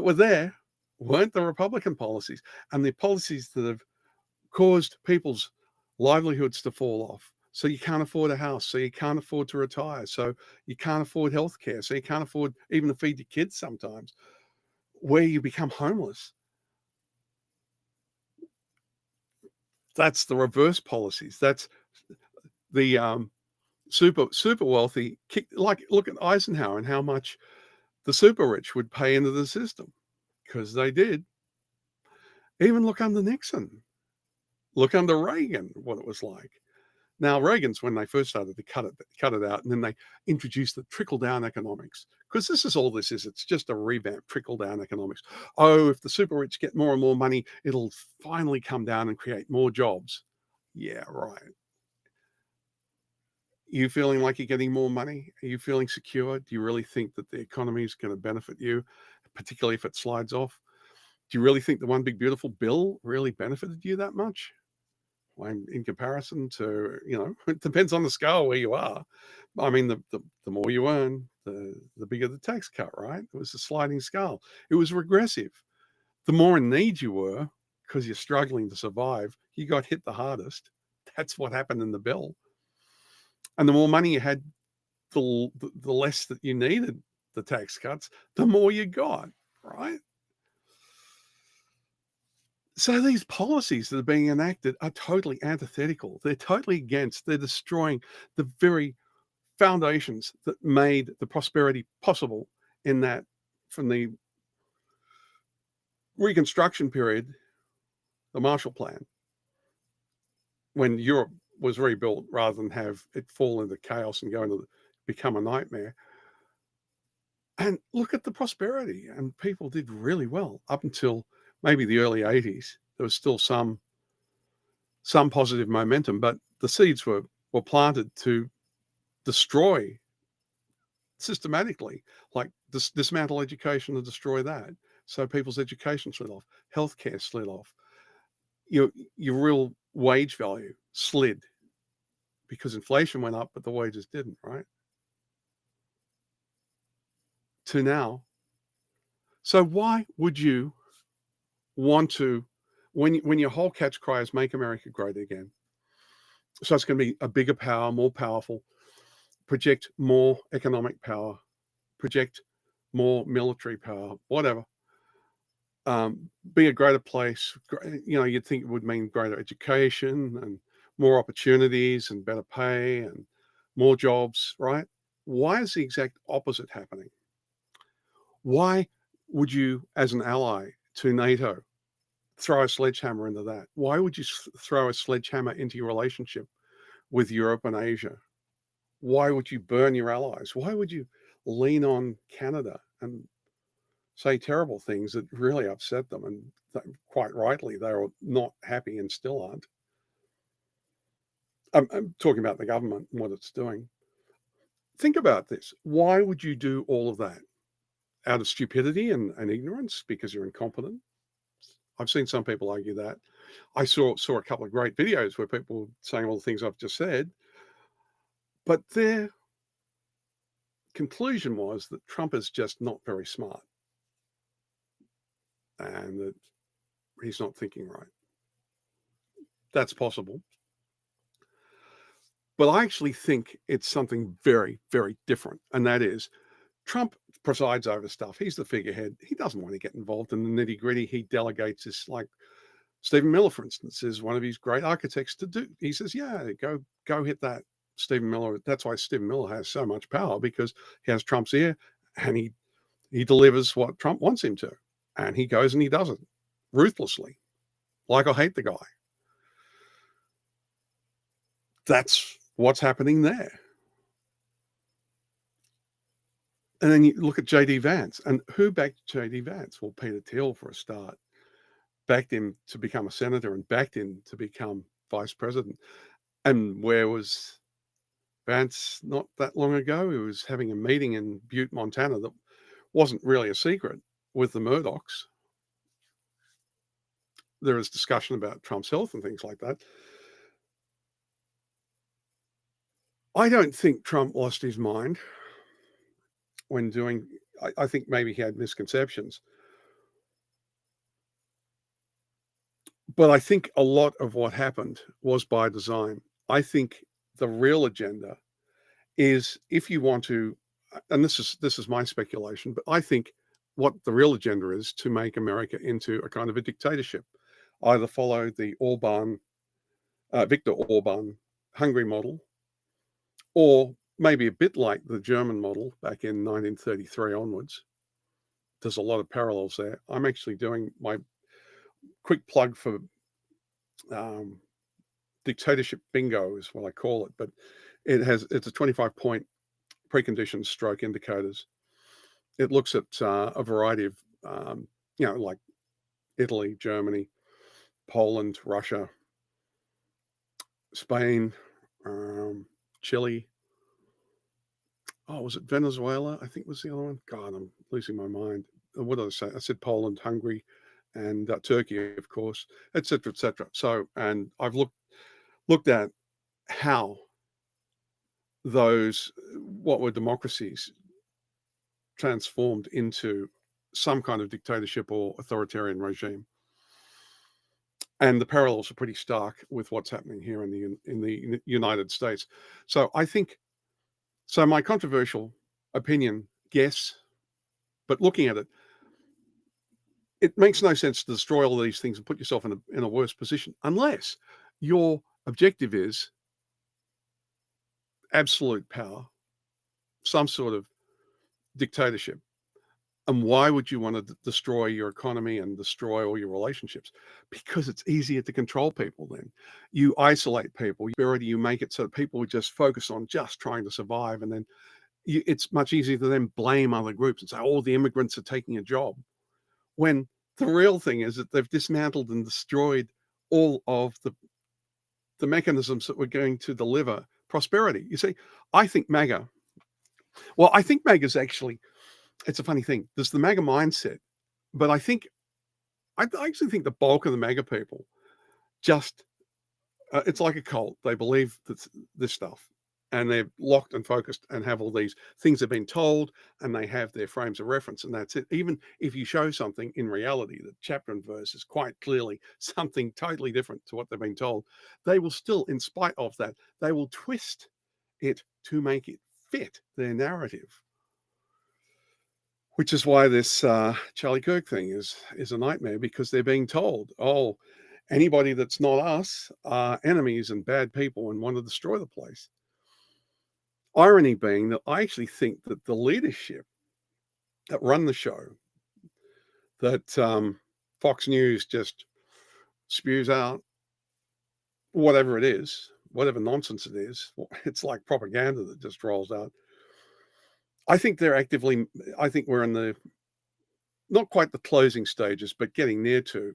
[SPEAKER 1] were there weren't the Republican policies, and the policies that have caused people's livelihoods to fall off. So you can't afford a house, so you can't afford to retire, so you can't afford healthcare, so you can't afford even to feed your kids sometimes, where you become homeless. That's the reverse policies. That's the super wealthy. Like, look at Eisenhower and how much the super rich would pay into the system, because they did. Even look under Nixon. Look under Reagan, what it was like. Now, Reagan's when they first started to cut it out, and then they introduced the trickle-down economics, because this is all this is. It's just a revamp, trickle-down economics. Oh, if the super rich get more and more money, it'll finally come down and create more jobs. Yeah, right. You feeling like you're getting more money? Are you feeling secure? Do you really think that the economy is going to benefit you, particularly if it slides off? Do you really think the one big beautiful bill really benefited you that much? in comparison to, it depends on the scale where you are. I mean, the more you earn, the bigger the tax cut, right? It was a sliding scale. It was regressive. The more in need you were, because you're struggling to survive, you got hit the hardest. That's what happened in the bill. And the more money you had, the less that you needed the tax cuts, the more you got, right? So these policies that are being enacted are totally antithetical. They're totally against, they're destroying the very foundations that made the prosperity possible in that, from the Reconstruction period, the Marshall Plan, when Europe was rebuilt rather than have it fall into chaos and become a nightmare. And look at the prosperity, and people did really well up until maybe the early 80s. There was still some positive momentum, but the seeds were planted to destroy systematically, like dismantle education and destroy that. So people's education slid off, healthcare slid off, your real wage value slid because inflation went up, but the wages didn't, right? To now. So why would you want to, when your whole catch cry is make America great again? So it's going to be a bigger power, more powerful, project more economic power, project more military power, whatever. Be a greater place. You'd think it would mean greater education and more opportunities and better pay and more jobs, right? Why is the exact opposite happening? Why would you, as an ally to NATO, throw a sledgehammer into that? Why would you throw a sledgehammer into your relationship with Europe and Asia? Why would you burn your allies? Why would you lean on Canada and say terrible things that really upset them? And quite rightly, they were not happy and still aren't. I'm talking about the government and what it's doing. Think about this. Why would you do all of that? Out of stupidity and ignorance because you're incompetent? I've seen some people argue that. I saw a couple of great videos where people were saying all the things I've just said, but their conclusion was that Trump is just not very smart and that he's not thinking right. That's possible. But I actually think it's something very, very different. And that is, Trump presides over stuff. He's the figurehead. He doesn't want to get involved in the nitty gritty. He delegates this, like Stephen Miller, for instance, is one of his great architects to do. He says, yeah, go hit that. Stephen Miller. That's why Stephen Miller has so much power, because he has Trump's ear and he delivers what Trump wants him to. And he goes and he does it ruthlessly. Like, I hate the guy. That's what's happening there. And then you look at J.D. Vance. And who backed J.D. Vance? Well, Peter Thiel, for a start, backed him to become a senator and backed him to become vice president. And where was Vance not that long ago? He was having a meeting in Butte, Montana that wasn't really a secret with the Murdochs. There was discussion about Trump's health and things like that. I don't think Trump lost his mind when doing, I think maybe he had misconceptions. But I think a lot of what happened was by design. I think the real agenda is, if you want to, and this is my speculation, but I think what the real agenda is to make America into a kind of a dictatorship. Either follow the Viktor Orban Hungary model, or maybe a bit like the German model back in 1933 onwards. There's a lot of parallels there. I'm actually doing my quick plug for dictatorship bingo is what I call it, but it's a 25-point preconditions stroke indicators. It looks at a variety of, like Italy, Germany, Poland, Russia, Spain, Chile. Oh, was it Venezuela? I think was the other one. God, I'm losing my mind. What did I say? I said Poland, Hungary, and Turkey, of course, etc., etc. So, and I've looked at how those what were democracies transformed into some kind of dictatorship or authoritarian regime. And the parallels are pretty stark with what's happening here in the United States. So I think, so my controversial opinion, yes, but looking at it, it makes no sense to destroy all these things and put yourself in a worse position unless your objective is absolute power, some sort of dictatorship. And why would you want to destroy your economy and destroy all your relationships? Because it's easier to control people then. You isolate people, you make it so that people would just focus on just trying to survive. And then it's much easier to then blame other groups and say, oh, the immigrants are taking a job. When the real thing is that they've dismantled and destroyed all of the mechanisms that were going to deliver prosperity. You see, I think MAGA, I think MAGA is actually, it's a funny thing. There's the MAGA mindset, but I actually think the bulk of the MAGA people just, it's like a cult. They believe this stuff and they're locked and focused and have all these things they've been told and they have their frames of reference and that's it. Even if you show something in reality, the chapter and verse is quite clearly something totally different to what they've been told, they will still, in spite of that, they will twist it to make it fit their narrative. Which is why this Charlie Kirk thing is a nightmare, because they're being told, oh, anybody that's not us are enemies and bad people and want to destroy the place. Irony being that I actually think that the leadership that run the show, that Fox News just spews out, whatever it is, whatever nonsense it is, it's like propaganda that just rolls out. I think they're actively, I think we're in the, not quite the closing stages, but getting near to.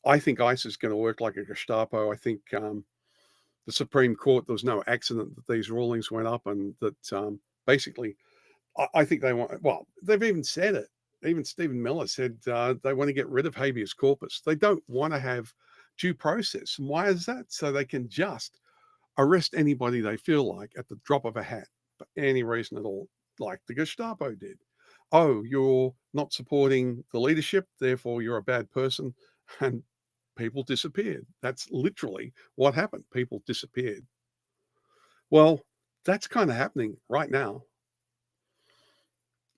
[SPEAKER 1] I think ICE is going to work like a Gestapo. I think the Supreme Court, there was no accident that these rulings went up and that basically, I think they want, well, they've even said it. Even Stephen Miller said they want to get rid of habeas corpus. They don't want to have due process. And why is that? So they can just arrest anybody they feel like at the drop of a hat for any reason at all, like the Gestapo did. Oh, you're not supporting the leadership, therefore you're a bad person. And people disappeared. That's literally what happened. People disappeared. Well, that's kind of happening right now.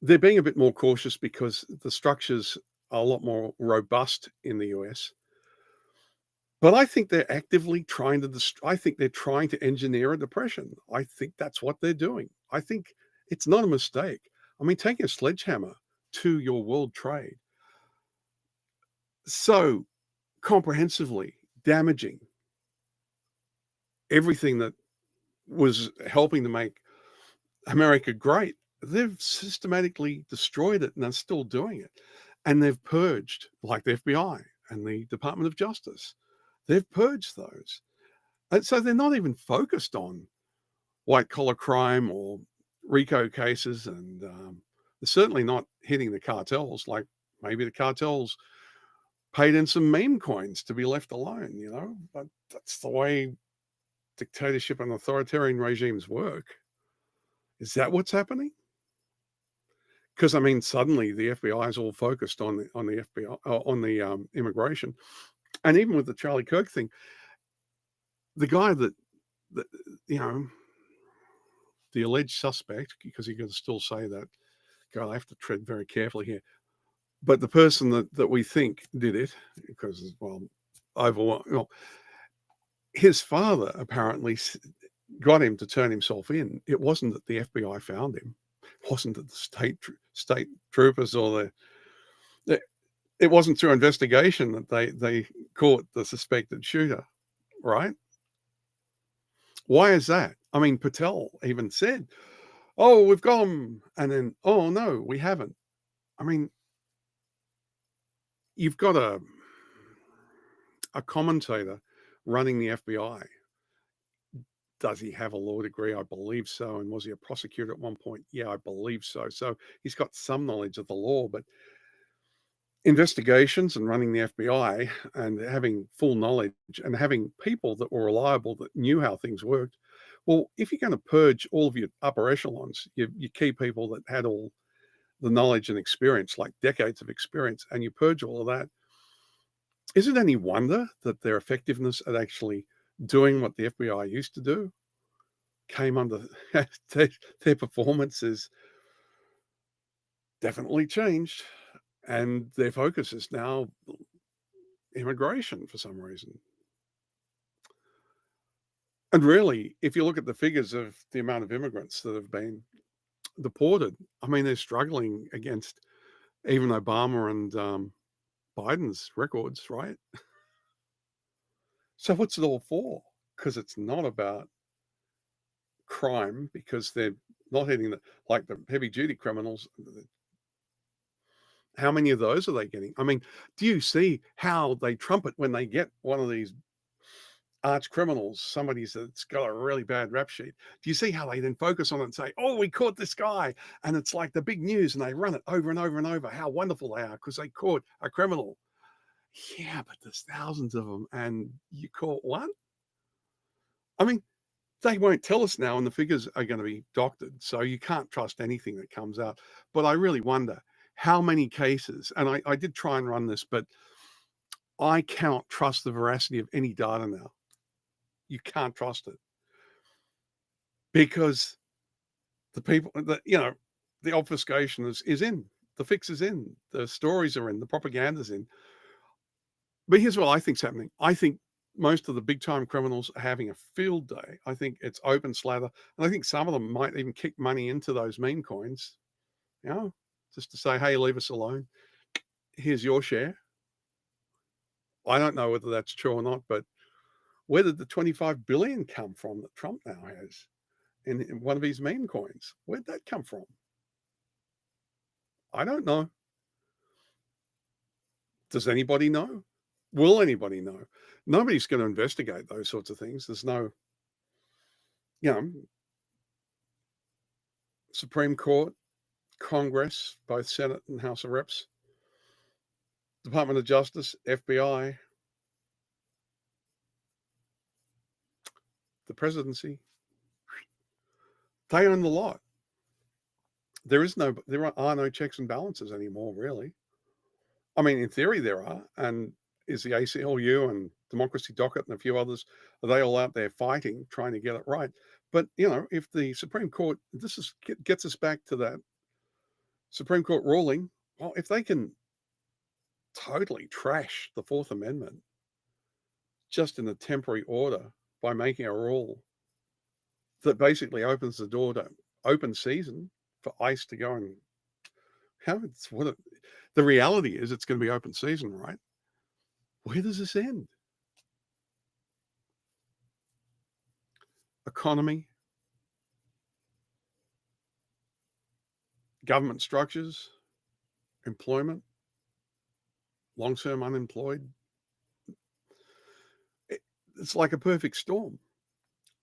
[SPEAKER 1] They're being a bit more cautious because the structures are a lot more robust in the US. But I think they're actively trying to I think they're trying to engineer a depression. I think that's what they're doing. I think it's not a mistake. I mean, taking a sledgehammer to your world trade so comprehensively damaging everything that was helping to make America great, they've systematically destroyed it and they're still doing it. And they've purged, like the FBI and the Department of Justice, they've purged those. And so they're not even focused on white collar crime or RICO cases. And they're certainly not hitting the cartels, like maybe the cartels paid in some meme coins to be left alone, you know, but that's the way dictatorship and authoritarian regimes work. Is that what's happening? Because I mean, suddenly the FBI is all focused on the FBI on the immigration, and even with the Charlie Kirk thing, the guy that you know, the alleged suspect, because you got to still say that. God, I have to tread very carefully here. But the person that we think did it, because his father apparently got him to turn himself in. It wasn't that the FBI found him. It wasn't that the state troopers or it wasn't through investigation that they caught the suspected shooter, right? Why is that? I mean, Patel even said, "Oh, we've got him," and then, "Oh no, we haven't." I mean, you've got a commentator running the FBI. Does he have a law degree? I believe so. And was he a prosecutor at one point? Yeah, I believe so. So he's got some knowledge of the law, but investigations and running the FBI and having full knowledge and having people that were reliable that knew how things worked. Well, if you're going to purge all of your upper echelons, your key people that had all the knowledge and experience, like decades of experience, and you purge all of that, is it any wonder that their effectiveness at actually doing what the FBI used to do came under their performance is definitely changed, and their focus is now immigration for some reason. And really, if you look at the figures of the amount of immigrants that have been deported, I mean, they're struggling against even Obama and Biden's records, right? So what's it all for? Because it's not about crime, because they're not hitting like the heavy duty criminals. How many of those are they getting? I mean, do you see how they trumpet when they get one of these arch criminals, somebody that's got a really bad rap sheet? Do you see how they then focus on it and say, oh, we caught this guy? And it's like the big news, and they run it over and over and over, how wonderful they are because they caught a criminal. Yeah, but there's thousands of them, and you caught one? I mean, they won't tell us now, and the figures are going to be doctored, so you can't trust anything that comes out. But I really wonder how many cases, and I did try and run this, but I cannot trust the veracity of any data now. You can't trust it because the people that, the obfuscation is in, the fix is in, the stories are in, the propaganda's in. But here's what I think's happening. I think most of the big time criminals are having a field day. I think it's open slather. And I think some of them might even kick money into those meme coins, just to say, hey, leave us alone. Here's your share. I don't know whether that's true or not, but where did the 25 billion come from that Trump now has in one of his meme coins? Where'd that come from? I don't know. Does anybody know? Will anybody know? Nobody's going to investigate those sorts of things. There's no, Supreme Court, Congress, both Senate and House of Reps, Department of Justice, FBI, the presidency. They own the lot. There are no checks and balances anymore, really. I mean, in theory there are, and is the ACLU and Democracy Docket and a few others, are they all out there fighting, trying to get it right? But, if the Supreme Court, gets us back to that Supreme Court ruling, well, if they can totally trash the Fourth Amendment just in a temporary order by making a rule that basically opens the door to open season for ICE to go and the reality is it's going to be open season, right? Where does this end? Economy, government structures, employment, long-term unemployed. It's like a perfect storm.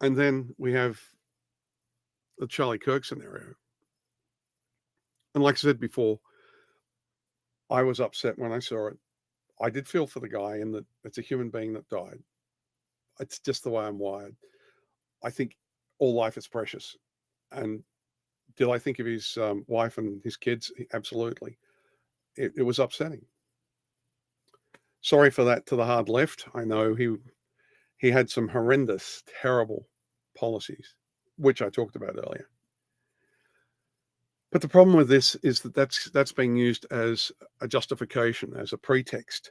[SPEAKER 1] And then we have the Charlie Kirk scenario. And like I said before, I was upset when I saw it. I did feel for the guy in that it's a human being that died. It's just the way I'm wired. I think all life is precious. And did I think of his wife and his kids? Absolutely. It was upsetting. Sorry for that to the hard left. I know he had some horrendous, terrible policies, which I talked about earlier. But the problem with this is that that's being used as a justification, as a pretext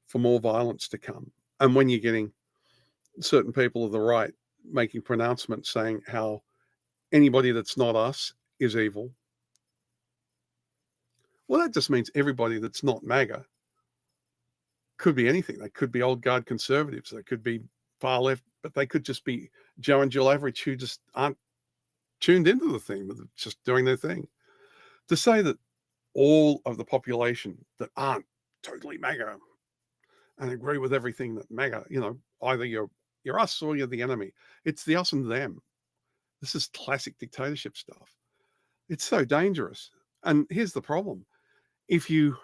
[SPEAKER 1] for more violence to come. And when you're getting certain people of the right making pronouncements saying how anybody that's not us is evil, well, that just means everybody that's not MAGA could be anything. They could be old guard conservatives. They could be far left, but they could just be Joe and Jill Average who just aren't tuned into the thing, but just doing their thing. To say that all of the population that aren't totally MAGA and agree with everything that MAGA, either you're us or you're the enemy. It's the us and them. This is classic dictatorship stuff. It's so dangerous. And here's the problem. If you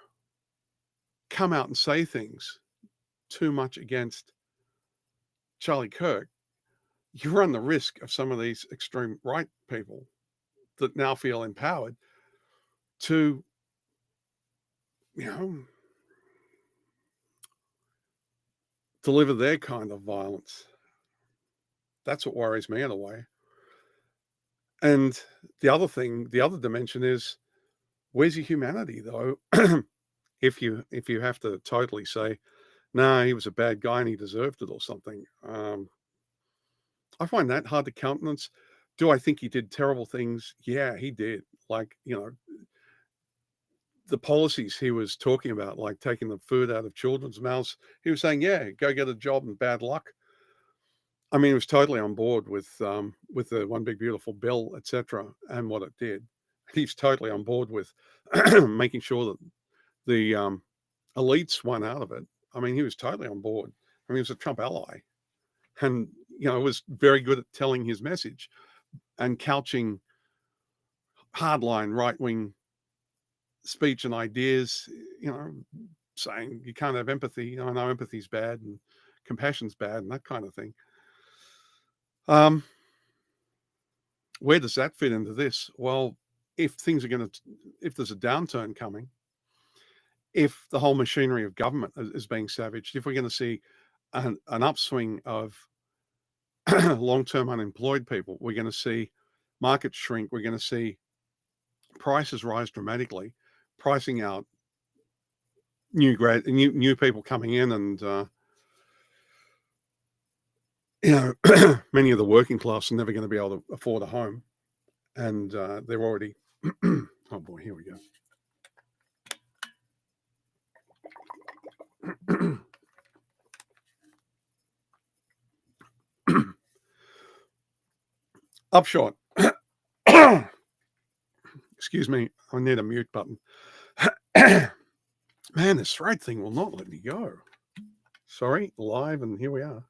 [SPEAKER 1] come out and say things too much against Charlie Kirk, you run the risk of some of these extreme right people that now feel empowered to, you know, deliver their kind of violence. That's what worries me in a way. And the other dimension is, where's your humanity, though? if you have to totally say, no, he was a bad guy and he deserved it or something. I find that hard to countenance. Do I think he did terrible things? Yeah, he did. Like, the policies he was talking about, like taking the food out of children's mouths, he was saying, yeah, go get a job and bad luck. I mean, he was totally on board with the One Big Beautiful Bill, etc., and what it did. He's totally on board with making sure that the elites won out of it. I mean, he was totally on board. I mean, he was a Trump ally, and was very good at telling his message and couching hardline right-wing speech and ideas. Saying you can't have empathy. I know empathy's bad and compassion's bad and that kind of thing. Where does that fit into this? Well, if there's a downturn coming, if the whole machinery of government is being savaged, if we're going to see an upswing of long-term unemployed people, we're going to see markets shrink, we're going to see prices rise dramatically, pricing out new people coming in, and many of the working class are never going to be able to afford a home, and they're already oh boy, here we go. Upshot. Excuse me, I need a mute button. Man, this throat thing will not let me go. Sorry, live, and here we are.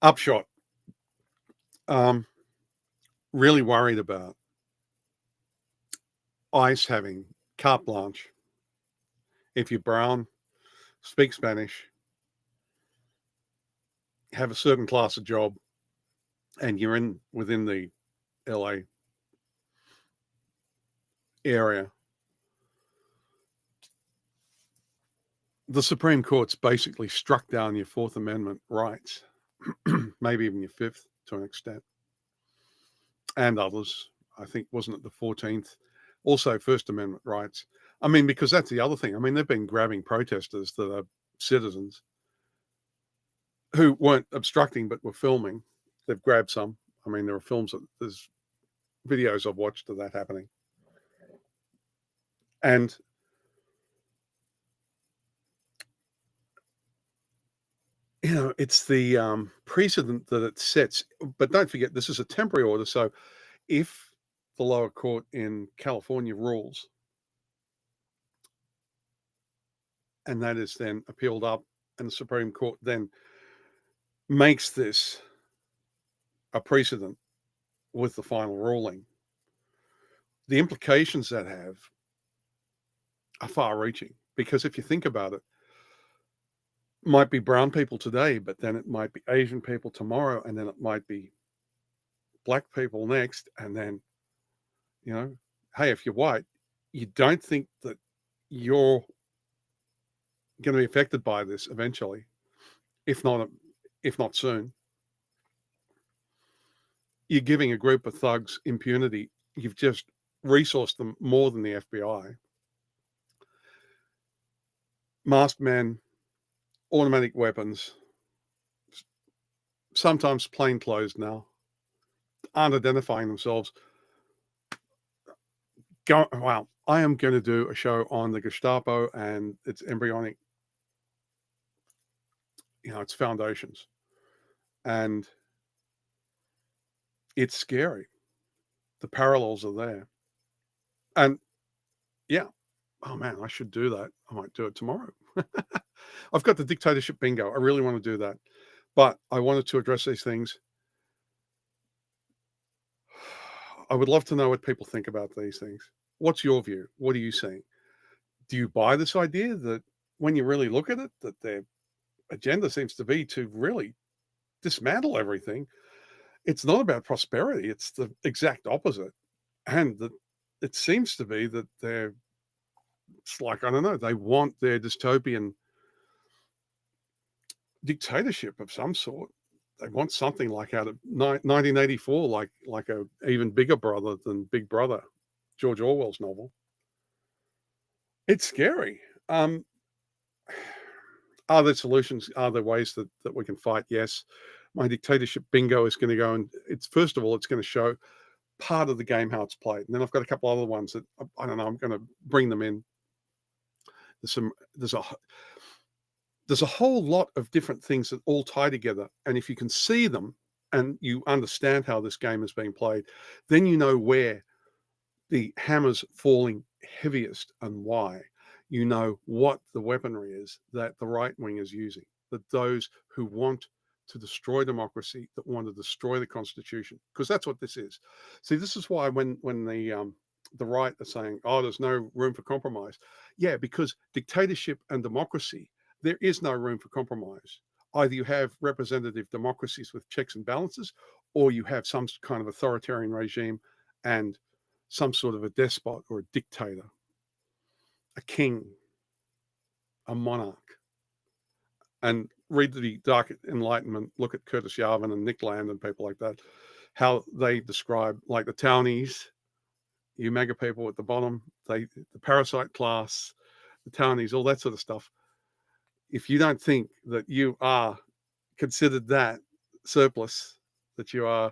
[SPEAKER 1] Upshot. Really worried about ICE having carte blanche. If you're brown, speak Spanish, have a certain class of job, and you're within the LA area, the Supreme Court's basically struck down your Fourth Amendment rights, maybe even your Fifth to an extent, and others. I think, wasn't it the 14th? Also First Amendment rights. I mean, because that's the other thing. I mean, they've been grabbing protesters that are citizens who weren't obstructing but were filming. They've grabbed some. I mean, there are there's videos I've watched of that happening. And it's the precedent that it sets. But don't forget, this is a temporary order. So if the lower court in California rules, and that is then appealed up, and the Supreme Court then makes this a precedent with the final ruling, the implications that have are far-reaching. Because if you think about it, might be brown people today, but then it might be Asian people tomorrow, and then it might be black people next, and then, hey, if you're white, you don't think that you're going to be affected by this eventually, if not soon. You're giving a group of thugs impunity. You've just resourced them more than the FBI. Masked men, automatic weapons, sometimes plainclothes now, aren't identifying themselves. Wow, I am going to do a show on the Gestapo and its embryonic, its foundations. And it's scary. The parallels are there. And yeah, oh man, I should do that. I might do it tomorrow. I've got the dictatorship bingo. I really want to do that. But I wanted to address these things I would love to know what people think about these things. What's your view? What are you seeing? Do you buy this idea that when you really look at it, that their agenda seems to be to really dismantle everything? It's not about prosperity. It's the exact opposite. And that it seems to be that it's like, I don't know, they want their dystopian dictatorship of some sort. They want something like out of 1984, like a even bigger brother than Big Brother, George Orwell's novel. It's scary. Are there solutions? Are there ways that we can fight? Yes. My dictatorship bingo is going to go, and it's first of all, it's going to show part of the game how it's played, and then I've got a couple other ones that I don't know. I'm going to bring them in. There's a whole lot of different things that all tie together, and if you can see them and you understand how this game is being played, then you know where the hammer's falling heaviest and why. You know what the weaponry is that the right wing is using, that those who want to destroy democracy, that want to destroy the Constitution, because that's what this is. See, this is why when the right are saying, "Oh, there's no room for compromise," yeah, because dictatorship and democracy, there is no room for compromise. Either you have representative democracies with checks and balances, or you have some kind of authoritarian regime and some sort of a despot or a dictator, a king, a monarch. And read the Dark Enlightenment, look at Curtis Yarvin and Nick Land and people like that, how they describe, like, the townies, you MAGA people at the bottom, the parasite class, the townies, all that sort of stuff. If you don't think that you are considered that surplus, that you are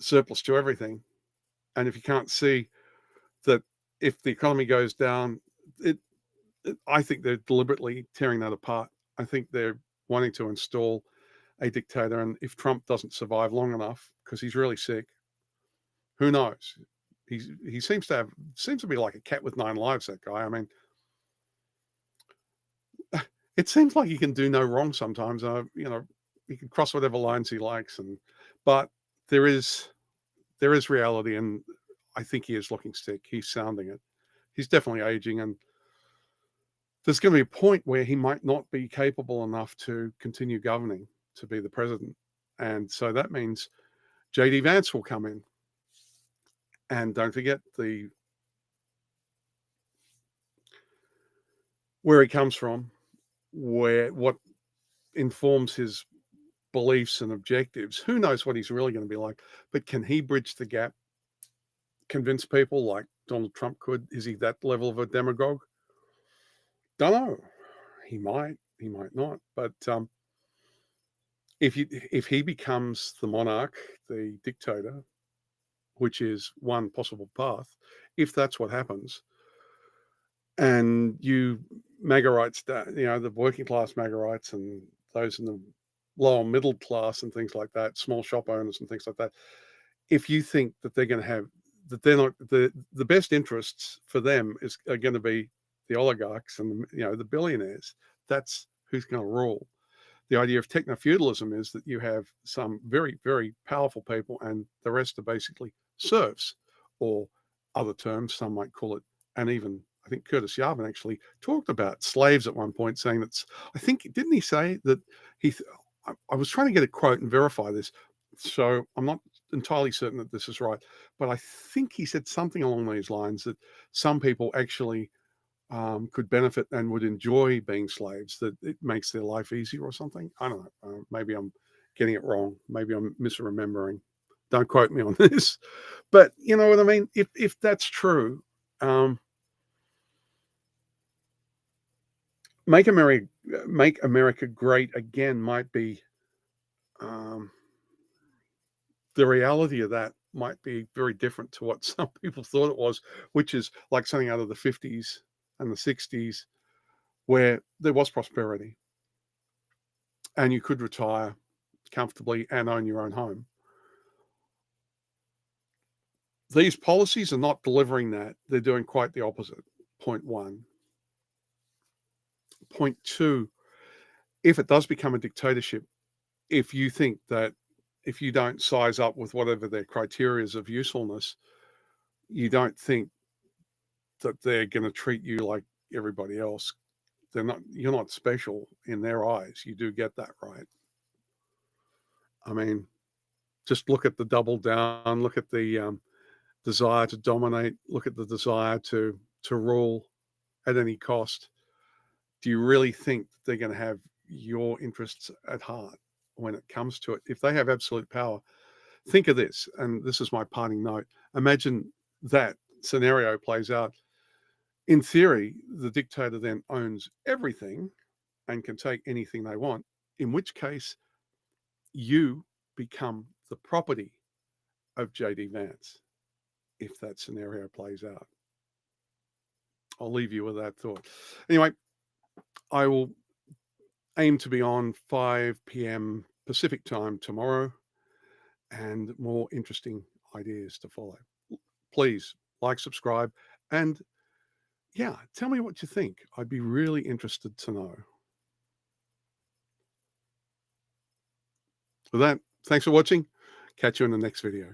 [SPEAKER 1] surplus to everything, and if you can't see that if the economy goes down, I think they're deliberately tearing that apart. I think they're wanting to install a dictator, and if Trump doesn't survive long enough, because he's really sick, who knows? He seems to be like a cat with 9 lives. That guy. I mean, it seems like he can do no wrong sometimes. He can cross whatever lines he likes, but there is reality, and I think he is looking sick. He's sounding it. He's definitely aging, and there's going to be a point where he might not be capable enough to continue governing, to be the president. And so that means J.D. Vance will come in. And don't forget where he comes from, what informs his beliefs and objectives. Who knows what he's really going to be like? But can he bridge the gap, convince people like Donald Trump could? Is he that level of a demagogue? Don't know. He might not. But if he becomes the monarch, the dictator, which is one possible path, if that's what happens, and you MAGArites, the working class MAGArites and those in the lower middle class and things like that, small shop owners and things like that, if you think that they're going to have, that they're not, the best interests for them are going to be the oligarchs and the billionaires, that's who's going to rule. The idea of techno-feudalism is that you have some very, very powerful people and the rest are basically serfs, or other terms, some might call it, and even I think Curtis Yarvin actually talked about slaves at one point, saying that, I think, didn't he say that I was trying to get a quote and verify this, so I'm not entirely certain that this is right, but I think he said something along these lines, that some people actually could benefit and would enjoy being slaves, that it makes their life easier or something. I don't know. Maybe I'm getting it wrong. Maybe I'm misremembering. Don't quote me on this. But you know what I mean? If that's true, make America great again might be, the reality of that might be very different to what some people thought it was, which is like something out of the 50s and the 60s, where there was prosperity and you could retire comfortably and own your own home. These policies are not delivering that. They're doing quite the opposite. Point one. Point two, if it does become a dictatorship, if you think that if you don't size up with whatever their criteria is of usefulness, you don't think that they're going to treat you like everybody else. You're not special in their eyes. You do get that, right? I mean, just look at the double down, look at the desire to dominate, look at the desire to rule at any cost. Do you really think that they're going to have your interests at heart when it comes to it? If they have absolute power, think of this, and this is my parting note. Imagine that scenario plays out. In theory, the dictator then owns everything and can take anything they want, in which case you become the property of J.D. Vance if that scenario plays out. I'll leave you with that thought. Anyway, I will aim to be on 5 p.m. Pacific time tomorrow, and more interesting ideas to follow. Please like, subscribe, and yeah, tell me what you think. I'd be really interested to know. With that, thanks for watching. Catch you in the next video.